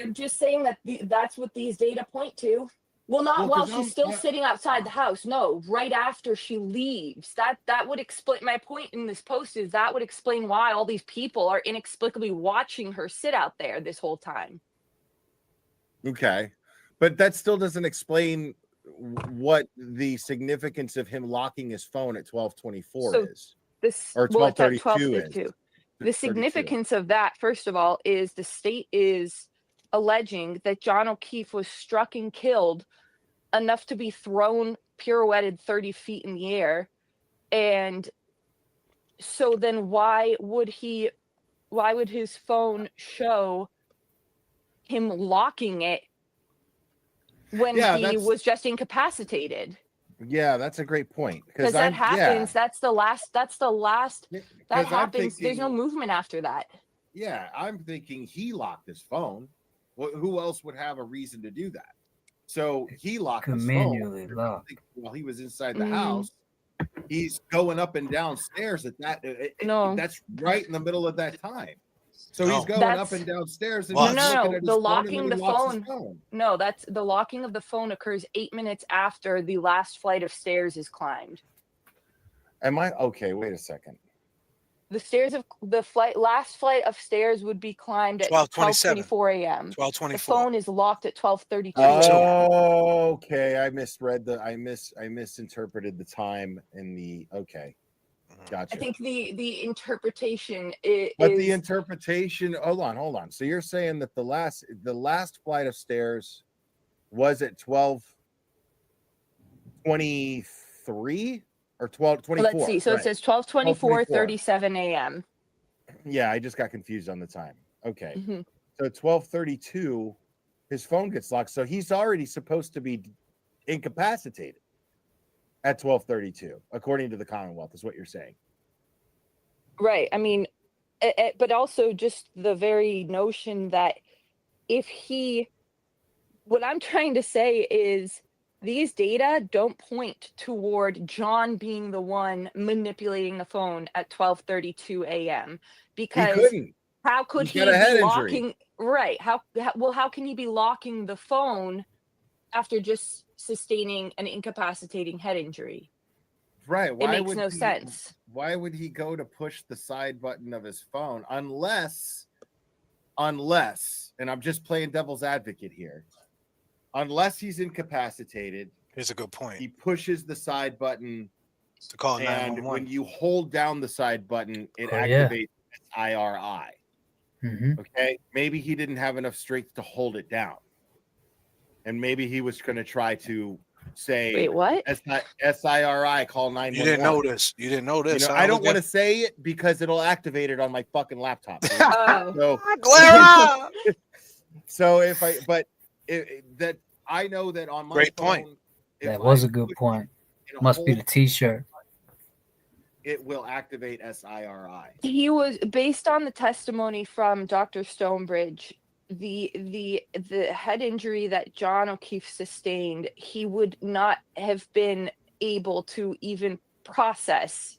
I'm just saying that that's what these data point to. Well, not while she's still sitting outside the house. No, right after she leaves. That would explain my point in this post is that would explain why all these people are inexplicably watching her sit out there this whole time. Okay. But that still doesn't explain what the significance of him locking his phone at 12:24 is. Or 12:32 is. The significance of that, first of all, is the state is alleging that John O'Keefe was struck and killed enough to be thrown, pirouetted 30 feet in the air. And so then why would his phone show him locking it when he was just incapacitated? Yeah, that's a great point. Because that happens. Yeah. That's the last. That happens. There's no movement after that. Yeah, I'm thinking he locked his phone. Well, who else would have a reason to do that? So he locked his phone while he was inside the house. He's going up and down stairs at that. That's right in the middle of that time. So he's going up and down stairs. And the locking the phone. No, that's the locking of the phone occurs 8 minutes after the last flight of stairs is climbed. Am I okay? Wait a second. last flight of stairs would be climbed at 12:24 a.m. The 12:24. phone is locked at 12:32 a.m. Oh, okay. I misinterpreted the time in the. Okay, gotcha. I think the interpretation is. But the interpretation. Hold on. So you're saying that the last flight of stairs was at 12:23 or 12:24. Let's see. So right. it says 12:24:37 a.m. Yeah, I just got confused on the time. Okay. Mm-hmm. So 12:32, his phone gets locked. So he's already supposed to be incapacitated at 12:32, according to the Commonwealth, is what you're saying. Right. I mean, but also just the very notion that what I'm trying to say is these data don't point toward John being the one manipulating the phone at 12:32 a.m. because how could he be locking? Right. How can he be locking the phone after just sustaining an incapacitating head injury? Right. It makes no sense. Why would he go to push the side button of his phone unless, and I'm just playing devil's advocate here, unless he's incapacitated? Here's a good point. He pushes the side button to call and 911. when you hold down the side button, it activates IRI. Mm-hmm. Okay. Maybe he didn't have enough strength to hold it down. And maybe he was going to try to say, wait, what? SIRI, call 911. You didn't know this. You know, I don't want to say it because it'll activate it on my fucking laptop. Oh. So that I know that on my Great phone, point. That was a good point. Must be the T-shirt. It will activate SIRI. He was based on the testimony from Dr. Stonebridge. The head injury that John O'Keefe sustained, he would not have been able to even process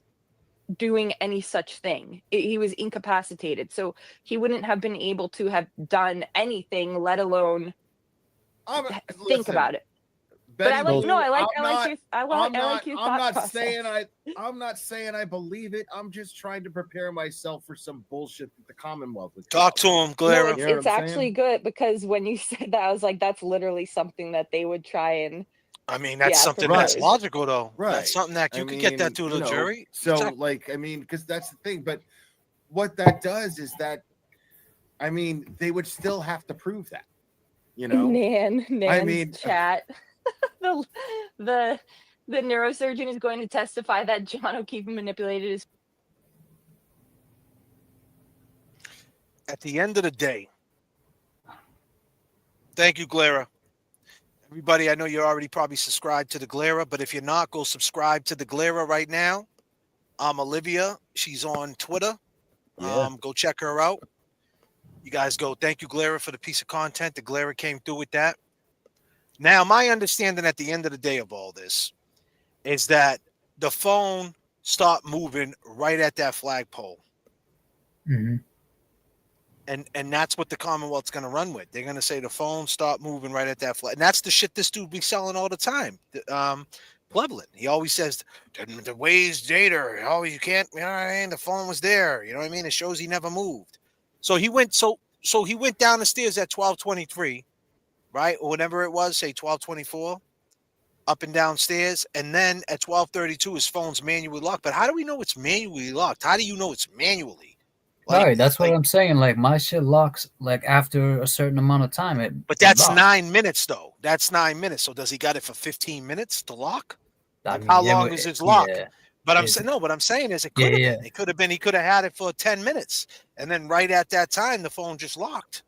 doing any such thing. He was incapacitated, so he wouldn't have been able to have done anything, let alone think about it. But I like your thought process. I'm not saying I believe it. I'm just trying to prepare myself for some bullshit that the Commonwealth would talk to him, Glera. No, it's actually good because when you said that, I was like, that's literally something that they would try and. I mean, that's something that's logical, though. Right. That's something that you could get that to the jury. So, because that's the thing. But what that does is that, I mean, they would still have to prove that. You know, chat. the neurosurgeon is going to testify that John O'Keefe manipulated his. At the end of the day, thank you, Glera. Everybody, I know you're already probably subscribed to the Glera, but if you're not, go subscribe to the Glera right now. Olivia. She's on Twitter. Yeah. Go check her out. You guys go. Thank you, Glera, for the piece of content. The Glera came through with that. Now, my understanding at the end of the day of all this is that the phone stopped moving right at that flagpole. Mm-hmm. And that's what the Commonwealth's going to run with. They're going to say the phone stopped moving right at that flag. And that's the shit this dude be selling all the time. Plevlin, he always says, the Waze data, you can't, you know what I mean? The phone was there. You know what I mean? It shows he never moved. So he went down the stairs at 12:23, right? Or whatever it was, say 12:24, up and downstairs. And then at 12:32, his phone's manually locked. But how do we know it's manually locked? How do you know it's manually? Right, that's what I'm saying. Like my shit locks like after a certain amount of time. But that's 9 minutes though. That's 9 minutes. So does he got it for 15 minutes to lock? How long is his lock? Yeah. But I'm saying what I'm saying is it could have been. It could have been. He could have had it for 10 minutes, and then right at that time the phone just locked.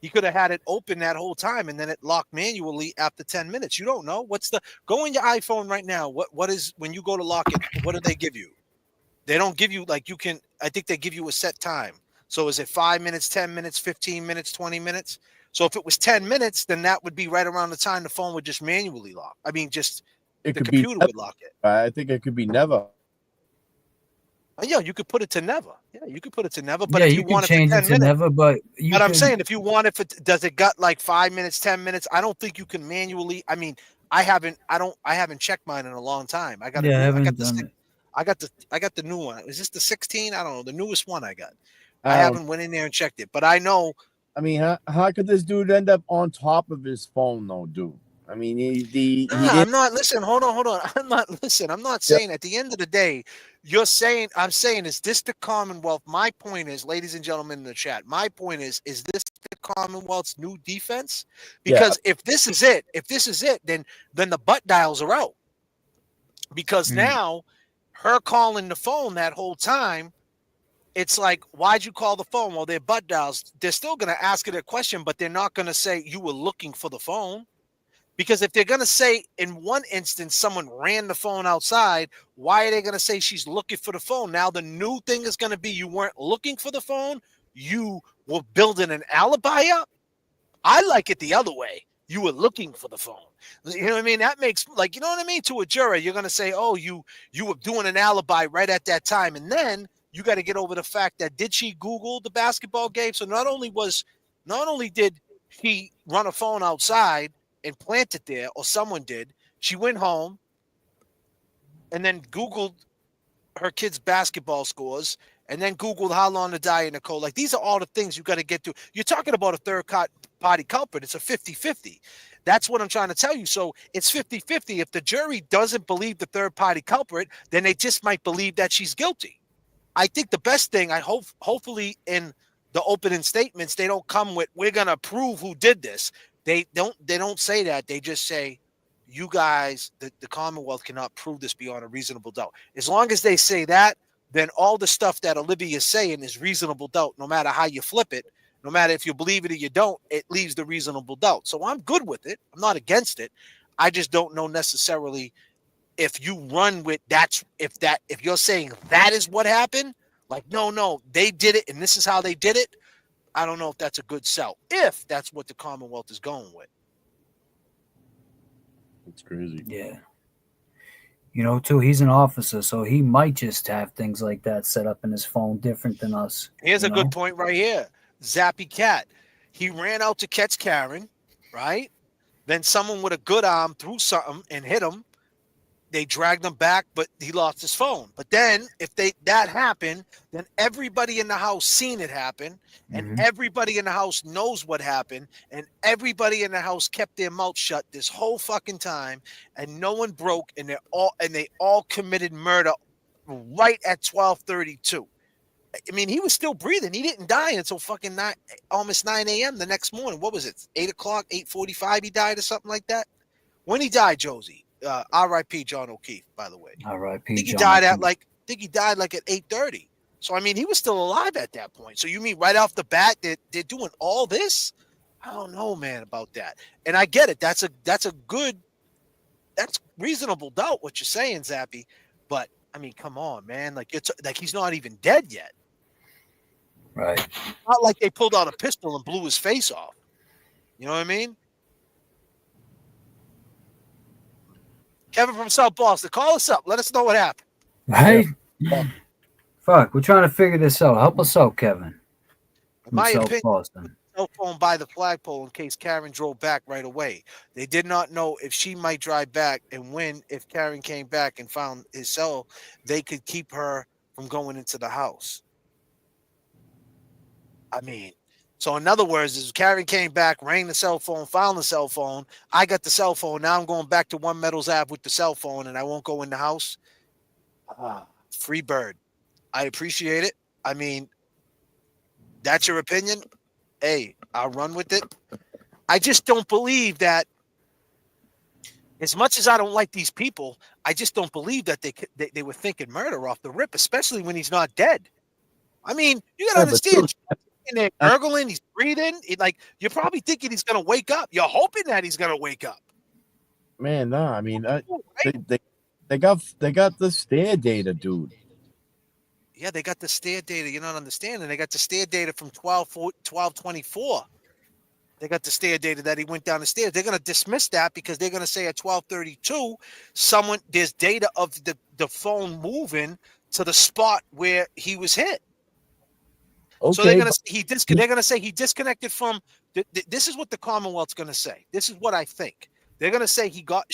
He could have had it open that whole time, and then it locked manually after 10 minutes. You don't know. Go in your iPhone right now. What is when you go to lock it? What do they give you? They don't give you I think they give you a set time. So is it 5 minutes, 10 minutes, 15 minutes, 20 minutes? So if it was 10 minutes, then that would be right around the time the phone would just manually lock. I mean, the computer would lock it. I think it could be never. Yeah, you could put it to never. Yeah, you could put it to never. But yeah, if you want it for 10 minutes, never. But I'm saying if you want it for, does it got like 5 minutes, 10 minutes? I don't think you can manually. I mean, I haven't checked mine in a long time. I got I got the new one. Is this the 16? I don't know. The newest one I got. I I don't- haven't went in there and checked it, but I know. I mean, how could this dude end up on top of his phone, though, dude? I mean, he didn't. I'm not. Listen, hold on. I'm not saying at the end of the day, I'm saying, is this the Commonwealth? My point is, ladies and gentlemen in the chat, my point is this the Commonwealth's new defense? Because if this is it, then the butt dials are out. Because now her calling the phone that whole time, it's like, why'd you call the phone? Well, they're butt dials. They're still going to ask it a question, but they're not going to say you were looking for the phone. Because if they're going to say in one instance someone ran the phone outside, why are they going to say she's looking for the phone? Now the new thing is going to be you weren't looking for the phone. You were building an alibi up. I like it the other way. You were looking for the phone. You know what I mean? That makes, like, you know what I mean? To a juror, you're going to say, oh, you were doing an alibi right at that time. And then you got to get over the fact that did she Google the basketball game? So not only did she run a phone outside and plant it there, or someone did, she went home and then Googled her kids' basketball scores and then Googled how long to die in Nicole. Like, these are all the things you got to get through. You're talking about a third-party culprit. It's a 50-50. That's what I'm trying to tell you. So it's 50-50. If the jury doesn't believe the third-party culprit, then they just might believe that she's guilty. I think the best thing, hopefully in the opening statements, they don't come with, we're going to prove who did this. They don't say that. They just say, you guys, the Commonwealth cannot prove this beyond a reasonable doubt. As long as they say that, then all the stuff that Olivia is saying is reasonable doubt. No matter how you flip it, no matter if you believe it or you don't, it leaves the reasonable doubt. So I'm good with it. I'm not against it. I just don't know necessarily if you run with if you're saying that is what happened, like, no, they did it and this is how they did it. I don't know if that's a good sell, if that's what the Commonwealth is going with. It's crazy. Yeah. You know, too, he's an officer, so he might just have things like that set up in his phone different than us. Here's a good point right here. Zappy Cat. He ran out to catch Karen, right? Then someone with a good arm threw something and hit him. They dragged him back, but he lost his phone. But then if that happened, then everybody in the house seen it happen, and everybody in the house knows what happened, and everybody in the house kept their mouth shut this whole fucking time, and no one broke, and they all committed murder right at 12:32. I mean, he was still breathing. He didn't die until fucking almost 9 a.m. the next morning. What was it? 8 o'clock, 8:45 he died or something like that? When he died, Josie. R.I.P. John O'Keefe, by the way. R.I.P. I think John he died at 8:30. So I mean, he was still alive at that point. So you mean right off the bat they're doing all this? I don't know, man, about that. And I get it. That's reasonable doubt what you're saying, Zappy. But I mean, come on, man. Like like he's not even dead yet. Right. Not like they pulled out a pistol and blew his face off. You know what I mean? Kevin from South Boston, call us up. Let us know what happened. Right? Fuck, we're trying to figure this out. Help us out, Kevin. In my South opinion, Boston. cell phone by the flagpole in case Karen drove back right away. They did not know if she might drive back, and if Karen came back and found his cell, they could keep her from going into the house. I mean, so in other words, as Karen came back, rang the cell phone, found the cell phone. I got the cell phone. Now I'm going back to One Meadows Ave with the cell phone, and I won't go in the house. Free bird. I appreciate it. I mean, that's your opinion. Hey, I'll run with it. I just don't believe that. As much as I don't like these people, I just don't believe that they were thinking murder off the rip, especially when he's not dead. I mean, you gotta understand. In there gurgling, he's breathing. You're probably thinking he's gonna wake up. You're hoping that he's gonna wake up. Man, no, I mean, they got the stare data, dude. Yeah, they got the stare data. You're not understanding. They got the stare data from 12:24. They got the stare data that he went down the stairs. They're gonna dismiss that because they're gonna say at 12:32, there's data of the phone moving to the spot where he was hit. Okay, so they're gonna say he disconnected from. This is what the Commonwealth's gonna say. This is what I think. They're gonna say he got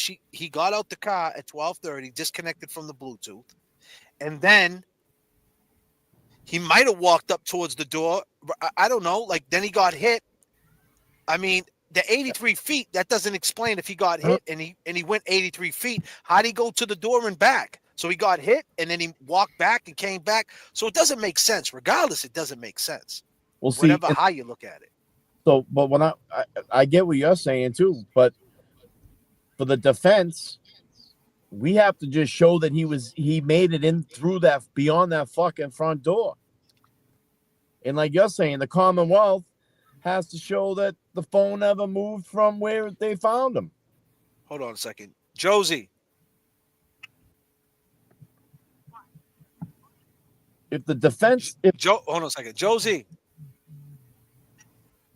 out the car at 12:30, disconnected from the Bluetooth, and then he might have walked up towards the door. I don't know. Like, then he got hit. I mean, the 83 feet, that doesn't explain if he got hit and he went 83 feet. How'd he go to the door and back? So he got hit and then he walked back and came back. So it doesn't make sense. Regardless, it doesn't make sense. We'll see. Whatever how you look at it. So, but when I get what you're saying too, but for the defense, we have to just show that he made it in through that, beyond that fucking front door. And like you're saying, the Commonwealth has to show that the phone never moved from where they found him. Hold on a second. Josie. If the defense, hold on a second. Josie.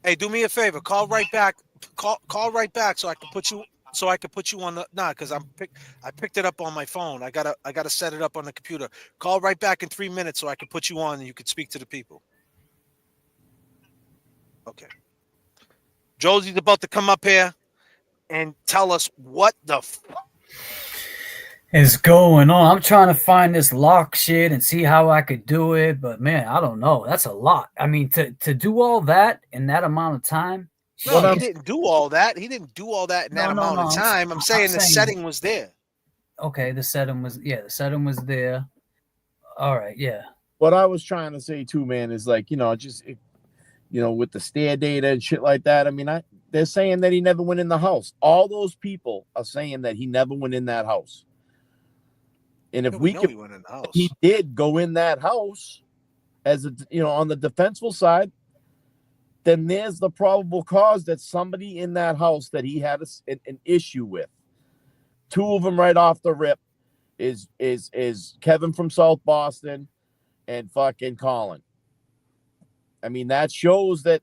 Hey, do me a favor. Call right back. Call right back so I can put you on the because I picked it up on my phone. I gotta set it up on the computer. Call right back in 3 minutes so I can put you on and you can speak to the people. Okay. Josie's about to come up here and tell us what the is going on. I'm trying to find this lock shit and see how I could do it, but man, I don't know. That's a lot. I mean, to do all that in that amount of time. No, he didn't do all that. He didn't do all that in that amount of time. I'm saying the setting was there. Okay, the setting was there. All right, yeah. What I was trying to say too, man, is like, with the stair data and shit like that. I mean, they're saying that he never went in the house. All those people are saying that he never went in that house. And if he did go in that house as on the defensible side, then there's the probable cause that somebody in that house that he had an issue with. Two of them right off the rip is Kevin from South Boston and fucking Colin. I mean, that shows that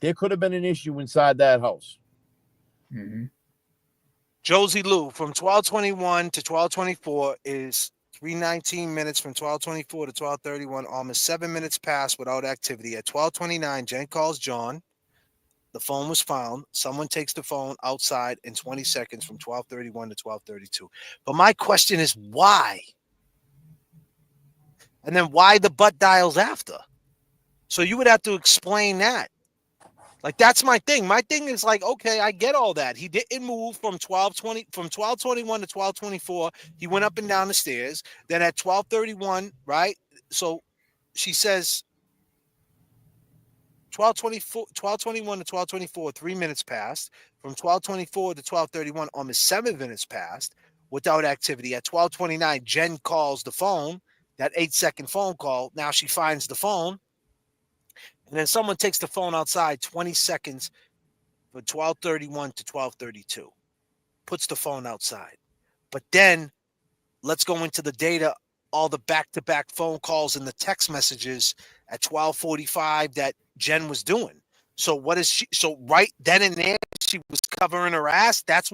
there could have been an issue inside that house. Mm-hmm. Josie Lou from 1221 to 1224 is 3:19 minutes from 1224 to 1231, almost 7 minutes past without activity. At 1229, Jen calls John. The phone was found. Someone takes the phone outside in 20 seconds from 1231 to 1232. But my question is why? And then why the butt dials after? So you would have to explain that. Like, that's my thing. My thing is like, okay, I get all that. He didn't move from 1221 to 1224. He went up and down the stairs. Then at 1231, right? So she says 1221 to 1224, 3 minutes passed. From 1224 to 1231, almost 7 minutes passed without activity. At 1229, Jen calls the phone, that 8-second phone call. Now she finds the phone. And then someone takes the phone outside 20 seconds from 1231 to 1232. Puts the phone outside. But then let's go into the data, all the back-to-back phone calls and the text messages at 1245 that Jen was doing. So what is she? So right then and there, she was covering her ass. If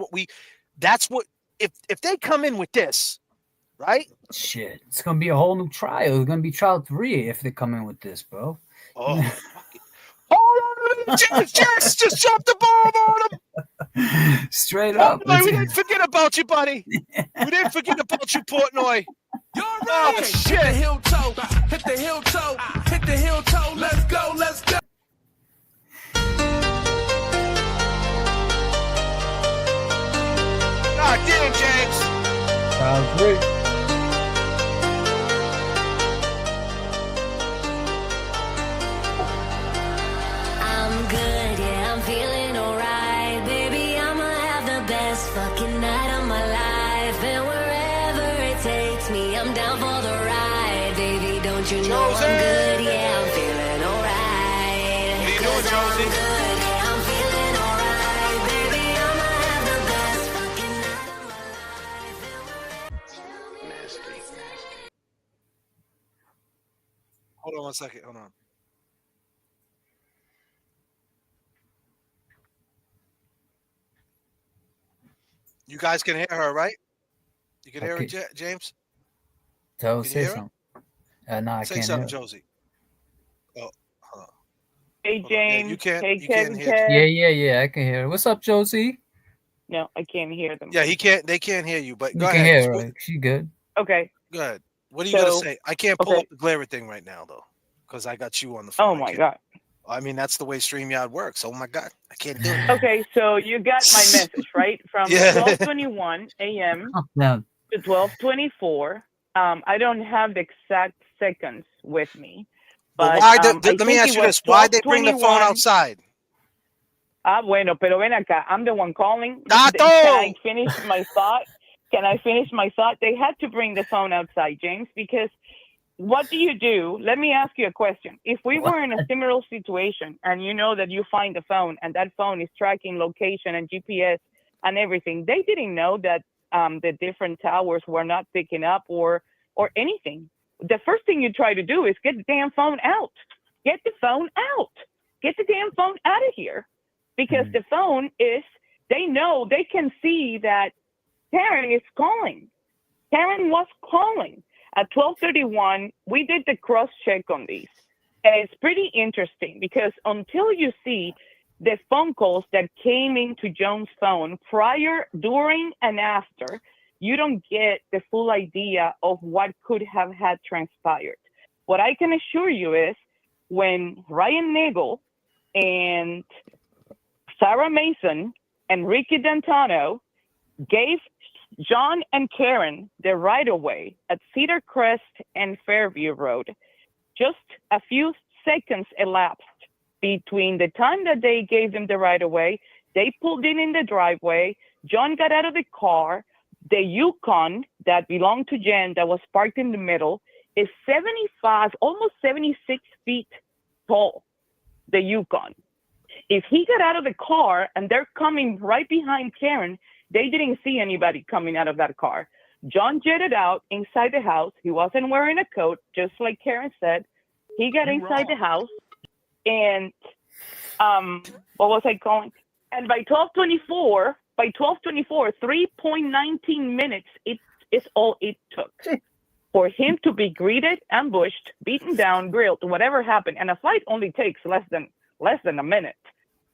they come in with this, right? Shit, it's going to be a whole new trial. It's going to be trial 3 if they come in with this, bro. Oh, hold on, just drop the bomb on him. Straight up. Portnoy, we didn't forget about you, buddy. We didn't forget about you, Portnoy. You're right. Oh, shit. Hit the heel toe. Hit the heel toe. Hit the heel toe. Let's go. Let's go. God damn, James. Trial 3. Fucking night of my life, and wherever it takes me, I'm down for the ride, baby. Don't you know I'm good? Yeah, I'm feeling alright. What are you doing, Josie? Good, yeah, I'm feeling alright, baby. I'ma have the best fucking night of my life. Nasty. Hold on 1 second. Hold on. You guys can hear her, right? You can hear her, James? Say something. No, I Say can't something, hear. Josie. Oh, hold on. Hey, James. You can't. Hey, You can't hear. Yeah, I can hear her. What's up, Josie? No, I can't hear them. Yeah, he can't. They can't hear you. But You go can ahead. hear her. She good. Okay. Go ahead. What are you gonna say? I can't pull up the Glare thing right now though, because I got you on the phone. Oh my God. I mean, that's the way StreamYard works. Oh my God, I can't do it. Okay, so you got my message, right? From 12:21 a.m. to 12:24. I don't have the exact seconds with me, but why? let me ask you this: why they bring the phone outside? Bueno, pero ven acá. I'm the one calling. Can I finish my thought? They had to bring the phone outside, James, because what do? Let me ask you a question. If we were in a similar situation and you know that you find the phone and that phone is tracking location and GPS and everything, they didn't know that the different towers were not picking up or anything. The first thing you try to do is get the damn phone out. Get the phone out. Get the damn phone out of here. Because the phone is, they know, they can see that Karen is calling. Karen was calling. At 12:31, we did the cross-check on these. And it's pretty interesting because until you see the phone calls that came into Joan's phone prior, during, and after, you don't get the full idea of what could have had transpired. What I can assure you is when Ryan Nagel and Sarah Mason and Ricky D'Antano gave John and Karen the right-of-way at Cedar Crest and Fairview Road, just a few seconds elapsed between the time that they gave them the right-of-way, they pulled in the driveway, John got out of the car, the Yukon that belonged to Jen that was parked in the middle is 75, almost 76 feet tall, the Yukon. If he got out of the car and they're coming right behind Karen, they didn't see anybody coming out of that car. John jetted out inside the house. He wasn't wearing a coat, just like Karen said. He got inside the house and what was I calling? And by 12:24, 3.19 minutes, it's all it took for him to be greeted, ambushed, beaten down, grilled, whatever happened. And a fight only takes less than a minute.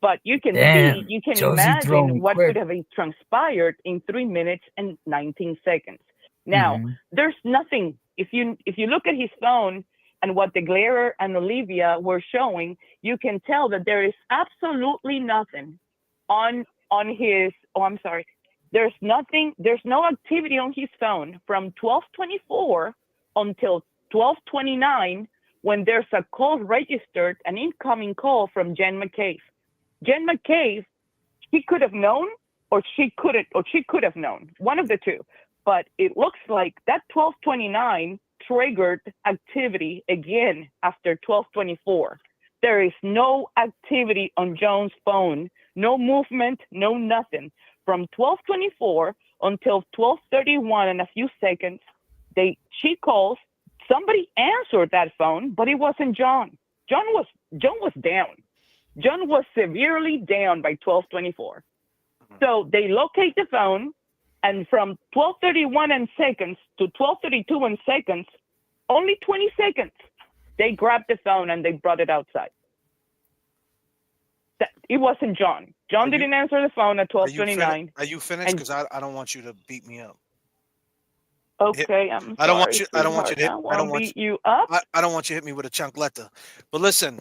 But you can see, you can imagine what could have transpired in 3 minutes and 19 seconds. Now, there's nothing. If you look at his phone and what the Glare and Olivia were showing, you can tell that there is absolutely nothing on his. Oh, I'm sorry. There's nothing. There's no activity on his phone from 12:24 until 12:29 when there's a call registered, an incoming call from Jen McCabe. Jen McCabe, she could have known, or she could have known, one of the two. But it looks like that 12:29 triggered activity again after 12:24. There is no activity on Joan's phone, no movement, no nothing. From 12:24 until 12:31 and a few seconds, she calls. Somebody answered that phone, but it wasn't John. John was down. John was severely down by 12:24. So they locate the phone, and from 12:31 and seconds to 12:32 and seconds, only 20 seconds, they grabbed the phone and they brought it outside. It wasn't John. John didn't answer the phone at 12:29. Are you finished? Because I don't want you to beat me up. Okay, I don't want you to hit. I don't want beat you up. I don't want you to hit me with a chancleta. But listen.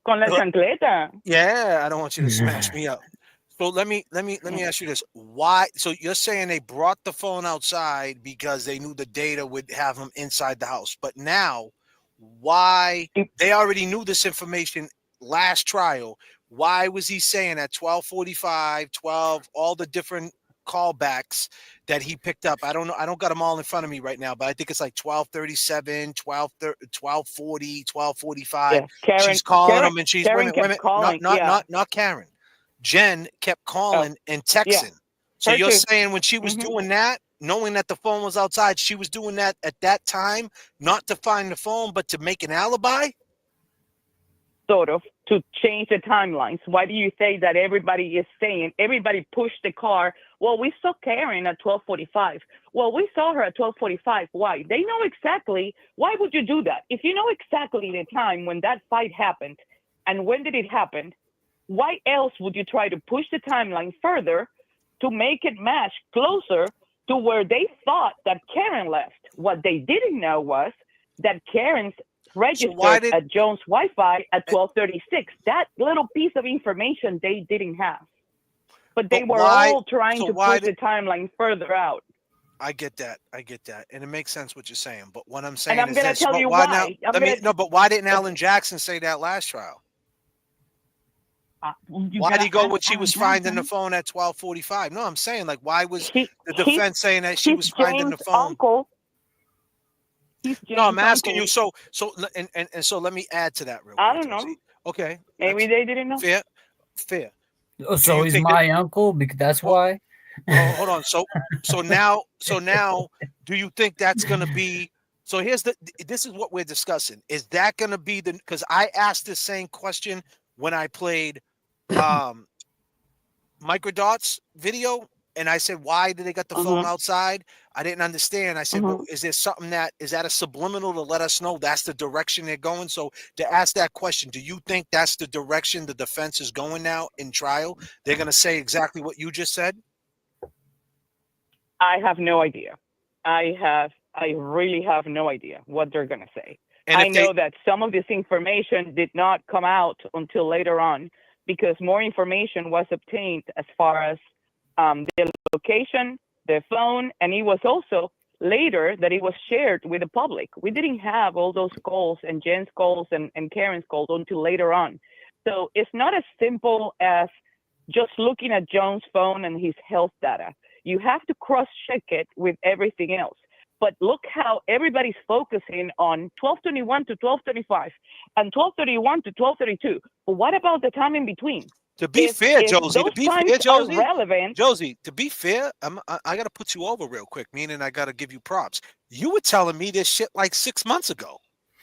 Con la chancleta. Yeah, I don't want you to smash me up. So let me ask you this: why? So you're saying they brought the phone outside because they knew the data would have them inside the house, but now, why? They already knew this information last trial. Why was he saying at 12:45, 12, all the different callbacks that he picked up? I don't know. I don't got them all in front of me right now, but I think it's like 12:37, 12:40, 12:45. Yeah, Karen, she's calling Karen, them, and she's Karen kept calling. Not Karen. Jen kept calling and texting. Yeah. So you're saying when she was doing that, knowing that the phone was outside, she was doing that at that time, not to find the phone, but to make an alibi? Sort of, to change the timelines. Why do you say that everybody is saying, everybody pushed the car? Well, we saw Karen at 12:45. Well, we saw her at 12:45. Why? They know exactly. Why would you do that? If you know exactly the time when that fight happened and when did it happen, why else would you try to push the timeline further to make it match closer to where they thought that Karen left. What they didn't know was that Karen's registered at Jones Wi-Fi at 12:36. That little piece of information they didn't have. But they were all trying to put the timeline further out. I get that. And it makes sense what you're saying. But what I'm saying And I'm is going to this. tell you why why. now, but why didn't Alan Jackson say that last trial? Why did he go when she was finding the phone at 12:45? No, I'm saying, like, why was the defense saying that she was finding the phone? Uncle. No, I'm asking you. So let me add to that real quick. I don't know. Josie. Okay. Maybe they didn't know. Fair. Oh, so he's my uncle because that's why. Oh, hold on. So now, do you think that's going to be? So this is what we're discussing. Is that going to be because I asked the same question when I played Microdot's video, and I said, why did they got the phone outside? I didn't understand. I said, well, is there something is that a subliminal to let us know that's the direction they're going? So to ask that question, do you think that's the direction the defense is going now in trial? They're going to say exactly what you just said? I have no idea. I really have no idea what they're going to say. And I know that some of this information did not come out until later on because more information was obtained as far as the location, the phone, and it was also later that it was shared with the public. We didn't have all those calls and Jen's calls and Karen's calls until later on. So it's not as simple as just looking at Jones' phone and his health data. You have to cross-check it with everything else. But look how everybody's focusing on 12:21 to 12:35 and 12:31 to 12:32. But what about the time in between? To be fair, Josie, relevant. Josie, to be fair, I got to put you over real quick, meaning I got to give you props. You were telling me this shit like 6 months ago.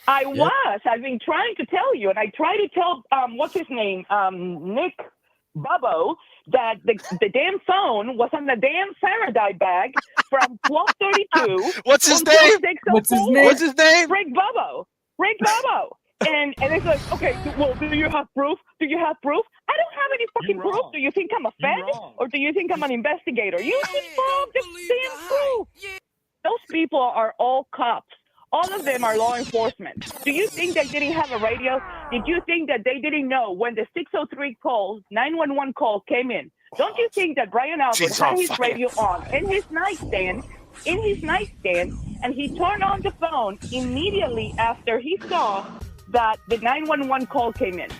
I was. I've been trying to tell you, and I tried to tell, what's his name, Nick Bubbo, that the damn phone was on the damn Faraday bag from 12:32. What's his name? What's his name? Rick Bubbo. And it's like, okay, well, do you have proof? I don't have any fucking proof. Do you think I'm a fan? Or do you think I'm an investigator? You just prove the damn proof. Those people are all cops. All of them are law enforcement. Do you think they didn't have a radio? Did you think that they didn't know when the 603 call, 911 call came in? Don't you think that Brian Albert had his radio on in his nightstand, and he turned on the phone immediately after he saw that the 911 call came in?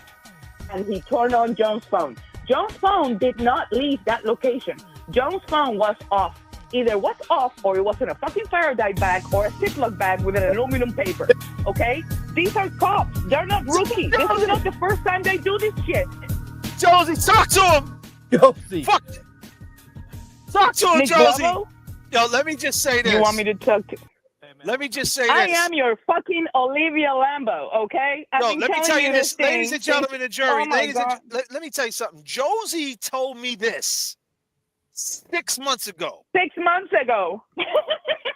And he turned on Jones' phone. Jones' phone did not leave that location. Jones' phone was off. Either was off or it was in a fucking Faraday bag or a Ziploc bag with an aluminum paper. Okay? These are cops. They're not rookies. This is not the first time they do this shit. Josie, talk to him! Josie. Fuck! Talk to him, Nick Josie! Bravo? Yo, let me just say this. You want me to talk to... Let me just say I this. am your fucking Olivia Lambo, okay? No, let me tell you this, ladies and gentlemen of the jury. Oh Let me tell you something. Josie told me this 6 months ago. 6 months ago.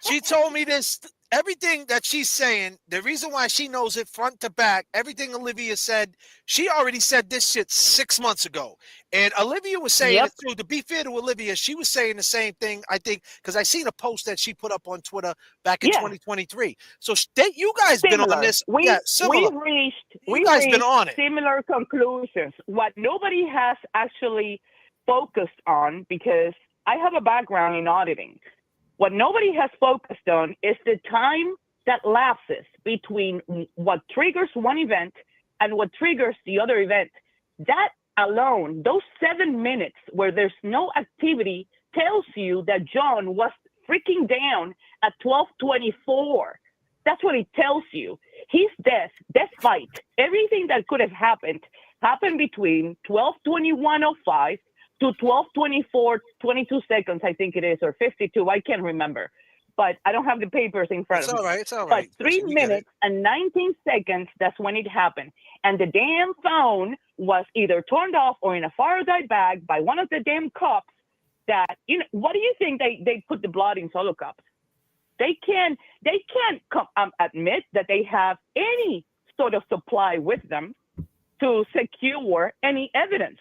She told me this. Everything that she's saying, the reason why she knows it front to back, everything Olivia said, she already said this shit 6 months ago. And Olivia was saying it too. To be fair to Olivia, she was saying the same thing, I think, because I seen a post that she put up on Twitter back in 2023. So you guys been on this. We reached been on it. Similar conclusions. What nobody has actually focused on, because I have a background in auditing. What nobody has focused on is the time that lapses between what triggers one event and what triggers the other event. That alone, those 7 minutes where there's no activity, tells you that John was freaking down at 12:24. That's what it tells you. His death fight, everything that could have happened between 12:21:05 to 12:24, 22 seconds, I think it is, or 52. I can't remember. But I don't have the papers in front of me. It's all right. But 3 minutes and 19 seconds, that's when it happened. And the damn phone was either turned off or in a Faraday bag by one of the damn cops that, what do you think they put the blood in solo cups? They can't admit that they have any sort of supply with them to secure any evidence.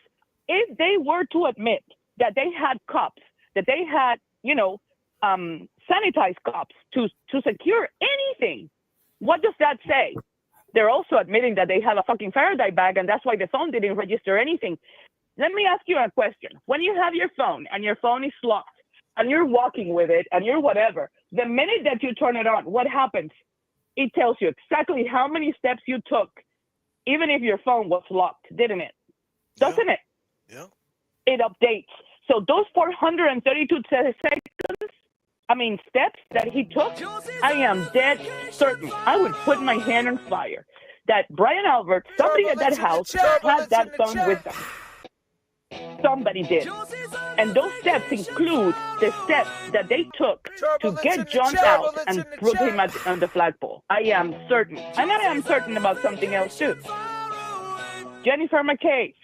If they were to admit that they had cups, that they had, sanitized cups to secure anything. What does that say? They're also admitting that they have a fucking Faraday bag, and that's why the phone didn't register anything. Let me ask you a question. When you have your phone and your phone is locked and you're walking with it and you're whatever, the minute that you turn it on, what happens? It tells you exactly how many steps you took, even if your phone was locked, didn't it? Doesn't it? Yeah. It updates. So those 432 steps that he took, I am dead certain. I would put my hand on fire that Brian Albert, somebody at that house, had that phone with them. Somebody did. And those steps include the steps that they took to get John out and put him on the flagpole. I am certain. And I am certain about something else too. Jennifer McKay,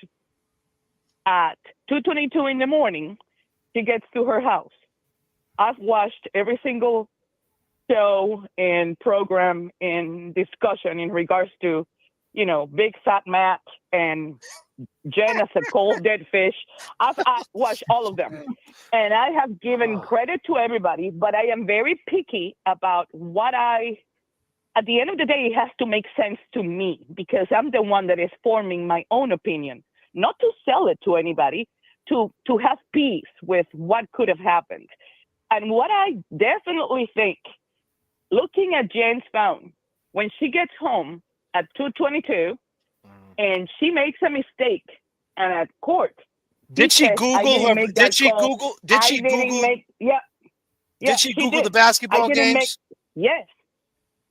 at 2:22 in the morning, she gets to her house. I've watched every single show and program and discussion in regards to, Big Fat Matt and Jen as a cold dead fish. I've watched all of them. And I have given credit to everybody, but I am very picky about at the end of the day, it has to make sense to me because I'm the one that is forming my own opinion, not to sell it to anybody, to have peace with what could have happened. And what I definitely think, looking at Jen's phone, when she gets home at 2:22 and she makes a mistake and at court, did she Google her? Did she Google? Did she Google? Yeah. Did she Google the basketball games? Yes.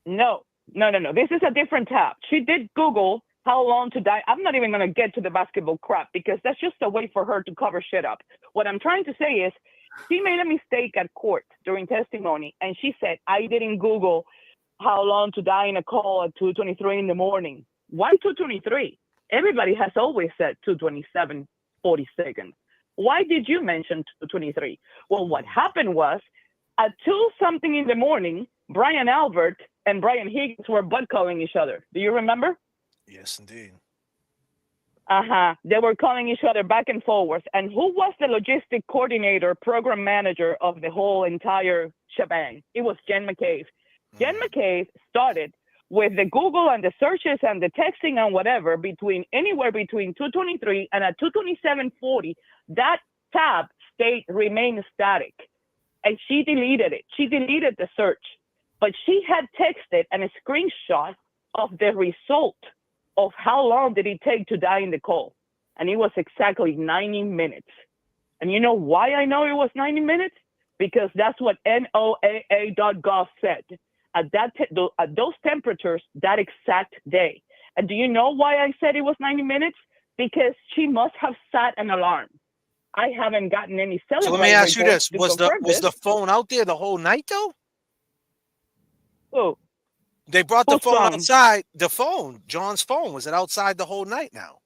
No. This is a different tab. She did Google how long to die. I'm not even going to get to the basketball crap because that's just a way for her to cover shit up. What I'm trying to say is she made a mistake at court during testimony, and she said, I didn't Google how long to die in a call at 2:23 in the morning. Why 2:23? Everybody has always said 2:27, 40 seconds. Why did you mention 2:23? Well, what happened was at 2-something in the morning, Brian Albert and Brian Higgins were butt calling each other. Do you remember? Yes, indeed. They were calling each other back and forth. And who was the logistic coordinator, program manager of the whole entire shebang? It was Jen McCabe. Jen McCabe started with the Google and the searches and the texting and whatever anywhere between 2:23 and at 2:27:40, that tab remained static. And she deleted it. She deleted the search. But she had texted and a screenshot of the result of how long did it take to die in the call. And it was exactly 90 minutes. And you know why I know it was 90 minutes? Because that's what NOAA.gov said at those temperatures that exact day. And do you know why I said it was 90 minutes? Because she must have set an alarm. I haven't gotten any cellular. So let me ask you this. Was the phone out there the whole night though? Oh. They brought the phone outside. The phone, John's phone, was it outside the whole night now?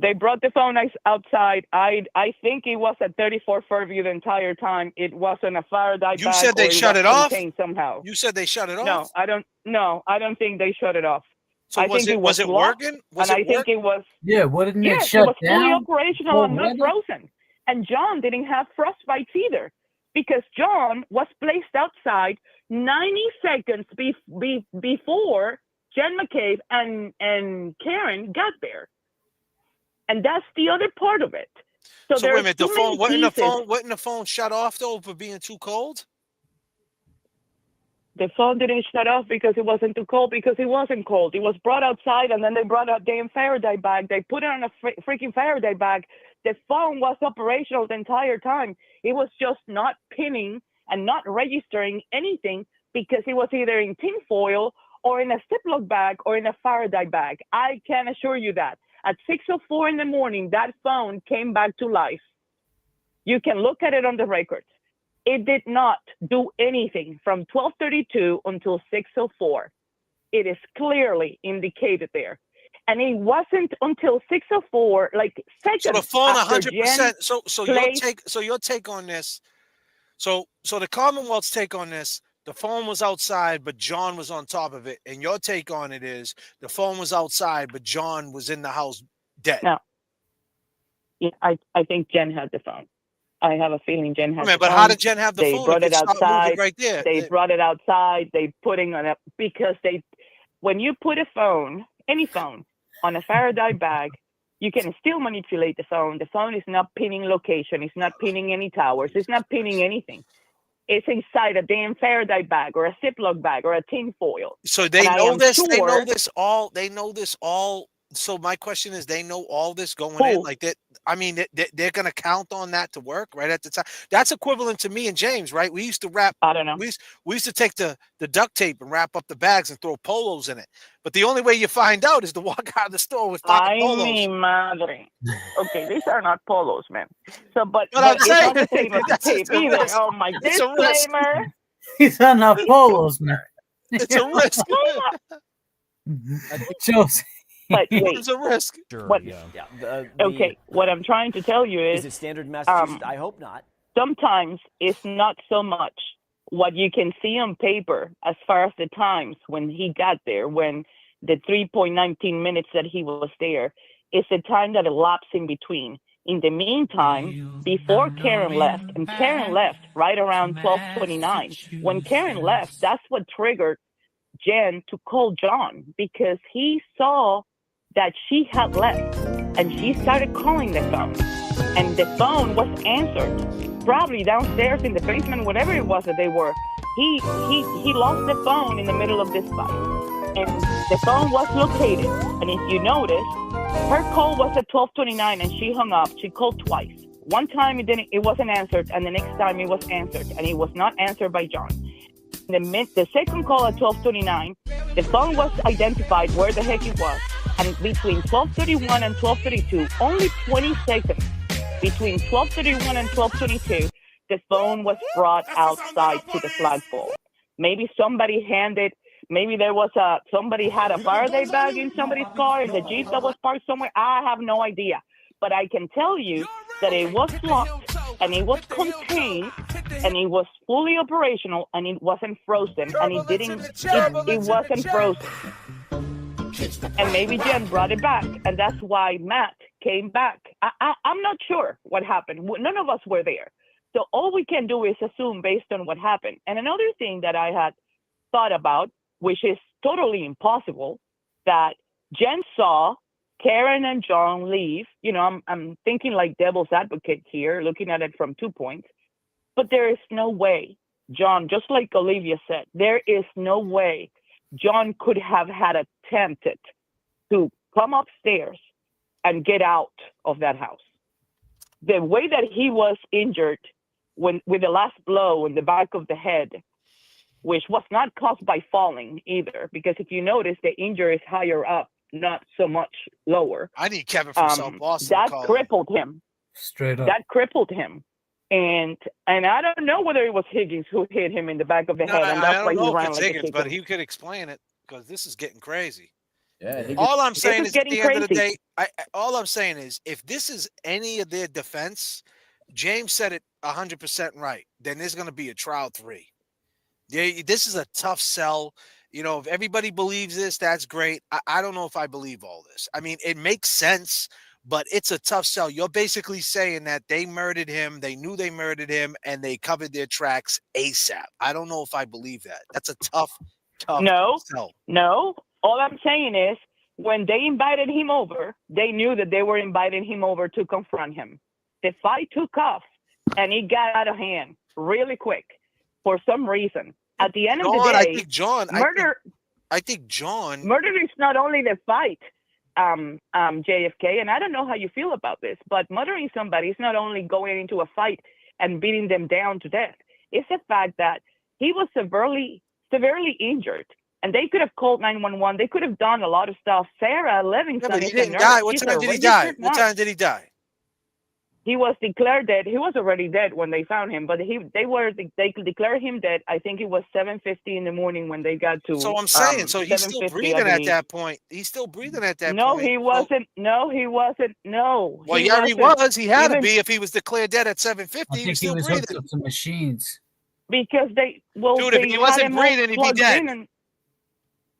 They brought the phone outside. I think it was at 34 Fairview the entire time. It wasn't a Faraday bag. You said they shut it off? Somehow. You said they shut it off? No, I don't think they shut it off. So was it working? I think it was. Yeah, wouldn't it Yes, shut it was down? fully operational and not Weather? frozen. And John didn't have frostbites either because John was placed outside 90 seconds before Jen McCabe and Karen got there. And that's the other part of it. So wait a minute, the phone wasn't the phone shut off though for being too cold? The phone didn't shut off because it wasn't too cold, because it wasn't cold. It was brought outside, and then they brought a damn Faraday bag. They put it on a freaking Faraday bag. The phone was operational the entire time. It was just not pinning and not registering anything because it was either in tin foil or in a Ziploc bag or in a Faraday bag. I can assure you that. At 6:04 in the morning, that phone came back to life. You can look at it on the records. It did not do anything from 12:32 until 6:04. It is clearly indicated there. And it wasn't until 6:04, like seconds. So the phone after 100%. Jen So your take on this. So the Commonwealth's take on this, the phone was outside, but John was on top of it. And your take on it is the phone was outside, but John was in the house dead. No. Yeah, I think Jen had the phone. I have a feeling Jen had. But how did Jen have the phone? Brought It it could start moving outside. right there. They brought it outside. They putting on it because when you put a phone, any phone, on a Faraday bag, you can still manipulate the phone. The phone is not pinning location. It's not pinning any towers. It's not pinning anything. It's inside a damn Faraday bag or a Ziploc bag or a tin foil. So they know this. They know this all. They know this all. So my question is, they know all this going in, like that. I mean, they're going to count on that to work right at the time. That's equivalent to me and James, right? We used to wrap. I don't know. We used to take the duct tape and wrap up the bags and throw polos in it. But the only way you find out is to walk out of the store with fucking polos. Ay, mi madre. Okay, these are not polos, man. So, but I'm it's saying, not the same as the tape either. Oh my disclaimer. These are not polos, man. It's a risk. Josie. But wait, it's a risk. What, okay, what I'm trying to tell you is it standard Massachusetts? I hope not. Sometimes it's not so much what you can see on paper as far as the times when he got there, when the 3.19 minutes that he was there, is the time that elapsed in between. In the meantime, before Karen left, and Karen left right around 12:29. When Karen left, that's what triggered Jen to call John, because he saw that she had left and she started calling the phone, and the phone was answered probably downstairs in the basement, whatever it was that they were. He lost the phone in the middle of this fight, and the phone was located. And if you notice, her call was at 12:29 and she hung up. She called twice. One time it wasn't answered, and the next time it was answered, and it was not answered by John. The second call at 12:29, the phone was identified where the heck it was. And between 12:31 and 12:32, only 20 seconds, between 12:31 and 12:22, the phone was brought outside to the flagpole. Maybe somebody somebody had a Faraday bag in somebody's car, in the Jeep that was parked somewhere. I have no idea. But I can tell you that it was locked, and it was contained, and it was fully operational, and it wasn't frozen, and it wasn't frozen. And maybe Jen brought it back, and that's why Matt came back. I'm not sure what happened. None of us were there. So all we can do is assume based on what happened. And another thing that I had thought about, which is totally impossible, that Jen saw Karen and John leave. You know, I'm thinking like devil's advocate here, looking at it from 2 points. But there is no way, John, just like Olivia said, there is no way John could have had attempted to come upstairs and get out of that house. The way that he was injured with the last blow in the back of the head, which was not caused by falling either, because if you notice, the injury is higher up, not so much lower. I need Kevin from South Boston. That crippled him. Straight up. That crippled him. And I don't know whether it was Higgins who hit him in the back of the head, and that's why he ran like a chicken. But he could explain it, because this is getting crazy. Yeah. All I'm saying is, at the end of the day, all I'm saying is, if this is any of their defense, James said it 100% right. Then there's going to be a trial 3. This is a tough sell. You know, if everybody believes this, that's great. I don't know if I believe all this. I mean, it makes sense, but it's a tough sell. You're basically saying that they murdered him, they knew they murdered him, and they covered their tracks ASAP. I don't know if I believe that. That's a tough sell. No. All I'm saying is, when they invited him over, they knew that they were inviting him over to confront him. The fight took off, and it got out of hand really quick for some reason. At the end of the day, I think John. Murder is not only the fight, JFK, and I don't know how you feel about this, but murdering somebody is not only going into a fight and beating them down to death. It's the fact that he was severely injured, and they could have called 911. They could have done a lot of stuff. Sarah Livingston. But he didn't die. What time did he die? What time did he die? He was declared dead. He was already dead when they found him, but they declared him dead. I think it was 7:50 in the morning when they got to. So I'm saying, so he's still breathing at that point. He's still breathing at that point. No, he wasn't. No, he wasn't. No. Well, yeah, he was. He had to be if he was declared dead at 7:50. He was still breathing. Hooked up to machines. Because dude, if he wasn't breathing, he'd be dead.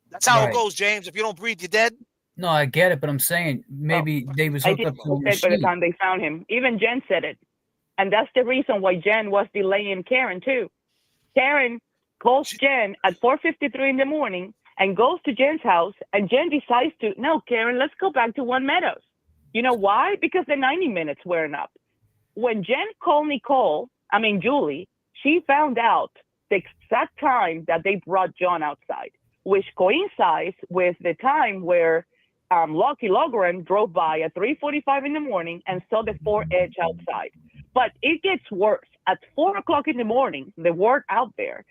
That's how it goes, James. If you don't breathe, you're dead. No, I get it, but I'm saying maybe they was hooked up to a machine. By the time they found him. Even Jen said it. And that's the reason why Jen was delaying Karen too. Karen calls Jen at 4:53 in the morning and goes to Jen's house, and Jen decides to, no, Karen, let's go back to One Meadows. You know why? Because the 90 minutes weren't up. When Jen called Julie, she found out the exact time that they brought John outside, which coincides with the time where Lucky Logren drove by at 3:45 in the morning and saw the 4-edge outside. But it gets worse. At 4 o'clock in the morning, the word out there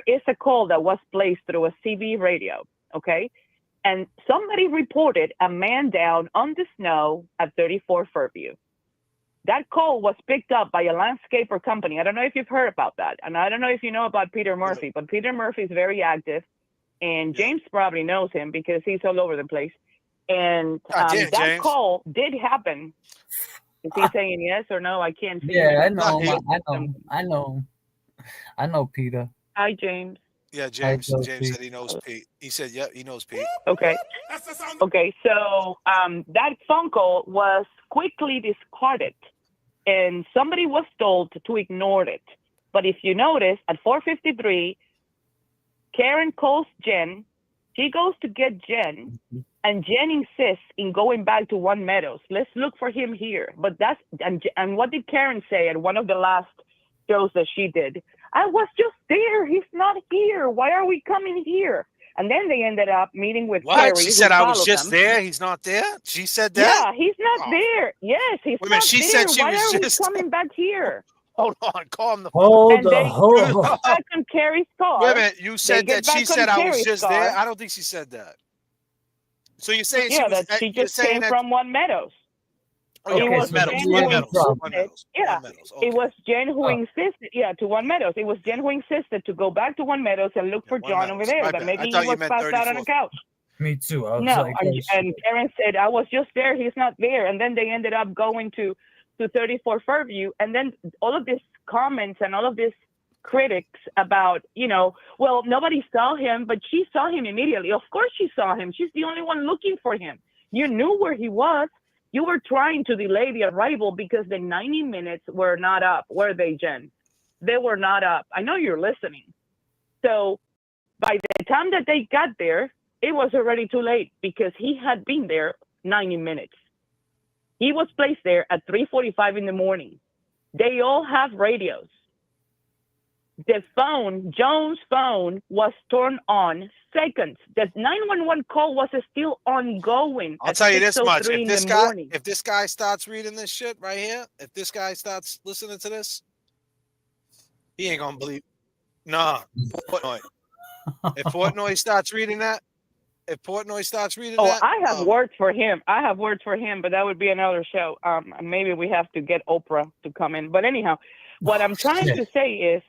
is a call that was placed through a CB radio, okay? And somebody reported a man down on the snow at 34 Fairview. That call was picked up by a landscaper company. I don't know if you've heard about that. And I don't know if you know about Peter Murphy, but Peter Murphy is very active. And James probably knows him because he's all over the place. And that James. call did happen. Is he saying yes or no? I can't see. Yeah, him. I know Peter. Hi, James. Yeah, James. Hi, James said he knows Pete. He said, yeah, he knows Pete. Okay. Okay, so that phone call was quickly discarded, and somebody was told to ignore it. But if you notice, at 4:53, Karen calls Jen. She goes to get Jen, and Jen insists in going back to One Meadows. Let's look for him here. But and what did Karen say at one of the last shows that she did? I was just there. He's not here. Why are we coming here? And then they ended up meeting with What? Terry. She said I was just there. He's not there. She said that. Yeah, he's not there. Yes, he's Wait a minute, not she there. said she Why was are just we coming back here? Hold on, calm the. And they get back on Carrie's car. Wait a minute, you said They that get she back on said I was Carrie's just car. there. I don't think she said that. So you're saying Yeah, she was? that she you're just saying came that, from One Meadows. Oh, It yeah, was One Meadows. Jen One who Meadows. insisted- One Meadows. Yeah, One Meadows. Okay. it was Jen who insisted. Yeah, to One Meadows. It was Jen who insisted to go back to One Meadows and look for One John Meadows. over there. My That bad. maybe I he thought you was meant passed out on a 34th. couch. Me too. I was No, like, and Karen said, I was just there. He's not there. And then they ended up going to 34 Fairview. And then all of these comments and all of these critics about, well, nobody saw him, but she saw him immediately. Of course she saw him. She's the only one looking for him. You knew where he was. You were trying to delay the arrival because the 90 minutes were not up. Were they, Jen? They were not up. I know you're listening. So by the time that they got there, it was already too late because he had been there 90 minutes. He was placed there at 3:45 in the morning. They all have radios. The phone, Jones' phone, was turned on seconds. The 911 call was still ongoing. I'll at tell you this much: 6:03 in the morning. if this guy starts reading this shit right here, if this guy starts listening to this, he ain't gonna believe. Nah, Portnoy. If Portnoy starts reading that, I have words for him. I have words for him, but that would be another show. Maybe we have to get Oprah to come in. But anyhow, what I'm trying to say is,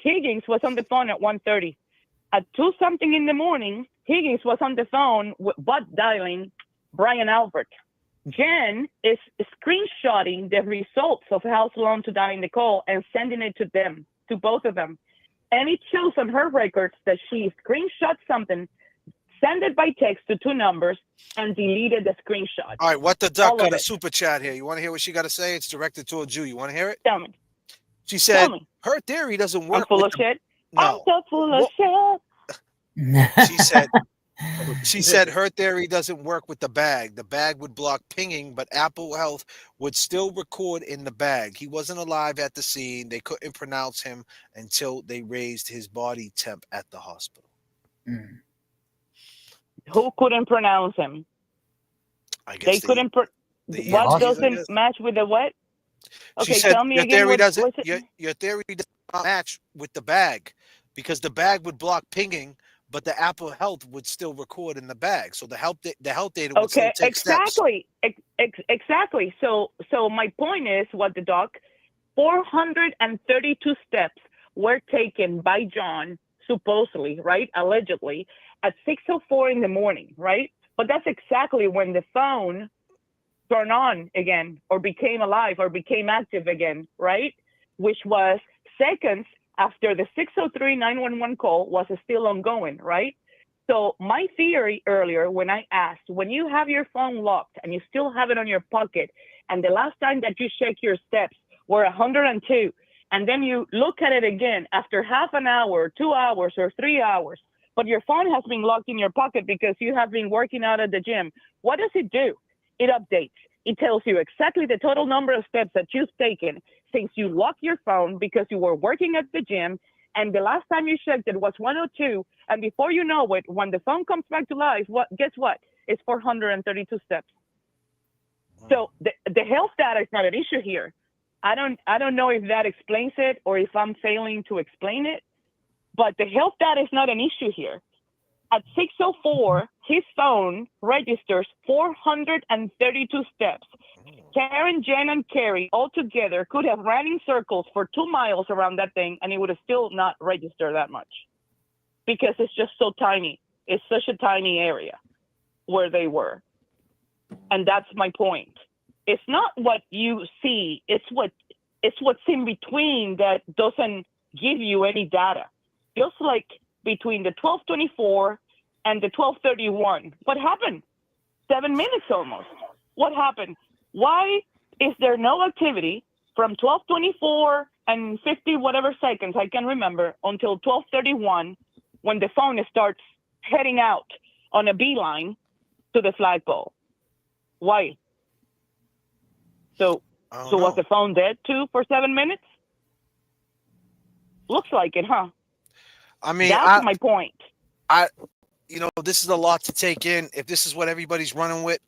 Higgins was on the phone at 1:30. At 2-something in the morning, Higgins was on the phone butt dialing Brian Albert. Jen is screenshotting the results of how long to die in the call and sending it to them, to both of them. And it shows on her records that she screenshot something, sent it by text to 2 numbers, and deleted the screenshot. All right, what the duck All of got a it. super chat here. You want to hear what she got to say? It's directed to a Jew. You want to hear it? Tell me. She said Tell me. her theory doesn't work. I'm full with of the- shit. No. I'm so full of shit. She said her theory doesn't work with the bag. The bag would block pinging, but Apple Health would still record in the bag. He wasn't alive at the scene. They couldn't pronounce him until they raised his body temp at the hospital. Who couldn't pronounce him? I guess They couldn't. What doesn't match with the what? Okay, She said tell me your again. theory What, doesn't. what's it? Your theory does not match with the bag because the bag would block pinging, but the Apple Health would still record in the bag. So the health data would still Okay, take steps. exactly. So my point is, what the doc, 432 steps were taken by John, supposedly, right, allegedly, at 6:04 in the morning, right? But that's exactly when the phone turned on again, or became alive, or became active again, right? Which was seconds after the 6:03 911 call was still ongoing, right? So my theory earlier, when I asked, when you have your phone locked and you still have it on your pocket, and the last time that you check your steps were 102. And then you look at it again after half an hour, 2 hours, or 3 hours, but your phone has been locked in your pocket because you have been working out at the gym. What does it do? It updates. It tells you exactly the total number of steps that you've taken since you locked your phone because you were working at the gym. And the last time you checked it was 102. And before you know it, when the phone comes back to life, guess what? It's 432 steps. So the health data is not an issue here. I don't know if that explains it or if I'm failing to explain it, but the health data is not an issue here. At 6:04, his phone registers 432 steps. Karen, Jen, and Carrie all together could have ran in circles for 2 miles around that thing, and it would have still not registered that much because it's just so tiny. It's such a tiny area where they were. And that's my point. It's not what you see. It's what's in between that doesn't give you any data. Just like between the 12:24 and the 12:31, what happened? 7 minutes almost. What happened? Why is there no activity from 12:24 and 50 whatever seconds, I can remember, until 12:31 when the phone starts heading out on a beeline to the flagpole? Why? So was the phone dead too for 7 minutes? Looks like it, huh? I mean, that's my point. This is a lot to take in. If this is what everybody's running with,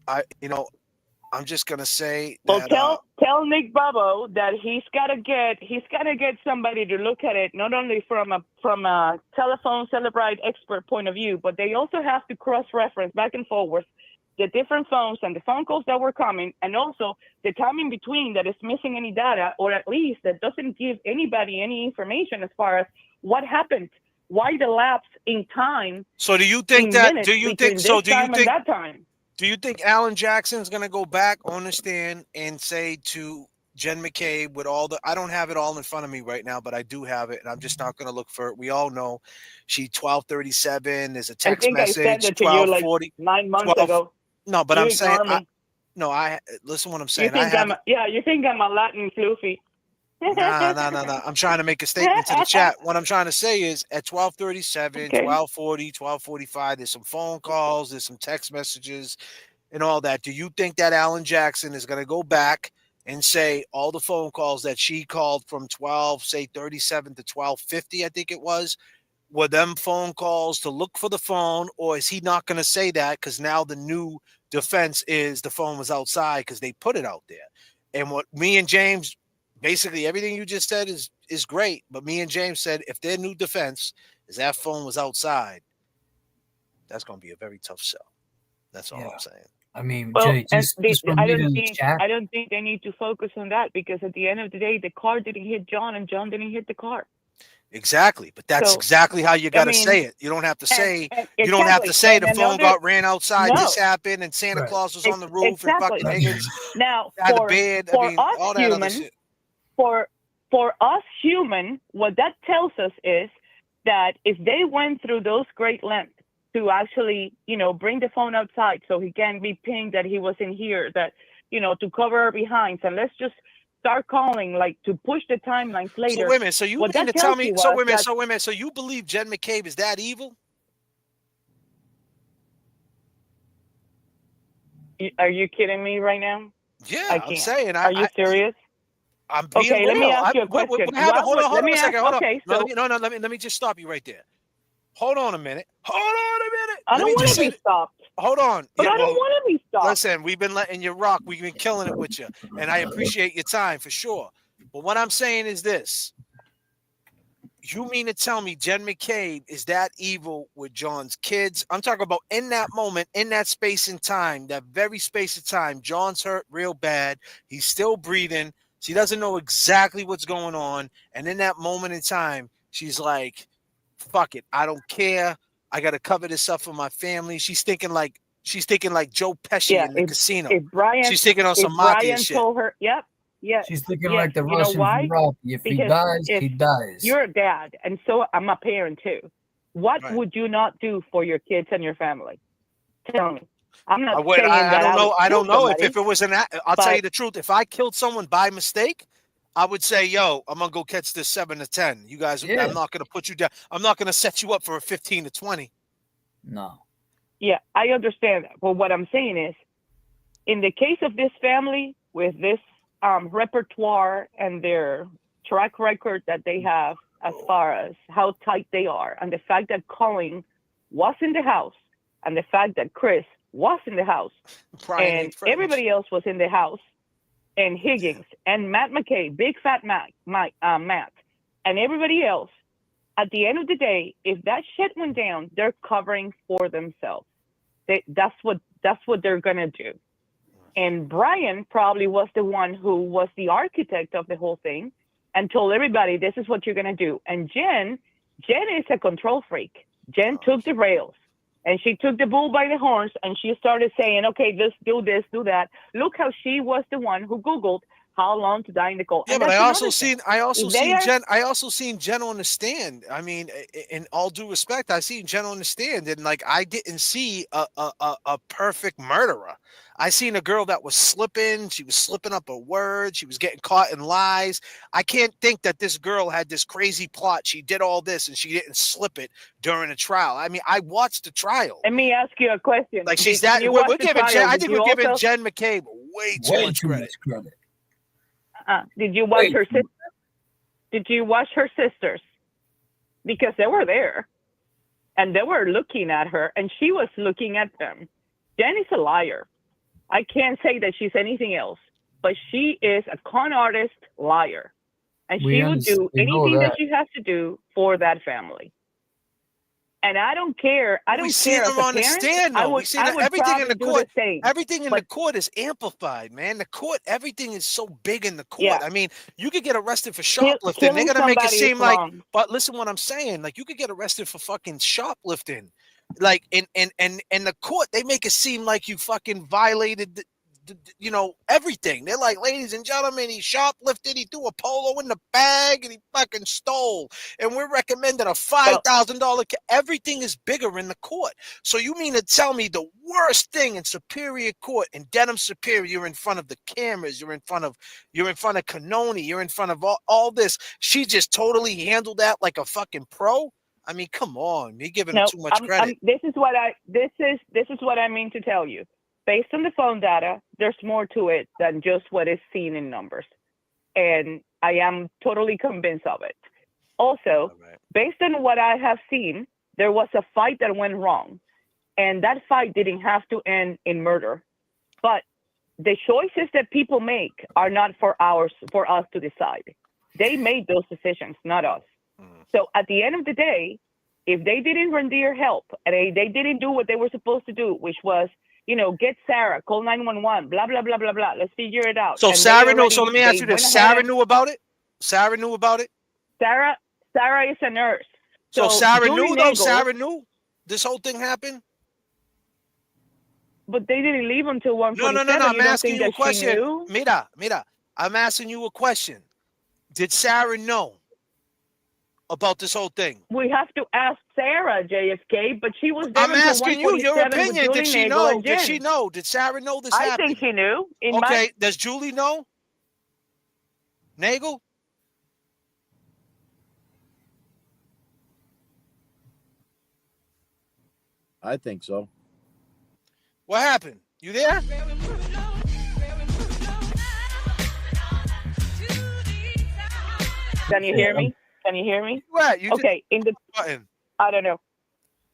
I'm just gonna say that. Well, tell Nick Bobo that he's gotta get somebody to look at it, not only from a telephone Celebrite expert point of view, but they also have to cross-reference back and forward the different phones and the phone calls that were coming, and also the time in between that is missing any data, or at least that doesn't give anybody any information as far as what happened, why the lapse in time. So do you think that? Minutes Do you between think? So this do you time and think? that time? Do you think Alan Jackson's going to go back on the stand and say to Jen McCabe with all the? I don't have it all in front of me right now, but I do have it, and I'm just not going to look for it. We all know she 12:37. There's a text message. I sent it to you like 9 months ago. No, but You I'm saying, ignore me. listen what I'm saying. You think I'm a Latin floofy. No. I'm trying to make a statement to the chat. What I'm trying to say is at 12:37, 12:40, 12:45, there's some phone calls, there's some text messages and all that. Do you think that Alan Jackson is going to go back and say all the phone calls that she called from 37 to 12:50, I think it was, were them phone calls to look for the phone, or is he not going to say that because now the new defense is the phone was outside because they put it out there? And what me and James, basically everything you just said is great, but me and James said if their new defense is that phone was outside, that's going to be a very tough sell. That's all I'm saying. I mean, well, Jay, I don't think they need to focus on that because at the end of the day, the car didn't hit John and John didn't hit the car. Exactly, but that's exactly how you got to say it. You don't have to say you don't have to say the phone ran outside. No. This happened, and Santa Claus was on the roof, and fucking niggas now had the bed. For I mean, us all that human, other shit. For us human, what that tells us is that if they went through those great lengths to actually, bring the phone outside so he can be pinged that he was in here, that to cover our behinds, and let's just start calling, like, to push the timelines later. So women, so you mean to tell me? So women, so you believe Jen McCabe is that evil? Are you kidding me right now? Yeah, I'm saying. Are you serious? I'm being real. Let me ask you a question. Hold on a second. Hold on. Okay, no, let me just stop you right there. Hold on a minute. I don't want to be stopped. Hold on. But I don't want to be stopped. Listen, we've been letting you rock. We've been killing it with you. And I appreciate your time for sure. But what I'm saying is this. You mean to tell me Jen McCabe is that evil with John's kids? I'm talking about in that moment, in that space and time, that very space of time, John's hurt real bad. He's still breathing. She doesn't know exactly what's going on. And in that moment in time, she's like, fuck it. I don't care. I got to cover this up for my family. She's thinking like Joe Pesci in the casino. She's thinking on some mafia shit. Told her, yep. Yeah. She's thinking like the Russian from Rocky. If he dies, he dies. You're a dad, and so I'm a parent too. What would you not do for your kids and your family? Tell me. I'm not I saying that don't know. would I kill don't know somebody, if it was I'll tell you the truth. If I killed someone by mistake, I would say, "Yo, I'm gonna go catch this 7 to 10. You guys, Yeah. I'm not gonna put you down. I'm not gonna set you up for a 15 to 20." No. Yeah, I understand that. But what I'm saying is, in the case of this family with this repertoire and their track record that they have as far as how tight they are, and the fact that Colin was in the house, and the fact that Chris was in the house, Brian and everybody else was in the house, and Higgins and Matt McKay, big fat Matt, and everybody else, at the end of the day, if that shit went down, they're covering for themselves. That's what they're gonna do. And Brian probably was the one who was the architect of the whole thing and told everybody, this is what you're gonna do. And Jen is a control freak. Jen took the rails and she took the bull by the horns and she started saying, okay, this, do that. Look how she was the one who Googled how long to die in the cold. Yeah, and but I that's also another seen thing. I also If they seen are- Jen. I also seen Jen on the stand. I mean, in all due respect, I seen Jen on the stand, and like I didn't see a perfect murderer. I seen a girl that was slipping. She was slipping up a word. She was getting caught in lies. I can't think that this girl had this crazy plot. She did all this and she didn't slip it during a trial. I mean, I watched the trial. Let me ask you a question. Like she's Did that. you We're watch the giving Jen. trial? I Did think you we're giving also- Jen McCabe way too much credit. Did you watch her? Did you watch her sisters? Because they were there, and they were looking at her, and she was looking at them. Jen is a liar. I can't say that she's anything else, but she is a con artist liar, and she will do anything that she has to do for that family. And I don't care. I don't We care. seen As her a on the parent, stand, I though. would, We seen I her, would everything in probably the do court. the same. Everything in But the court is amplified, man. The court, everything is so big in the court. Yeah. I mean, you could get arrested for shoplifting. They're killing gonna make it somebody is seem like. wrong. But listen, what I'm saying, like you could get arrested for fucking shoplifting, like in the court, they make it seem like you fucking violated you know, everything. They're like, ladies and gentlemen, he shoplifted, he threw a polo in the bag, and he fucking stole. And we're recommending a $5,000. Everything is bigger in the court. So you mean to tell me the worst thing in Superior Court, in Dedham Superior, you're in front of the cameras, you're in front of Canoni, you're in front of all this. She just totally handled that like a fucking pro? I mean, come on, you're giving her too much credit. This is what I mean to tell you. Based on the phone data, there's more to it than just what is seen in numbers. And I am totally convinced of it. Also, based on what I have seen, there was a fight that went wrong. And that fight didn't have to end in murder. But the choices that people make are not for us to decide. They made those decisions, not us. So at the end of the day, if they didn't render help and they didn't do what they were supposed to do, which was, you know, get Sarah, call 911, blah, blah, blah, blah, blah. Let's figure it out. So And Sarah knew. So let me ask you this: Sarah knew about it. Sarah knew about it. Sarah is a nurse. So Sarah Julie knew, though. Nagel- Sarah knew this whole thing happened. But they didn't leave until 1:47. No. I'm You don't asking think you a that she question. knew? Mira. I'm asking you a question. Did Sarah know about this whole thing? We have to ask Sarah, JFK, but she was there I'm until asking you your 1:47 with opinion. Julie Did she Nagel know? and Did Jen. she know? Did Sarah know this I happened? think she knew. Okay. Does Julie know? Nagel? I think so. What happened? You there? Can you hear me? Can you hear me? What? You okay. In the button. I don't know.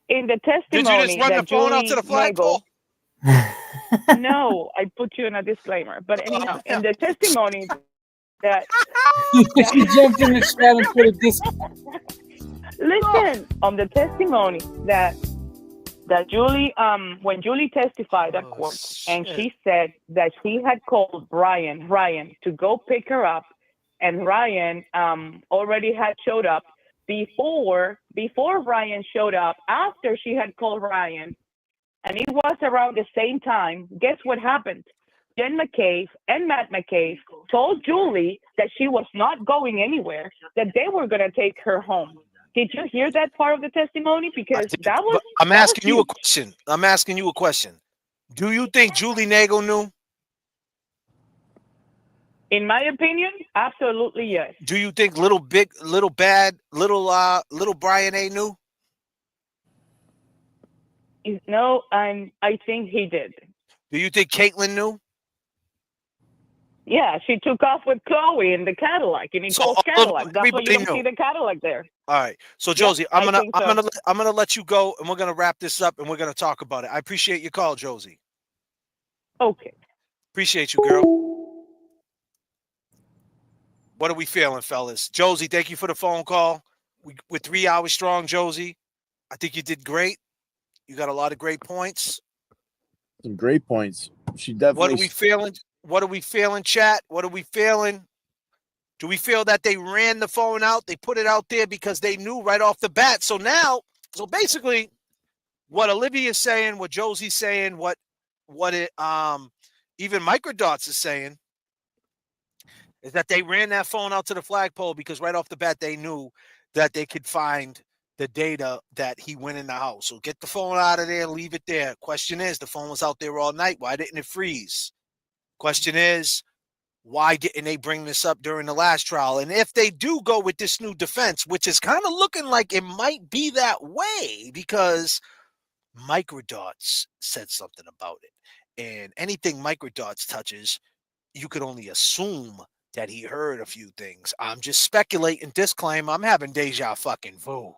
In the testimony, Did you just run the that phone out Julie to the flagpole? No, I put you in a disclaimer. But anyhow, in the testimony that She jumped in the chat and put a disc. listen, on the testimony that Julie when Julie testified at court, and she said that she had called Ryan to go pick her up, and Ryan already had showed up before Ryan showed up. After she had called Ryan, and it was around the same time, guess what happened? Jen McCabe and Matt McCabe told Julie that she was not going anywhere, that they were going to take her home. Did you hear that part of the testimony? Because that was. I'm asking you a question. I'm asking you a question. Do you think Julie Nagel knew? In my opinion, absolutely yes. Do you think little Brian A knew? No, I think he did. Do you think Caitlyn knew? Yeah, she took off with Chloe in the Cadillac, in Nicole's Cadillac. That's why you don't see the Cadillac there. All right. So Josie, I'm think so. gonna let you go, and we're gonna wrap this up, and we're gonna talk about it. I appreciate your call, Josie. Okay. Appreciate you, girl. What are we feeling, fellas? Josie, thank you for the phone call. We're 3 hours strong, Josie. I think you did great. You got a lot of great points. Some great points. She definitely. What are we feeling? What are we feeling, chat? What are we feeling? Do we feel that they ran the phone out? They put it out there because they knew right off the bat. So basically, what Olivia's saying, what Josie's saying, what even Microdots is saying, is that they ran that phone out to the flagpole because right off the bat they knew that they could find the data that he went in the house. So get the phone out of there, leave it there. Question is, the phone was out there all night. Why didn't it freeze? Question is, why didn't they bring this up during the last trial? And if they do go with this new defense, which is kind of looking like it might be that way because Microdots said something about it. And anything Microdots touches, you could only assume that he heard a few things. I'm just speculating. Disclaimer, I'm having deja fucking vu.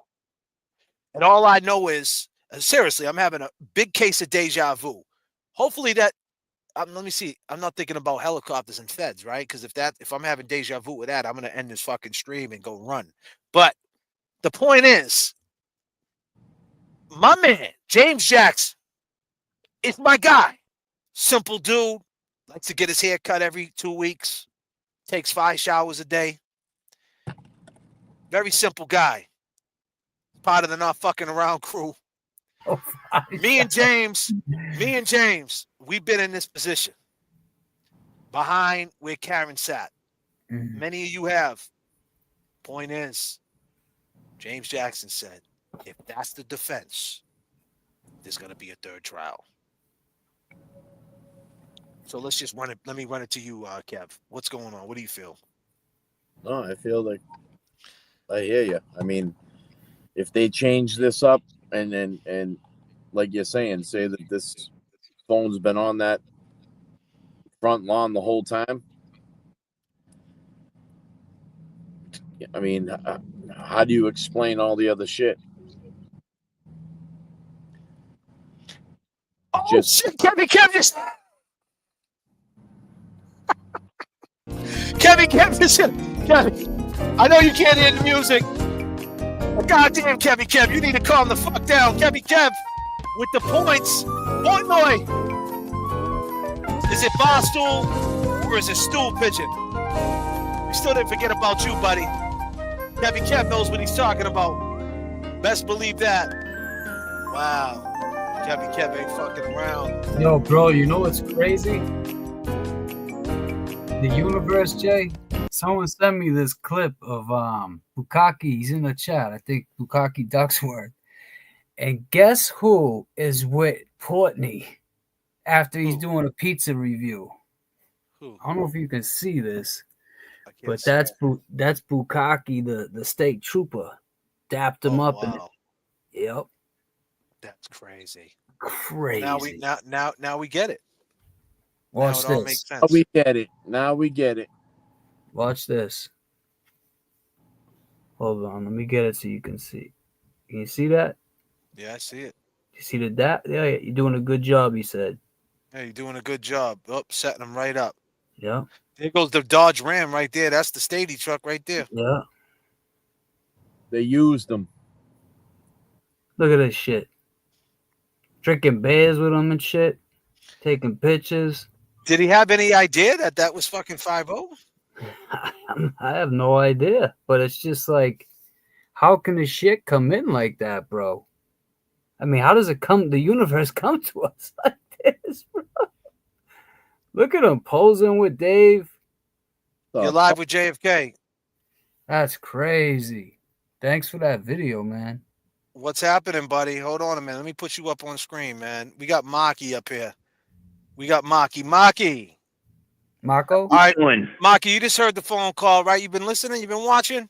And all I know is, seriously, I'm having a big case of deja vu. Hopefully that, let me see. I'm not thinking about helicopters and feds, right? Because if I'm having deja vu with that, I'm going to end this fucking stream and go run. But the point is, my man, James Jackson, is my guy. Simple dude. Likes to get his hair cut every 2 weeks. Takes 5 showers a day. Very simple guy. Part of the not fucking around crew. Me and James, we've been in this position behind where Karen sat. Many of you have. Point is, James Jackson said, if that's the defense, there's going to be a third trial. So let's just run it. Let me run it to you, Kev. What's going on? What do you feel? No, I feel like I hear you. I mean, if they change this up and like you're saying, say that this phone's been on that front lawn the whole time. I mean, how do you explain all the other shit? Oh, shit, Kevin just... Kevin just... Kevin, I know you can't hear the music. But goddamn, Kev, you need to calm the fuck down. Kev, with the points. Portnoy. Is it bar stool or is it stool pigeon? We still didn't forget about you, buddy. Kev knows what he's talking about. Best believe that. Wow. Kev ain't fucking around. Yo, bro, you know what's crazy? The universe, Jay. Someone sent me this clip of Bukaki. He's in the chat. I think Bukaki Ducksworth. And guess who is with Portnoy after he's doing a pizza review? Who? I don't know if you can see this, but that's Bukaki, the state trooper. Dapped him up. Wow. Yep. That's crazy. Crazy. Now we get it. Watch now it all this. makes sense. Now we get it. Watch this. Hold on, let me get it so you can see. Can you see that? Yeah, I see it. You see that? Yeah, you're doing a good job, he said. Hey, you're doing a good job. Oh, setting them right up. Yeah. There goes the Dodge Ram right there. That's the Stady truck right there. Yeah. They used them. Look at this shit. Drinking beers with him and shit. Taking pictures. Did he have any idea that was fucking 5-0? I have no idea. But it's just like, how can the shit come in like that, bro? I mean, how does the universe come to us like this, bro? Look at him posing with Dave. You're live with J.F.K. That's crazy. Thanks for that video, man. What's happening, buddy? Hold on a minute. Let me put you up on screen, man. We got Maki up here. We got Maki. Maki. Marco? All right. Maki, you just heard the phone call, right? You've been listening? You've been watching?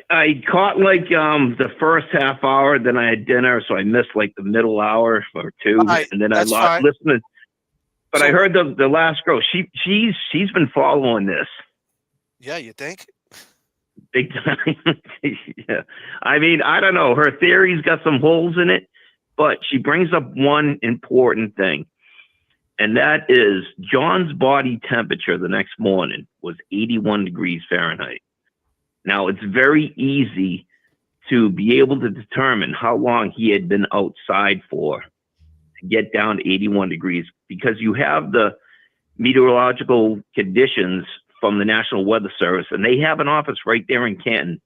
I caught like the first half hour, then I had dinner, so I missed like the middle hour or two, Right, and then I that's fine. listened. But I heard the last girl. She's been following this Yeah, you think? big time. Yeah. I mean, I don't know. Her theory's got some holes in it, but she brings up one important thing, and that is John's body temperature the next morning was 81 degrees Fahrenheit. Now, it's very easy to be able to determine how long he had been outside for to get down to 81 degrees, because you have the meteorological conditions from the National Weather Service, and they have an office right there in Canton.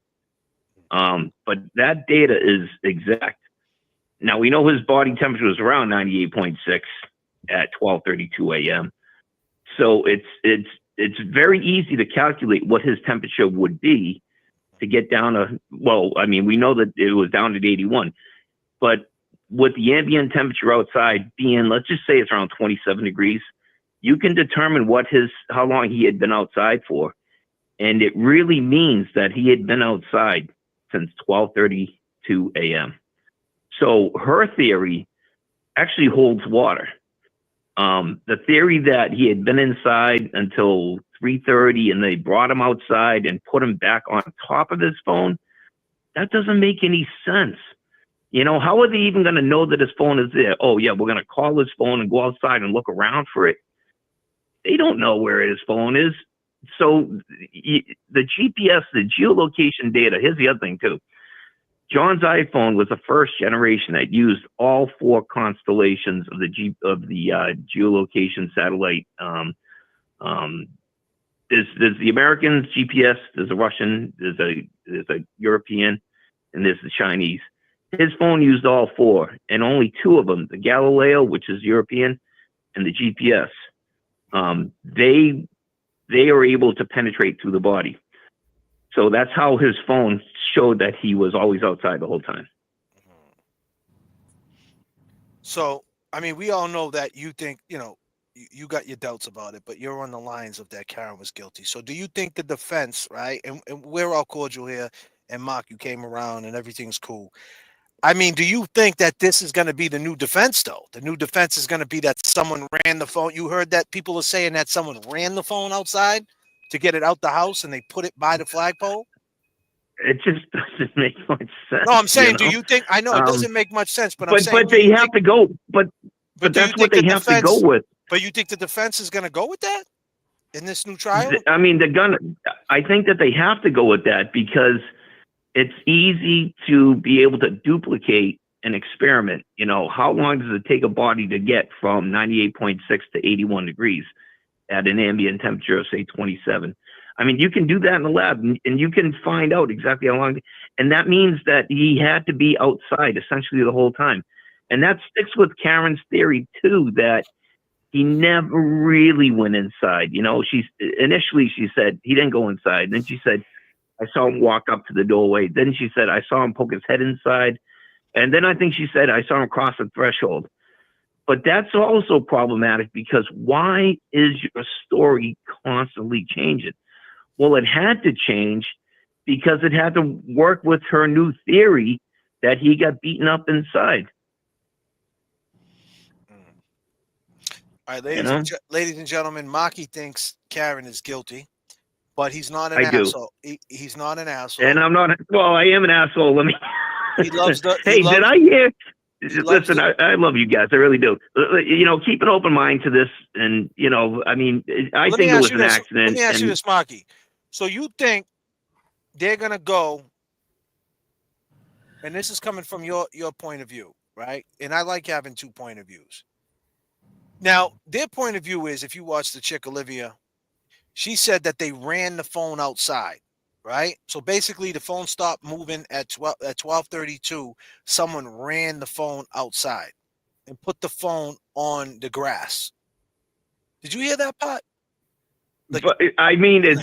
But that data is exact. Now, we know his body temperature was around 98.6 at 12:32 a.m. So it's very easy to calculate what his temperature would be to get down to, well, I mean, we know that it was down at 81, but with the ambient temperature outside being, let's just say it's around 27 degrees, you can determine how long he had been outside for. And it really means that he had been outside since 12:32 a.m. So her theory actually holds water. The theory that he had been inside until 3:30 and they brought him outside and put him back on top of his phone, that doesn't make any sense. You know, how are they even going to know that his phone is there? Oh, yeah, we're going to call his phone and go outside and look around for it. They don't know where his phone is. So the GPS, the geolocation data, here's the other thing, too. John's iPhone was the first generation that used all 4 constellations of the geolocation satellite. There's the American GPS, there's a Russian, there's a European, and there's the Chinese. His phone used all 4, and only 2 of them, the Galileo, which is European, and the GPS, they are able to penetrate through the body. So that's how his phone showed that he was always outside the whole time. So, I mean, we all know that you think, you know, you got your doubts about it, but you're on the lines of that Karen was guilty. So do you think the defense, right, and we're all cordial here, and Mark, you came around and everything's cool. I mean, do you think that this is going to be the new defense, though? The new defense is going to be that someone ran the phone. You heard that people are saying that someone ran the phone outside to get it out the house and they put it by the flagpole? It just doesn't make much sense. No, I'm saying, you know? do you think, I know it doesn't make much sense, but I'm but saying. But they have to go, but that's what they have to go with. But you think the defense is going to go with that in this new trial? I mean, I think that they have to go with that because it's easy to be able to duplicate an experiment. You know, how long does it take a body to get from 98.6 to 81 degrees at an ambient temperature of, say, 27? I mean, you can do that in the lab and you can find out exactly how long. And that means that he had to be outside essentially the whole time. And that sticks with Karen's theory, too, that he never really went inside. You know, initially she said he didn't go inside. Then she said, I saw him walk up to the doorway. Then she said, I saw him poke his head inside. And then I think she said, I saw him cross the threshold. But that's also problematic because why is your story constantly changing? Well, it had to change because it had to work with her new theory that he got beaten up inside. All right, ladies and gentlemen, Maki thinks Karen is guilty. But he's not an asshole. He's not an asshole. And I'm not. Well, I am an asshole. Let me. He loves the. Did I hear? Listen, I love you guys. I really do. You know, keep an open mind to this. And, you know, I mean, I think it was an accident. Let me ask you this, Maki. So you think they're going to go, and this is coming from your point of view, right? And I like having 2 point of views. Now, their point of view is, if you watch the chick, Olivia, she said that they ran the phone outside, right? So basically the phone stopped moving at 12:32. Someone ran the phone outside and put the phone on the grass. Did you hear that part? But I mean, as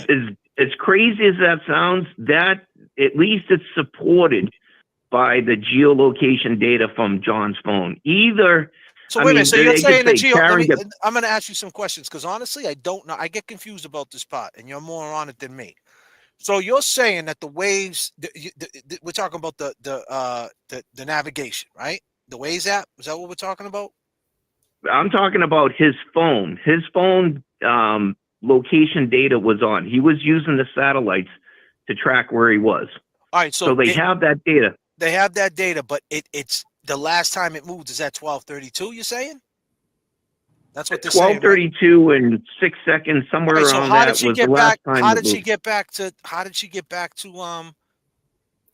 crazy as that sounds, that at least it's supported by the geolocation data from John's phone. Either So I wait a mean, minute. So you're they could saying that say Karen gets. I'm going to ask you some questions because honestly, I don't know. I get confused about this part, and you're more on it than me. So you're saying that the waves, we're talking about the navigation, right? The Waze app. Is that what we're talking about? I'm talking about his phone. His phone location data was on. He was using the satellites to track where he was. All right. So they have that data. They have that data, but it's the last time it moved is at 12:32. You're saying? That's what they're saying. 12:32 and 6 seconds, somewhere Right, so around how that did she was get the last back? time How it did she moved. get back to? How did she get back to?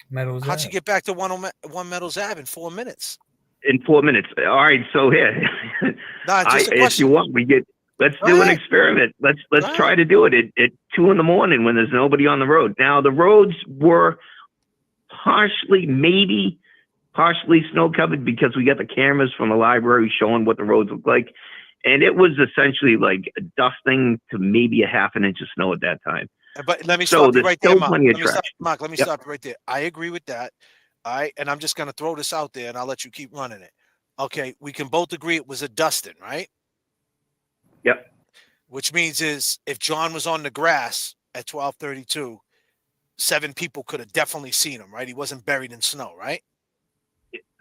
Meadows How'd she Ave. get back to One Meadows Ave in 4 minutes? In 4 minutes. All right, so here, Nah, just a if question. you want, let's Go do an ahead. experiment. Let's Go try to do it at 2 in the morning when there's nobody on the road. Now the roads were maybe partially snow covered because we got the cameras from the library showing what the roads look like, and it was essentially like dusting to maybe a half an inch of snow at that time. But let me So stop you there's right there, still Mark. plenty of Let me stop, traction. Mark. Let me Yep. stop you right there. I agree with that. All right, and I'm just gonna throw this out there, and I'll let you keep running it. Okay, we can both agree it was a dusting, right? Yep. Which means is if John was on the grass at 12:32, 7 people could have definitely seen him, right? He wasn't buried in snow, right?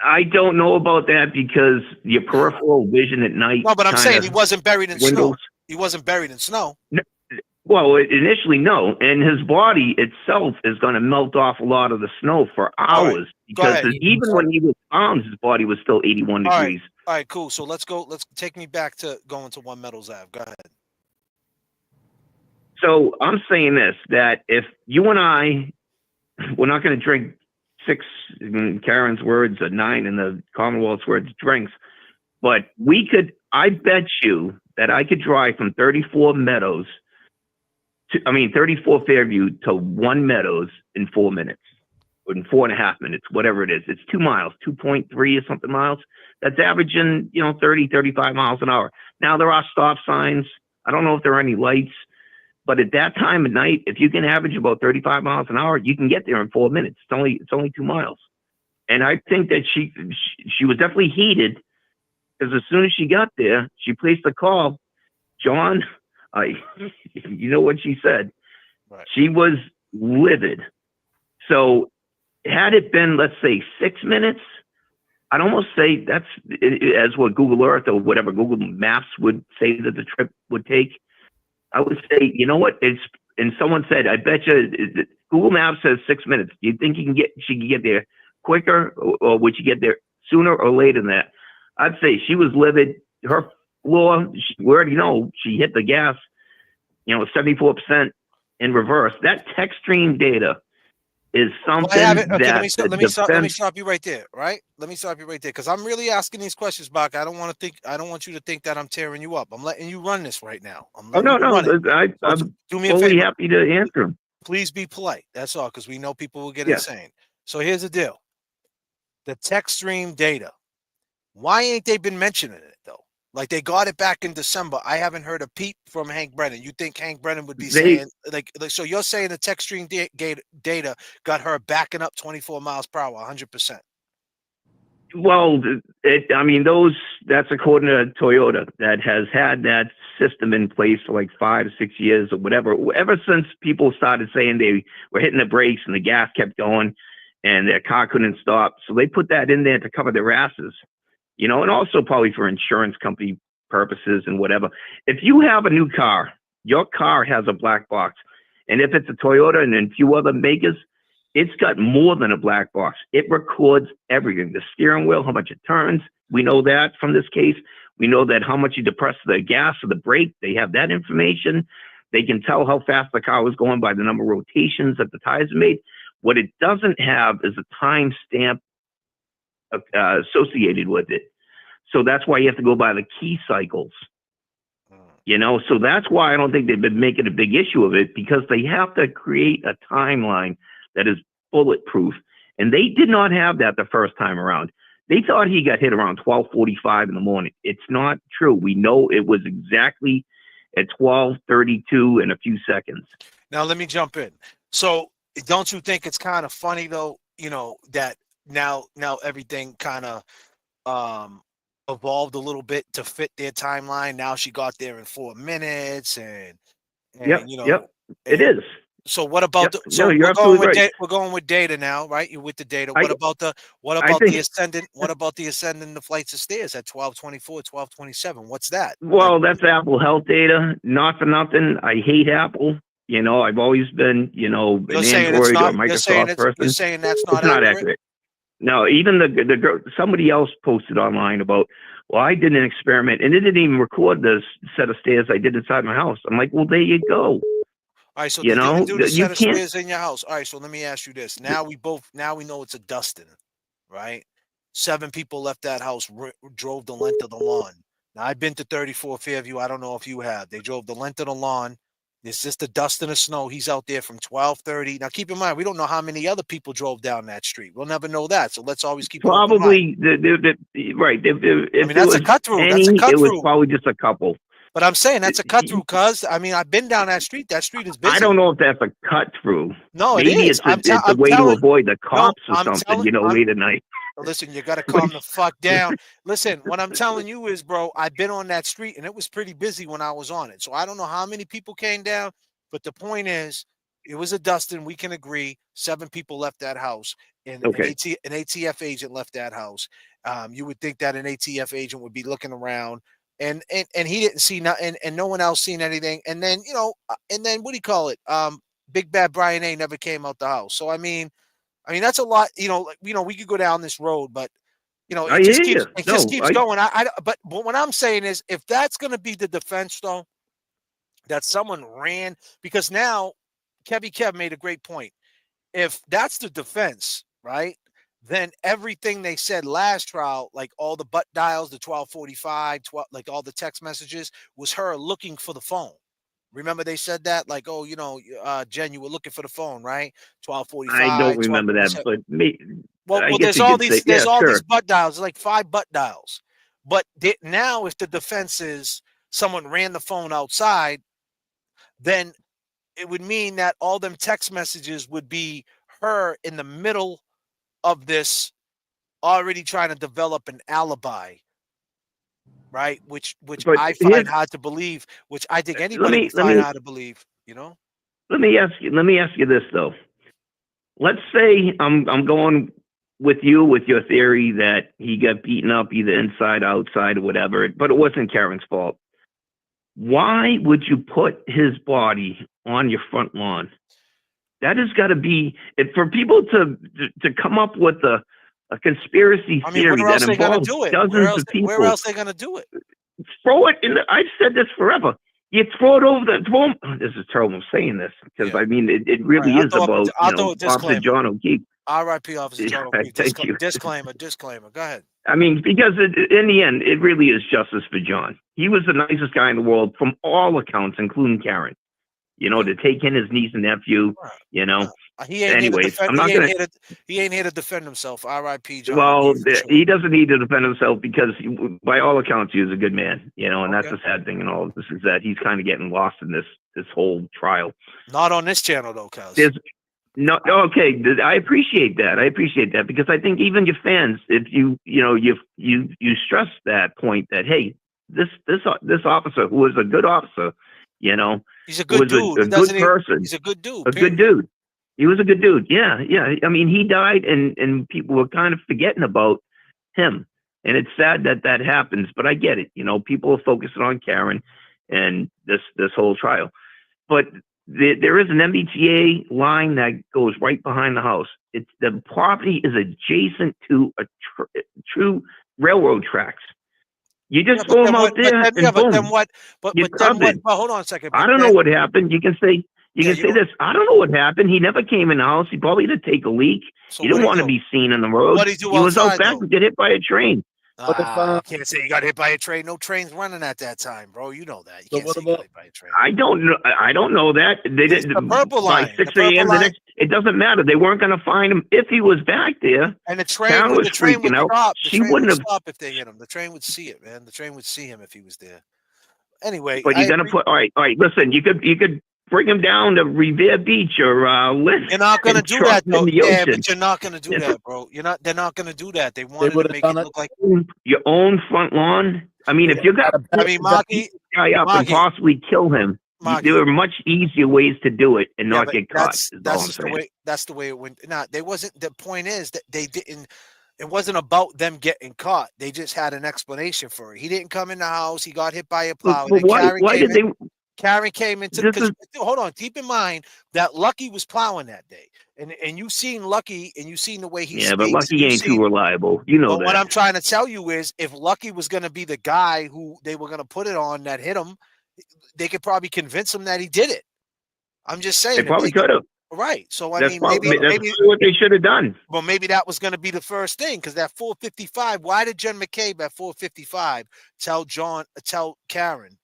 I don't know about that because your peripheral vision at night. No, but I'm saying he kinda wasn't buried in dwindles. snow. He wasn't buried in snow. No, well, initially, no. And his body itself is going to melt off a lot of the snow for hours because ahead. even when he was found, his body was still 81 All right. degrees. All right, cool. So let's go. Let's take me back to going to One Meadows Ave. Go ahead. So I'm saying this, that if you and I, we're not going to drink 6, in Karen's words, or 9 in the Commonwealth's words, drinks, but we could, I bet you that I could drive from 34 Meadows 34 Fairview to One Meadows in 4 minutes, or in 4.5 minutes, whatever it is. It's 2 miles, 2.3 or something miles. That's averaging, 30, 35 miles an hour. Now there are stop signs. I don't know if there are any lights, but at that time of night, if you can average about 35 miles an hour, you can get there in 4 minutes. It's only 2 miles. And I think that she was definitely heated because as soon as she got there, she placed a call. John, you know what she said? Right. She was livid. So had it been, let's say, 6 minutes, I'd almost say that's as what Google Earth or whatever Google Maps would say that the trip would take. I would say, you know what? And someone said, I bet you Google Maps says 6 minutes. Do you think she can get there quicker, or would she get there sooner or later than that? I'd say she was livid. Her floor, we already know she hit the gas, 74% in reverse. That text stream data is something Let me stop you right there. Right? Let me stop you right there because I'm really asking these questions, Bach. I don't want you to think that I'm tearing you up. I'm letting you run this right now. I'm fully happy to answer them. Please be polite. That's all, because we know people will get insane. So here's the deal: the text stream data. Why ain't they been mentioning it though? Like they got it back in December. I haven't heard a peep from Hank Brennan. You think Hank Brennan would be saying like so? You're saying the text stream data got her backing up 24 miles per hour, 100%. Well, that's according to Toyota that has had that system in place for like 5 to 6 years or whatever. Ever since people started saying they were hitting the brakes and the gas kept going and their car couldn't stop, so they put that in there to cover their asses. And also probably for insurance company purposes and whatever. If you have a new car, your car has a black box. And if it's a Toyota and a few other makers, it's got more than a black box. It records everything. The steering wheel, how much it turns. We know that from this case. We know that how much you depress the gas or the brake. They have that information. They can tell how fast the car was going by the number of rotations that the tires made. What it doesn't have is a time stamp associated with it. So that's why you have to go by the key cycles. So that's why I don't think they've been making a big issue of it, because they have to create a timeline that is bulletproof. And they did not have that the first time around. They thought he got hit around 12:45 in the morning. It's not true. We know it was exactly at 12:32 and a few seconds. Now let me jump in. So don't you think it's kind of funny though, that now everything kind of evolved a little bit to fit their timeline. Now she got there in 4 minutes, and Yep, you know, yep, it is. So what about Yep. the? So No, you're we're going absolutely with right. we're going with data now, right? You're with the data. I- What about the I think- ascendant? What about the ascendant the flights of stairs at 12:24, 12:27? What's that? Well, that's Apple Health data. Not for nothing. I hate Apple. You know, I've always been, you know, You're an saying it's Android not. or You're saying Microsoft it's. person. You're saying that's not It's not accurate. accurate. No, even the girl, somebody else posted online about, well, I did an experiment and it didn't even record the set of stairs I did inside my house. I'm like, well, there you go. All right, so You they know, didn't do the you set of can't. stairs in your house. All right, so let me ask you this. Now we know it's a Dustin, right? 7 people left that house, drove the length of the lawn. Now I've been to 34 Fairview. I don't know if you have. They drove the length of the lawn. It's just a dust and a snow. He's out there from 12:30. Now keep in mind, we don't know how many other people drove down that street. We'll never know that. So let's always keep an open mind. Probably right. If mean, that's a cut through. That's a cut it was through. probably just a couple. But I'm saying that's a cut through, cuz I mean, I've been down that street. That street is busy. I don't know if that's a cut through. No, it Maybe is. it's a way to avoid the cops or I'm something, telling- you know, I'm- late at night. Listen, you got to calm the fuck down. Listen, what I'm telling you is, bro, I've been on that street and it was pretty busy when I was on it. So I don't know how many people came down, but the point is, it was a Dustin. We can agree. 7 people left that house, and Okay. an ATF agent left that house. You would think that an ATF agent would be looking around, and he didn't see nothing, and no one else seen anything. And then and then what do you call it? Big Bad Brian A never came out the house. So I mean that's a lot. We could go down this road, but I it just hear keeps you. it No, just keeps going. But what I'm saying is, if that's going to be the defense, though, that someone ran, because now Kev made a great point. If that's the defense, right, then everything they said last trial, like all the butt dials, the 1245, like all the text messages, was her looking for the phone. Remember they said that, like, oh, Jen, you were looking for the phone, right? 1245. I don't remember that, but Well, guess there's you all could these say, yeah, sure. these butt dials, like 5 butt dials. But now, if the defense is someone ran the phone outside, then it would mean that all them text messages would be her in the middle of this, already trying to develop an alibi, right? Which But I find hard to believe. Which I think anybody would find hard to believe. Let me ask you this though. Let's say I'm going with you with your theory that he got beaten up either inside, outside, or whatever, but it wasn't Karen's fault. Why would you put his body on your front lawn? That has got to be for people to come up with a conspiracy theory where else that they gonna involves do it? dozens of people. Where else they gonna do it? Throw it in. I've said this forever. You throw it over this is terrible saying this because I mean it really is about Officer John O'Keefe. R.I.P. Officer John O'Keefe. Thank you. Disclaimer. Go ahead. I mean, because in the end, it really is justice for John. He was the nicest guy in the world from all accounts, including Karen. To take in his niece and nephew. He ain't Anyways, here to defend, I'm not going he ain't here to defend himself. R.I.P. John. Well, O'Keefe, sure. he doesn't need to defend himself because, by all accounts, he was a good man. And that's the sad thing in all of this is that he's kind of getting lost in this whole trial. Not on this channel, though, cuz. No, okay. I appreciate that. Because I think even your fans, if you stress that point that hey, this officer who was a good officer, he's a good dude. A good person. He's a good dude. Good dude. He was a good dude. Yeah. I mean, he died, and people were kind of forgetting about him, and it's sad that happens. But I get it. People are focusing on Karen and this whole trial, but there is an MBTA line that goes right behind the house. The property is adjacent to a true railroad tracks. You just throw them out there and boom. But then what? But then what? Well, hold on a second. I don't know what happened. You can say this. I don't know what happened. He never came in the house. He probably did take a leak. He didn't want to be seen in the road. What did he do He was out outside, back to get hit by a train. I can't say you got hit by a train. No trains running at that time, bro. You know that. You can't say you got hit by a train. I don't know that. They didn't. The purple line. By 6 a.m. the next. It doesn't matter. They weren't going to find him if he was back there. And the train would stop. She wouldn't have stopped if they hit him. The train would see it, man. The train would see him if he was there. Anyway, but you're going to put all right. Listen, you could bring him down to Revere Beach or let You're not gonna do truck that, him though. in the Yeah, ocean. but you're not gonna do that, bro. They're not gonna do that. They wanted to would've make it done it. look like Your own front lawn. I mean, if you got, I mean, Maki, beat this guy up and possibly kill him, there are much easier ways to do it and not but get caught. that's Is all I'm just the saying. way. That's the way it went. Nah, they wasn't. The point is that they didn't. It wasn't about them getting caught. They just had an explanation for it. He didn't come in the house. He got hit by a plow. But And then why did they? Karen came into This because is- hold on. Keep in mind that Lucky was plowing that day, and you seen Lucky and you seen the way he Yeah, but speaks. Lucky ain't too reliable. You know But that. what I'm trying to tell you is, if Lucky was going to be the guy who they were going to put it on that hit him, they could probably convince him that he did it. I'm just saying. They probably could have. Right. So I That's mean, probably, maybe that's probably what they should have done. well, maybe that was going to be the first thing, because that 455. Why did Jen McCabe at 455 tell Karen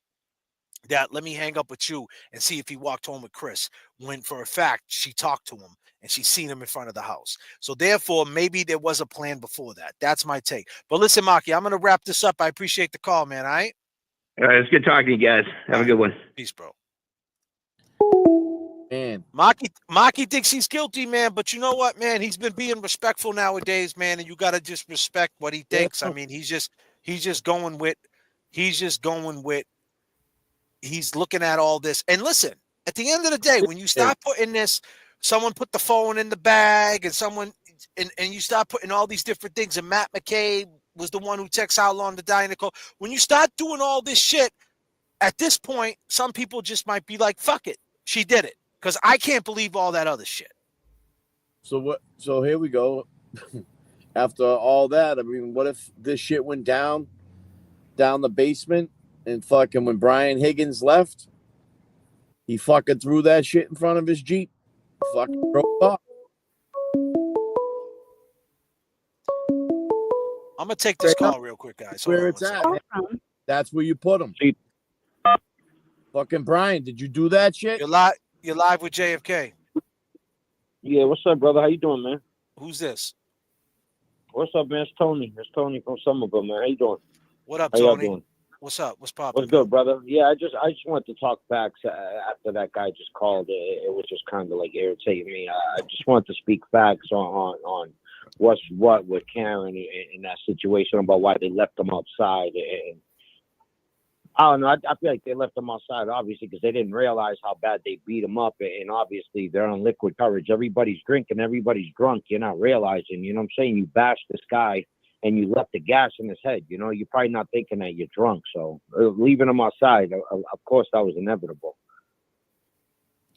that let me hang up with you and see if he walked home with Chris, when for a fact she talked to him and she seen him in front of the house? So therefore, maybe there was a plan before that. That's my take. But listen, Maki, I'm going to wrap this up. I appreciate the call, man. All right. All right, it's good talking to you guys. Have a good one. Peace, bro. Man, Maki thinks he's guilty, man. But you know what, man? He's been being respectful nowadays, man. And you got to just respect what he thinks. I mean, he's just going with he's looking at all this. And listen, at the end of the day, when you start putting this, someone put the phone in the bag and and you start putting all these different things, and Matt McCabe was the one who texts how long to die, Nicole. When you start doing all this shit, at this point, some people just might be like, fuck it. She did it. Because I can't believe all that other shit. So what? So here we go. After all that, I mean, what if this shit went down the basement, and fucking when Brian Higgins left, he fucking threw that shit in front of his Jeep, fucking drove off. I'm gonna take this call real quick, guys. Where it's at. That's where you put him. Fucking Brian, did you do that shit? You're live with JFK. Yeah, what's up, brother? How you doing, man? Who's this? What's up, man? It's Tony. It's Tony from Somerville, man. How you doing? What up, How y'all Tony? doing? What's up? What's popping? What's good, brother? Yeah, I just want to talk facts after that guy just called. It was just kind of like irritating me. I just want to speak facts on what's what with Karen in that situation about why they left them outside. And I don't know. I feel like they left them outside, obviously, because they didn't realize how bad they beat them up. And obviously, they're on liquid courage. Everybody's drinking. Everybody's drunk. You're not realizing. You know what I'm saying? You bashed this guy and you left the gas in his head. You know, you're probably not thinking that you're drunk. So leaving them outside, of course, that was inevitable.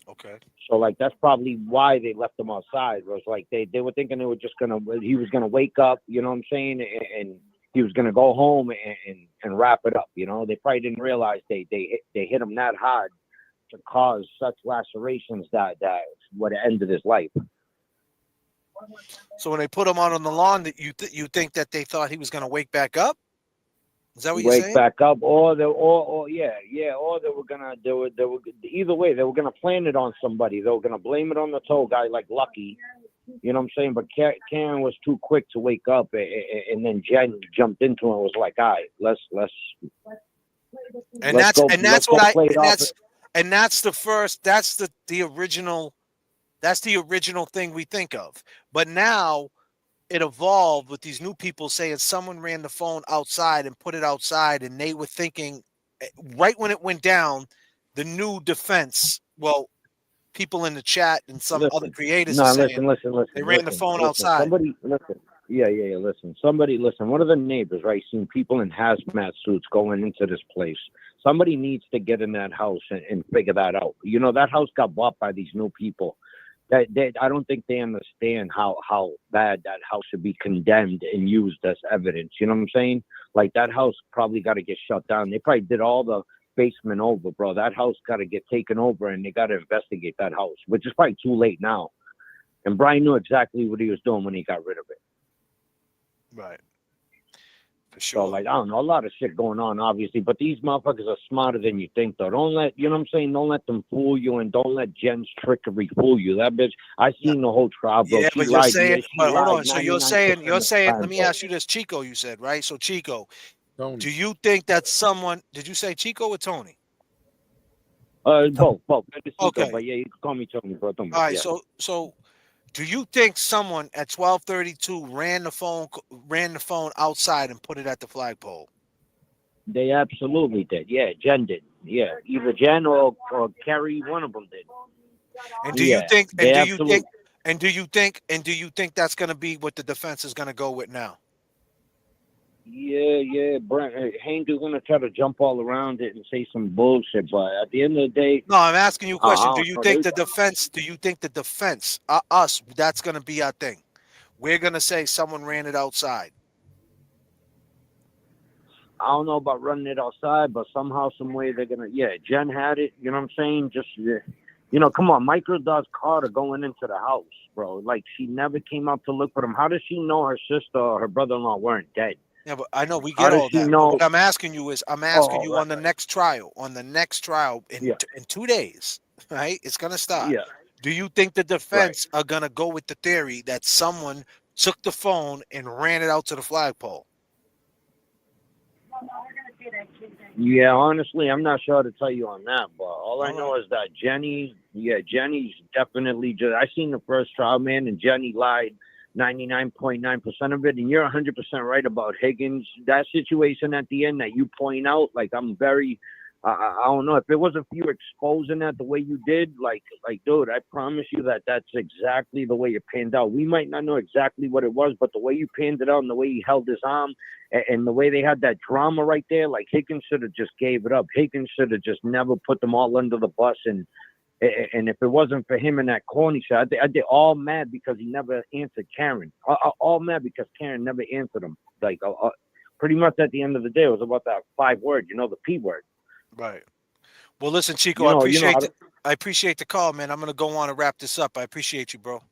Okay. So, like, that's probably why they left him outside. Was like they were thinking he was gonna wake up. You know what I'm saying? And he was gonna go home and wrap it up. You know, they probably didn't realize they hit him that hard to cause such lacerations that would have ended his life. So when they put him out on the lawn, that you think that they thought he was going to wake back up? Is that what you're saying? Wake back up, or they were gonna either way they were gonna plan it on somebody. They were gonna blame it on the tow guy like Lucky. You know what I'm saying? But Karen was too quick to wake up, and then Jen jumped into it and was like, "All right, let's." And that's the original thing we think of. But now it evolved with these new people saying someone ran the phone outside and put it outside, and they were thinking right when it went down, the new defense. Well, people in the chat and some other creators are saying they ran the phone outside. Somebody listen. Yeah. Listen. One of the neighbors, right, seen people in hazmat suits going into this place. Somebody needs to get in that house and figure that out. You know, that house got bought by these new people. I don't think they understand how bad that house should be condemned and used as evidence. You know what I'm saying? Like, that house probably got to get shut down. They probably did all the basement over, bro. That house got to get taken over, and they got to investigate that house, which is probably too late now. And Brian knew exactly what he was doing when he got rid of it. Right. For sure. So, like, I don't know, a lot of shit going on, obviously, but these motherfuckers are smarter than you think, though. Don't let, you know what I'm saying? Don't let them fool you, and don't let Jen's trickery fool you. That bitch, I seen the whole trial, bro. Yeah, She but you're lied. saying, She but hold lied on. So you're 99% of saying, the let me time, ask you this, Chico, you said, right? So Chico, do you think that someone, did you say Chico or Tony? Both. Okay. But yeah, you can call me Tony, bro. All right. Yeah. So do you think someone at 12:32 ran the phone outside and put it at the flagpole? They absolutely did. Yeah, Jen did. Yeah, either Jen or Carrie, one of them did. And do you think? they And do absolutely. you think? And do you think? And do you think that's going to be what the defense is going to go with now? Yeah. Brent Hank is gonna try to jump all around it and say some bullshit, but at the end of the day, No, I'm asking you a question. I Do don't you know, think the defense? Do you think the defense, us, that's going to be our thing? We're going to say someone ran it outside. I don't know about running it outside, but somehow, some way, they're gonna. Yeah, Jen had it. You know what I'm saying? Just, come on, Michael does Carter going into the house, bro. Like, she never came out to look for him. How does she know her sister or her brother-in-law weren't dead? Yeah, but I know we How get does all she that. know? But what I'm asking you is, Right. on the next trial, in 2 days, right? It's gonna start. Yeah. Do you think the defense are gonna go with the theory that someone took the phone and ran it out to the flagpole? Yeah, honestly, I'm not sure how to tell you on that, but all I know is that Jenny's definitely just. I seen the first trial, man, and Jenny lied 99.9% of it, and you're 100% right about Higgins. That situation at the end that you point out, like, I'm very. I don't know if it wasn't for you exposing that the way you did, like, dude, I promise you that's exactly the way it panned out. We might not know exactly what it was, but the way you panned it out and the way he held his arm and the way they had that drama right there, like, Higgins should have just gave it up. Higgins should have just never put them all under the bus. And if it wasn't for him in that corny shot, I did all mad because he never answered Karen. All mad because Karen never answered him. Like, pretty much at the end of the day, it was about that 5 word, the P word. Right. Well, listen, Chico, I appreciate the call, man. I'm gonna go on and wrap this up. I appreciate you, bro.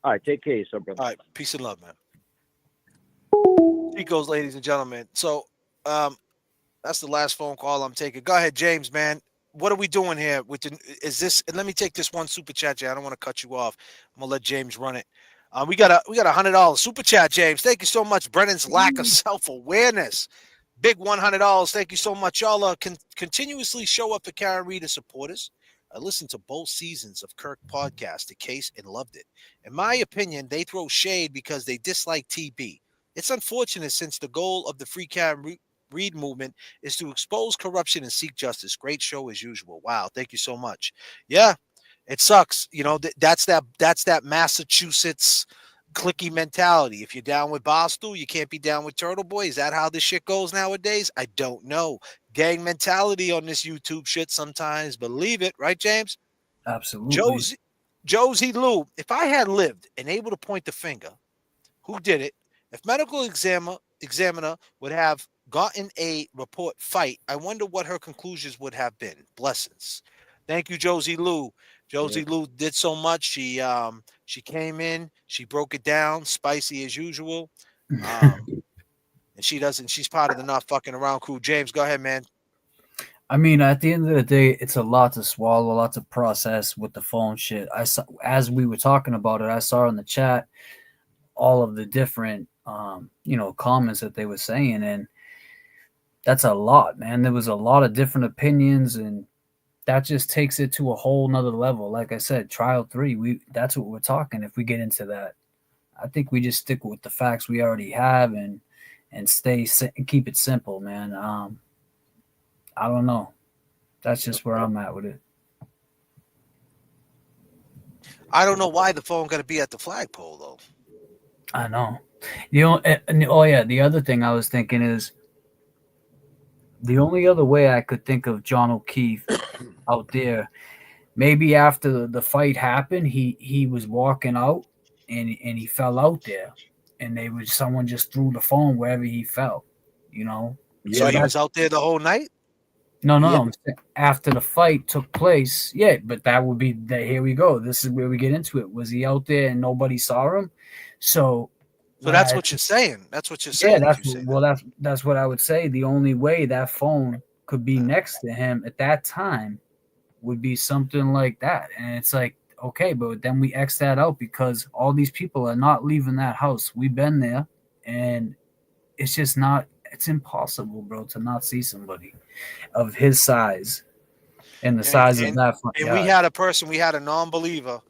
All right, take care of yourself, brother. All right, peace and love, man. Chico's, ladies and gentlemen. So, that's the last phone call I'm taking. Go ahead, James, man. What are we doing here? Is this? And let me take this one super chat, Jay. I don't want to cut you off. I'm gonna let James run it. We got $100 super chat, James. Thank you so much. Brennan's lack of self-awareness. Big $100. Thank you so much. Y'all continuously show up for Karen Reader supporters. I listened to both seasons of Kirk podcast, The Case, and loved it. In my opinion, they throw shade because they dislike TB. It's unfortunate since the goal of the Free Karen Read movement is to expose corruption and seek justice. Great show as usual. Wow. Thank you so much. Yeah, it sucks. That's that Massachusetts clicky mentality. If you're down with Barstool, you can't be down with Turtle Boy. Is that how this shit goes nowadays? I don't know. Gang mentality on this YouTube shit sometimes. Believe it, right, James? Absolutely. Josie Lou, if I had lived and able to point the finger, who did it? If medical examiner would have gotten a report fight, I wonder what her conclusions would have been. Blessings. Thank you, Josie Lou. Josie Lou did so much. She came in, she broke it down, spicy as usual. And she's part of the Not Fucking Around crew. James, go ahead, man. I mean, at the end of the day, it's a lot to swallow, a lot to process with the phone shit. I saw, as we were talking about it, I saw in the chat all of the different comments that they were saying, and that's a lot, man. There was a lot of different opinions, and that just takes it to a whole nother level. Like I said, trial 3, that's what we're talking. If we get into that, I think we just stick with the facts we already have and keep it simple, man. I don't know. That's just where I'm at with it. I don't know why the phone got to be at the flagpole, though. I know. The other thing I was thinking is the only other way I could think of John O'Keefe out there, maybe after the fight happened, he was walking out and he fell out there, and someone just threw the phone wherever he fell, So he was out there the whole night? No. After the fight took place, yeah, but that would be that. Here we go. This is where we get into it. Was he out there and nobody saw him? So that's what you're saying. That's what you're saying. Yeah, that's what I would say. The only way that phone could be next to him at that time would be something like that. And it's like, okay, but then we X that out because all these people are not leaving that house. We've been there, and it's just not. It's impossible, bro, to not see somebody of his size. And the size of that front and yard. we had a person, we had a non-believer,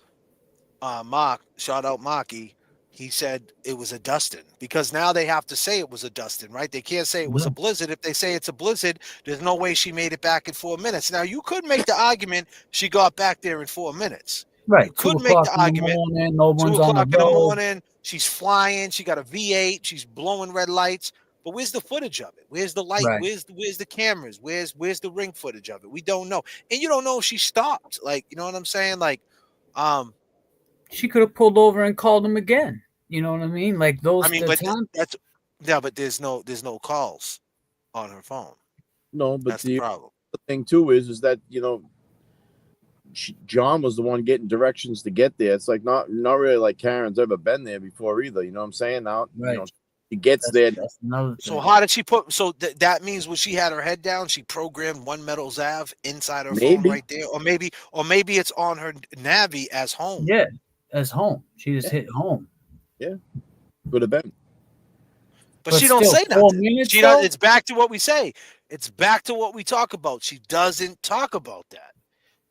Mark, shout out Maki. He said it was a Dustin because now they have to say it was a Dustin, right? They can't say it was a blizzard. If they say it's a blizzard, there's no way she made it back in 4 minutes. Now you could make the argument she got back there in 4 minutes. Right. You could 2 make o'clock the in the argument. morning, no 2 one's on the o'clock in the road. morning, she's flying. She got a V8. She's blowing red lights. But where's the footage of it? Where's the light? Right. Where's the cameras? Where's the ring footage of it? We don't know, and you don't know if she stopped. Like, you know what I'm saying? Like, She could have pulled over and called him again. You know what I mean? Like those. I mean, the but time- that's yeah, but there's no calls on her phone. No, but That's the problem. The thing too is that John was the one getting directions to get there. It's like not really like Karen's ever been there before either. You know what I'm saying? Now he gets there. That's another So how did she put? So that means when she had her head down, she programmed One Meadows Ave inside her phone right there, or maybe it's on her Navi as home. Yeah, as home. She just hit home. Yeah, could have been. But she don't say nothing. She does. It's back to what we say. It's back to what we talk about. She doesn't talk about that.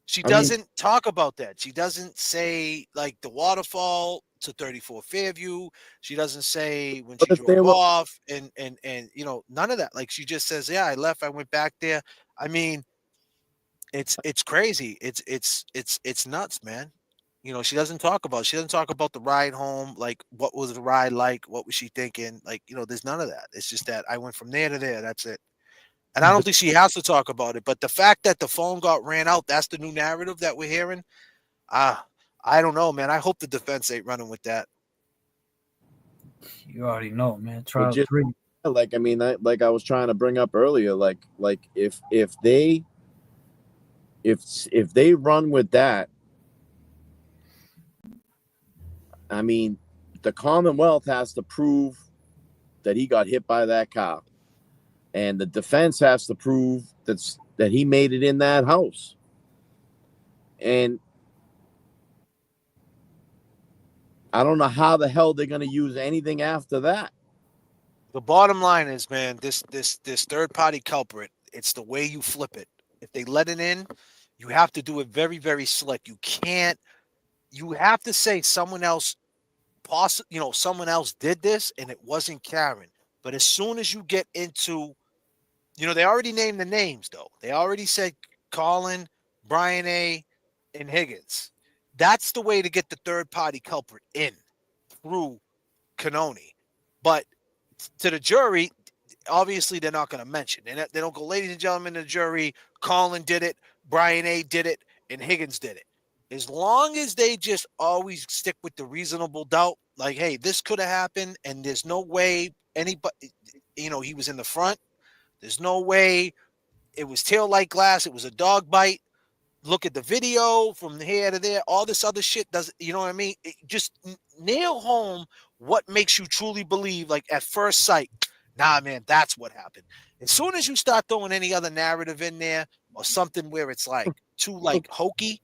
She doesn't talk about that. She doesn't say like the waterfall to 34 Fairview. She doesn't say when she drove off and none of that. Like she just says, yeah, I left. I went back there. I mean, it's crazy. It's nuts, man. She doesn't talk about the ride home. Like, what was the ride like? What was she thinking? Like, there's none of that. It's just that I went from there to there. That's it. And I don't think she has to talk about it. But the fact that the phone got ran out, that's the new narrative that we're hearing. I don't know, man. I hope the defense ain't running with that. You already know, man. Trial 3. Like, I mean, like I was trying to bring up earlier, like if they run with that, I mean, the Commonwealth has to prove that he got hit by that car, and the defense has to prove that he made it in that house. And I don't know how the hell they're going to use anything after that. The bottom line is, man, this third party culprit, it's the way you flip it. If they let it in, you have to do it very, very slick. You have to say someone else someone else did this and it wasn't Karen. But as soon as you get into, they already named the names though. They already said Colin, Brian A, and Higgins. That's the way to get the third party culprit in through Canoni. But to the jury, obviously they're not going to mention. They don't go, ladies and gentlemen, the jury, Colin did it, Brian A did it, and Higgins did it. As long as they just always stick with the reasonable doubt, like, hey, this could have happened, and there's no way anybody, he was in the front. There's no way it was tail light glass. It was a dog bite. Look at the video from here to there. All this other shit doesn't, you know what I mean? Just nail home what makes you truly believe, like at first sight, nah, man, that's what happened. As soon as you start throwing any other narrative in there or something where it's like too like hokey,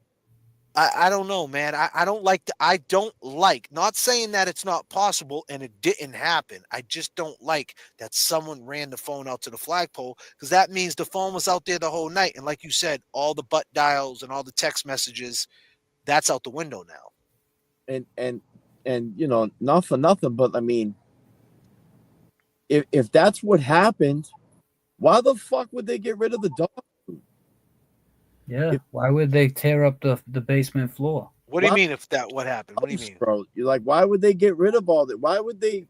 I don't know, man. I don't like, not saying that it's not possible and it didn't happen. I just don't like that someone ran the phone out to the flagpole, because that means the phone was out there the whole night. And like you said, all the butt dials and all the text messages, that's out the window now. And not for nothing, but I mean, if that's what happened, why the fuck would they get rid of the dog? Yeah. Why would they tear up the basement floor? What do you mean what happened? What do you mean? Bro, you're like, why would they get rid of all that? Why would they?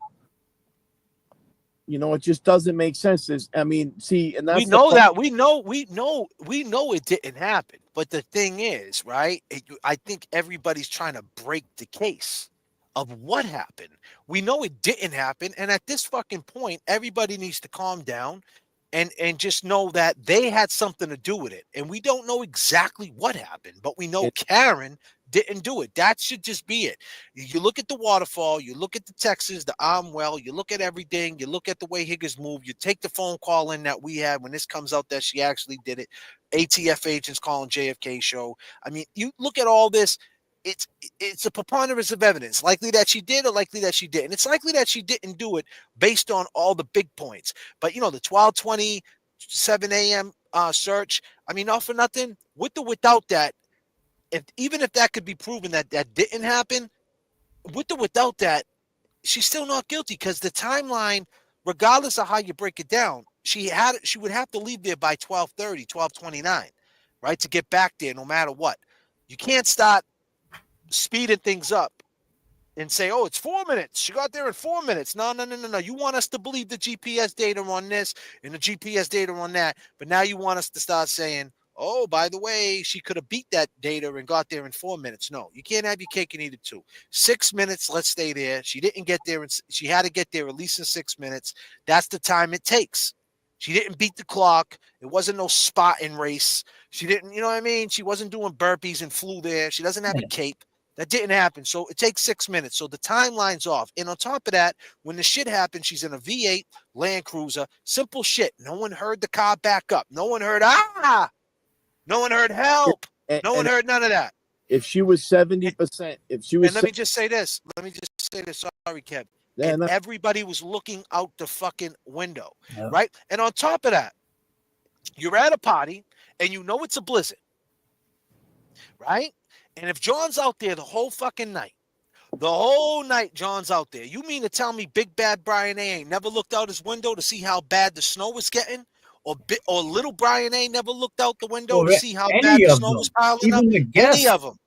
It just doesn't make sense. And that's we know it didn't happen. But the thing is, right? I think everybody's trying to break the case of what happened. We know it didn't happen, and at this fucking point, everybody needs to calm down and just know that they had something to do with it. And we don't know exactly what happened, but we know Karen didn't do it. That should just be it. You look at the waterfall, you look at the Texas, the Armwell, you look at everything, you look at the way Higgins moved, you take the phone call in that we had when this comes out that she actually did it. ATF agents calling J.F.K. show. I mean, you look at all this, it's a preponderance of evidence, likely that she did or likely that she didn't. It's likely that she didn't do it based on all the big points. But the 12:20, 7 a.m. search. I mean, not for nothing, with or without that, even if that could be proven that that didn't happen, with or without that, she's still not guilty because the timeline, regardless of how you break it down, she would have to leave there by 12:30, 12:29, right, to get back there no matter what. You can't start speeding things up and say, oh, it's 4 minutes. She got there in 4 minutes. No. You want us to believe the GPS data on this and the GPS data on that. But now you want us to start saying, oh, by the way, she could have beat that data and got there in 4 minutes. No, you can't have your cake and eat it too. 6 minutes, let's stay there. She didn't get there. She had to get there at least in 6 minutes. That's the time it takes. She didn't beat the clock. It wasn't no spotting race. She didn't, you know what I mean? She wasn't doing burpees and flew there. She doesn't have a cape. That didn't happen. So it takes 6 minutes. So the timeline's off. And on top of that, when the shit happened, she's in a V8 Land Cruiser. Simple shit. No one heard the car back up. No one heard, no one heard help. No one heard none of that. If she was 70%, if she was, and let me just say this. Sorry, Kev. Yeah, and everybody was looking out the fucking window, right? And on top of that, you're at a party and you know it's a blizzard, right? And if John's out there the whole fucking night, John's out there. You mean to tell me Big Bad Brian A ain't never looked out his window to see how bad the snow was getting? Or little Brian A never looked out the window to see how bad the snow was piling up? Any of them.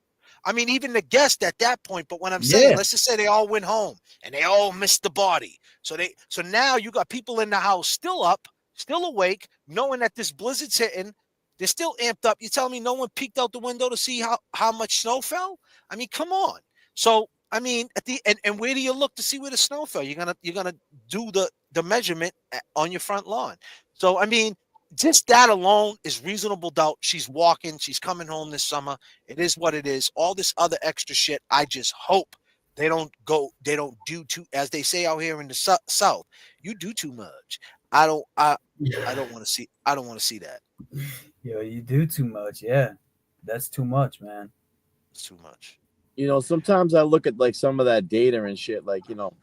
I mean, even the guests at that point. But when I'm saying, let's just say they all went home and they all missed the body. So now you got people in the house still up, still awake, knowing that this blizzard's hitting. They're still amped up. You tell me no one peeked out the window to see how much snow fell? I mean, come on. So I mean, at the and where do you look to see where the snow fell? You're gonna do the measurement on your front lawn. So I mean, just that alone is reasonable doubt. She's walking. She's coming home this summer. It is what it is. All this other extra shit, I just hope they don't do too, as they say out here in the South. You do too much. I don't want to see that. Yo, you do too much. Yeah, that's too much, man. It's too much. You know, sometimes I look at like some of that data and shit. Like, you know,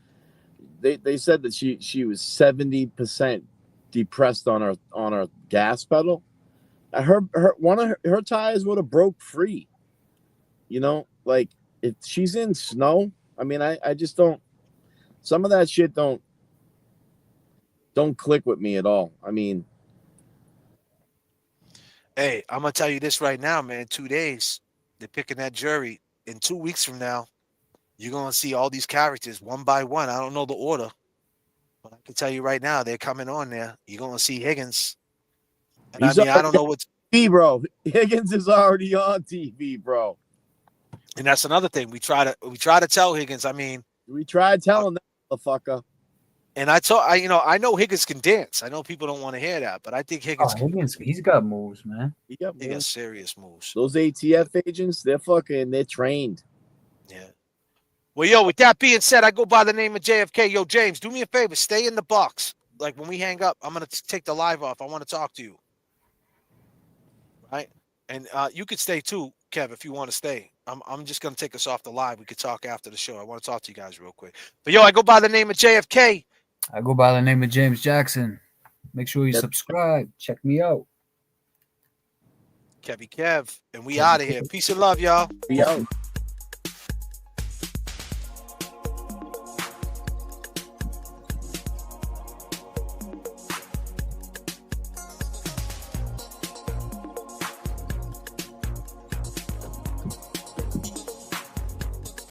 they said that she was 70% depressed on her gas pedal. Her one of her tires would have broke free. You know, like if she's in snow. I mean, I just don't. Some of that shit don't click with me at all. I mean. Hey, I'm gonna tell you this right now, man. 2 days, they're picking that jury. In 2 weeks from now, you're gonna see all these characters one by one. I don't know the order, but I can tell you right now, they're coming on there. You're gonna see Higgins, and I mean, I don't know what's TV, bro. Higgins is already on TV, bro. And that's another thing. We try to tell Higgins. I mean, we tried telling that motherfucker. And I know Higgins can dance. I know people don't want to hear that, but I think Higgins. He's got moves, man. He got serious moves. Those ATF agents, they're trained. Yeah. Well, yo, with that being said, I go by the name of JFK. Yo, James, do me a favor. Stay in the box. Like when we hang up, I'm gonna take the live off. I want to talk to you. Right? And you could stay too, Kev, if you want to stay. I'm just gonna take us off the live. We could talk after the show. I want to talk to you guys real quick. But yo, I go by the name of JFK. I go by the name of James Jackson. Make sure you subscribe. Check me out. Kevy Kev. And we out of here. Peace and love, y'all. We out.